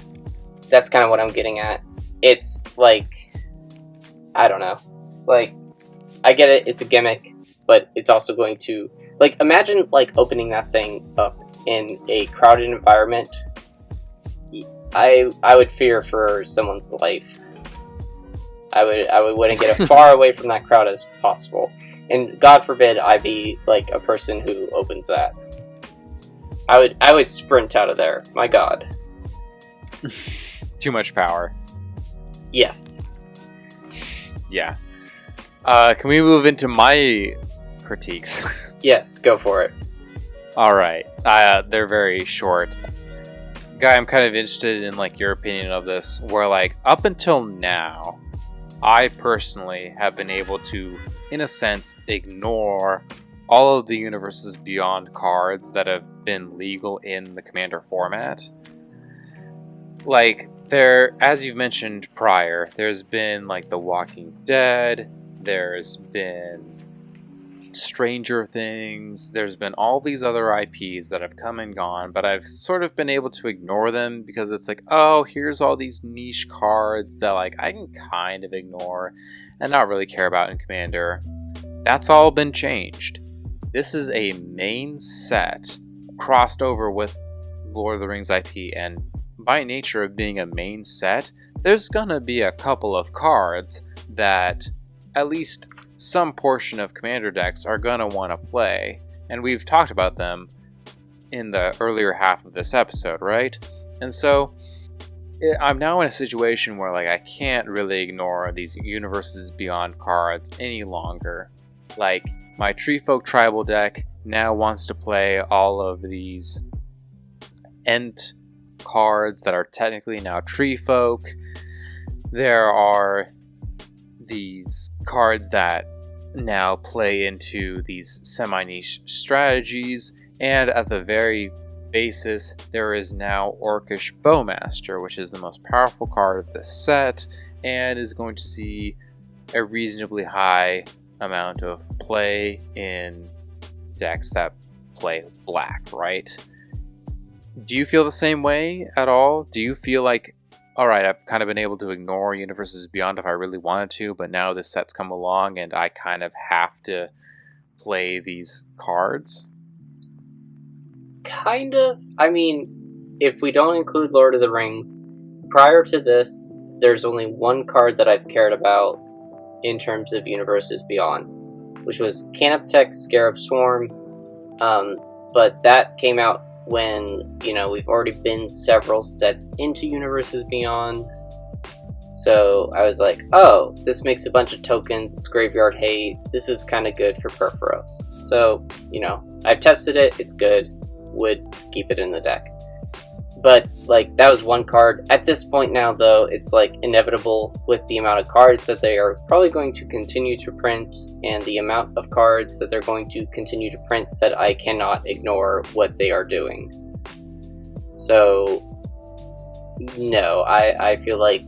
That's kind of what I'm getting at. It's like, I don't know. Like, I get it, it's a gimmick, but it's also going to, like, imagine, like, opening that thing up in a crowded environment. I would fear for someone's life. I would want to get as far away from that crowd as possible. And God forbid I be, like, a person who opens that. I would sprint out of there. My God. Too much power. Yes. Yeah. Can we move into my critiques? Yes, go for it. Alright. They're very short. Guy, I'm kind of interested in, like, your opinion of this, where, like, up until now, I personally have been able to, in a sense, ignore all of the Universes Beyond cards that have been legal in the Commander format. Like, as you've mentioned prior, there's been, like, The Walking Dead, there's been Stranger Things, there's been all these other IPs that have come and gone, but I've sort of been able to ignore them because it's like, oh, here's all these niche cards that, like, I can kind of ignore and not really care about in Commander. That's all been changed. This is a main set crossed over with Lord of the Rings IP, and by nature of being a main set, there's gonna be a couple of cards that at least some portion of Commander decks are gonna want to play, and we've talked about them in the earlier half of this episode, right? And so I'm now in a situation where, like, I can't really ignore these Universes Beyond cards any longer. Like, my Treefolk Tribal deck now wants to play all of these Ent cards that are technically now Treefolk. There are these cards that now play into these semi-niche strategies, and at the very basis, there is now Orcs Bowmasters, which is the most powerful card of this set, and is going to see a reasonably high amount of play in decks that play black, right? Do you feel the same way at all? Do you feel like, alright, I've kind of been able to ignore Universes Beyond if I really wanted to, but now this set's come along and I kind of have to play these cards? Kind of. I mean, if we don't include Lord of the Rings, prior to this, there's only one card that I've cared about in terms of Universes Beyond, which was Canoptech Scarab Swarm, but that came out when, you know, we've already been several sets into Universes Beyond. So I was like, oh, this makes a bunch of tokens, it's graveyard hate, this is kind of good for Perforos. So, you know, I've tested it, it's good, would keep it in the deck. But, like, that was one card. At this point now, though, it's, like, inevitable with the amount of cards that they are probably going to continue to print and the amount of cards that they're going to continue to print that I cannot ignore what they are doing. So, no, I feel like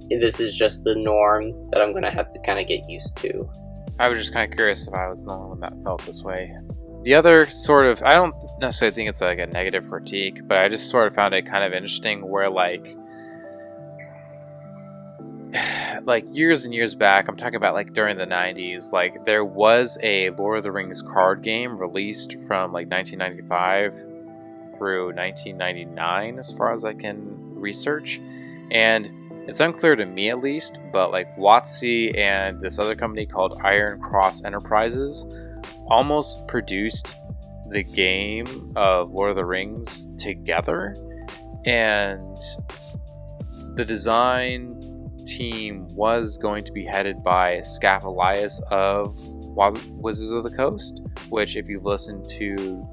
this is just the norm that I'm going to have to kind of get used to. I was just kind of curious if I was the only one that felt this way. The other sort of, I don't necessarily think it's like a negative critique, but I just sort of found it kind of interesting where, like years and years back, I'm talking about like during the 90s, like there was a Lord of the Rings card game released from like 1995 through 1999 as far as I can research, and it's unclear to me at least, but like WotC and this other company called Iron Cross Enterprises almost produced the game of Lord of the Rings together, and the design team was going to be headed by Scaf Elias of Wizards of the Coast, which, if you've listened to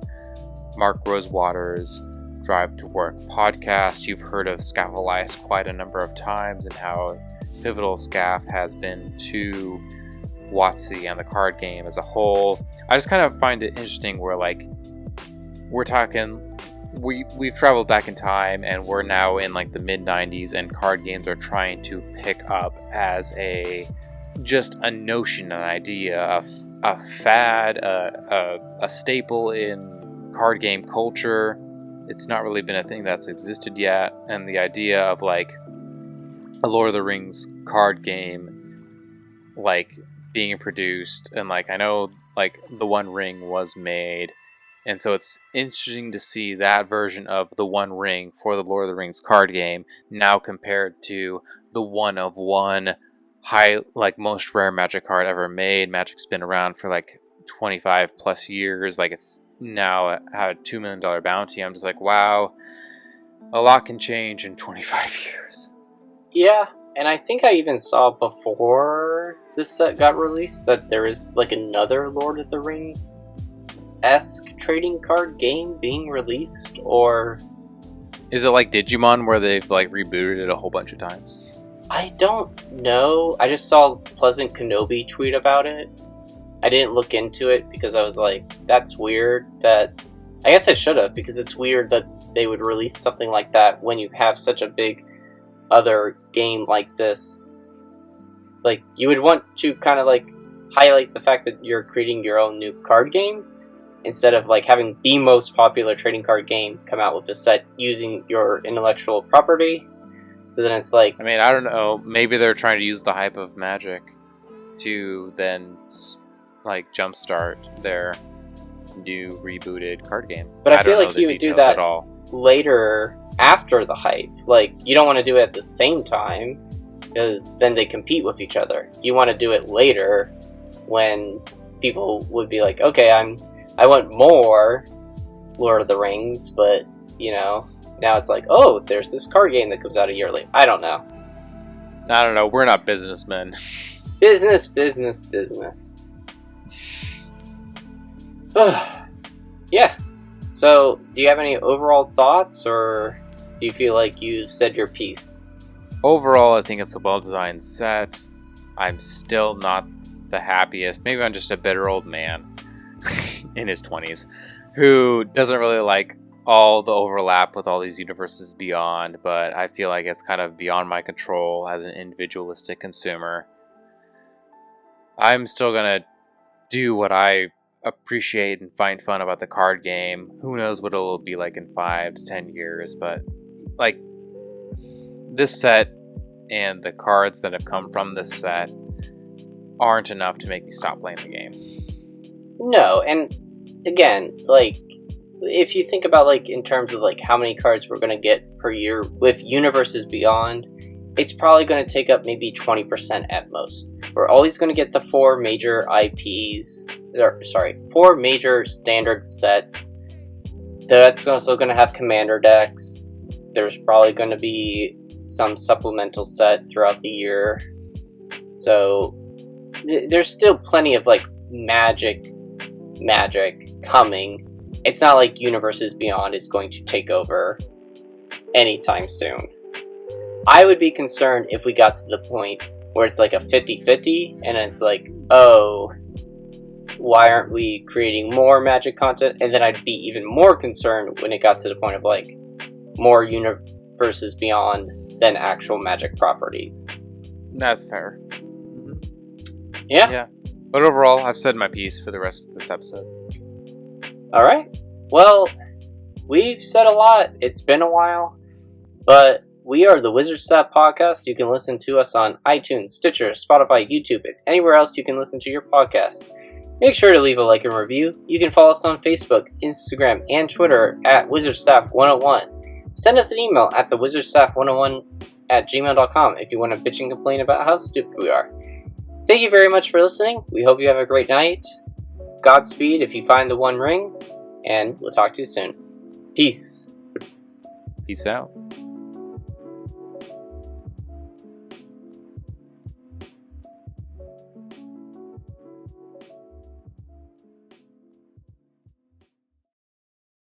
Mark Rosewater's Drive to Work podcast, you've heard of Scaf Elias quite a number of times and how pivotal Scaf has been to WotC and the card game as a whole. I just kind of find it interesting where, like, we're talking, we've traveled back in time and we're now in like the mid-90s, and card games are trying to pick up as just a notion, an idea, a fad, a staple in card game culture. It's not really been a thing that's existed yet, and the idea of like a Lord of the Rings card game like being produced, and like I know like the One Ring was made, and so it's interesting to see that version of the One Ring for the Lord of the Rings card game now compared to the one of one high, like most rare Magic card ever made. Magic's been around for like 25 plus years. Like it's now had a $2 million bounty. I'm just like, wow, a lot can change in 25 years. Yeah, and I think I even saw before this set got released that there is like another Lord of the Rings-esque trading card game being released, or... Is it like Digimon where they've like rebooted it a whole bunch of times? I don't know. I just saw Pleasant Kenobi tweet about it. I didn't look into it because I was like, that's weird. That I guess I should have, because it's weird that they would release something like that when you have such a big other game like this. Like, you would want to kind of like highlight the fact that you're creating your own new card game instead of like having the most popular trading card game come out with a set using your intellectual property. So then it's like, I mean, I don't know. Maybe they're trying to use the hype of Magic to then like jumpstart their new rebooted card game. But I feel like you would do that later after the hype. Like, you don't want to do it at the same time because then they compete with each other. You want to do it later when people would be like, okay, I want more Lord of the Rings, but you know, now it's like, oh, there's this card game that comes out a year late. I don't know. We're not businessmen. Business. Yeah. So, do you have any overall thoughts, or do you feel like you've said your piece? Overall, I think it's a well-designed set. I'm still not the happiest. Maybe I'm just a bitter old man in his 20s who doesn't really like all the overlap with all these universes beyond, but I feel like it's kind of beyond my control as an individualistic consumer. I'm still gonna do what I appreciate and find fun about the card game. Who knows what it'll be like in 5 to 10 years, but like this set and the cards that have come from this set aren't enough to make me stop playing the game. No, and again, like, if you think about like in terms of like how many cards we're going to get per year with Universes Beyond, it's probably going to take up maybe 20% at most. We're always going to get the 4 major IPs, 4 major standard sets. That's also going to have commander decks. There's probably going to be some supplemental set throughout the year. So there's still plenty of like magic coming. It's not like Universes Beyond is going to take over anytime soon. I would be concerned if we got to the point where it's like a 50-50 and it's like, oh, why aren't we creating more Magic content? And then I'd be even more concerned when it got to the point of like more Universes Beyond than actual Magic properties. That's fair. Yeah. But overall, I've said my piece for the rest of this episode. Alright. Well, we've said a lot. It's been a while. But we are the Wizard Staff Podcast. You can listen to us on iTunes, Stitcher, Spotify, YouTube, and anywhere else you can listen to your podcasts. Make sure to leave a like and review. You can follow us on Facebook, Instagram, and Twitter at WizardStaff101. Send us an email at thewizardstaff101@gmail.com if you want to bitch and complain about how stupid we are. Thank you very much for listening. We hope you have a great night. Godspeed if you find the One Ring. And we'll talk to you soon. Peace. Peace out.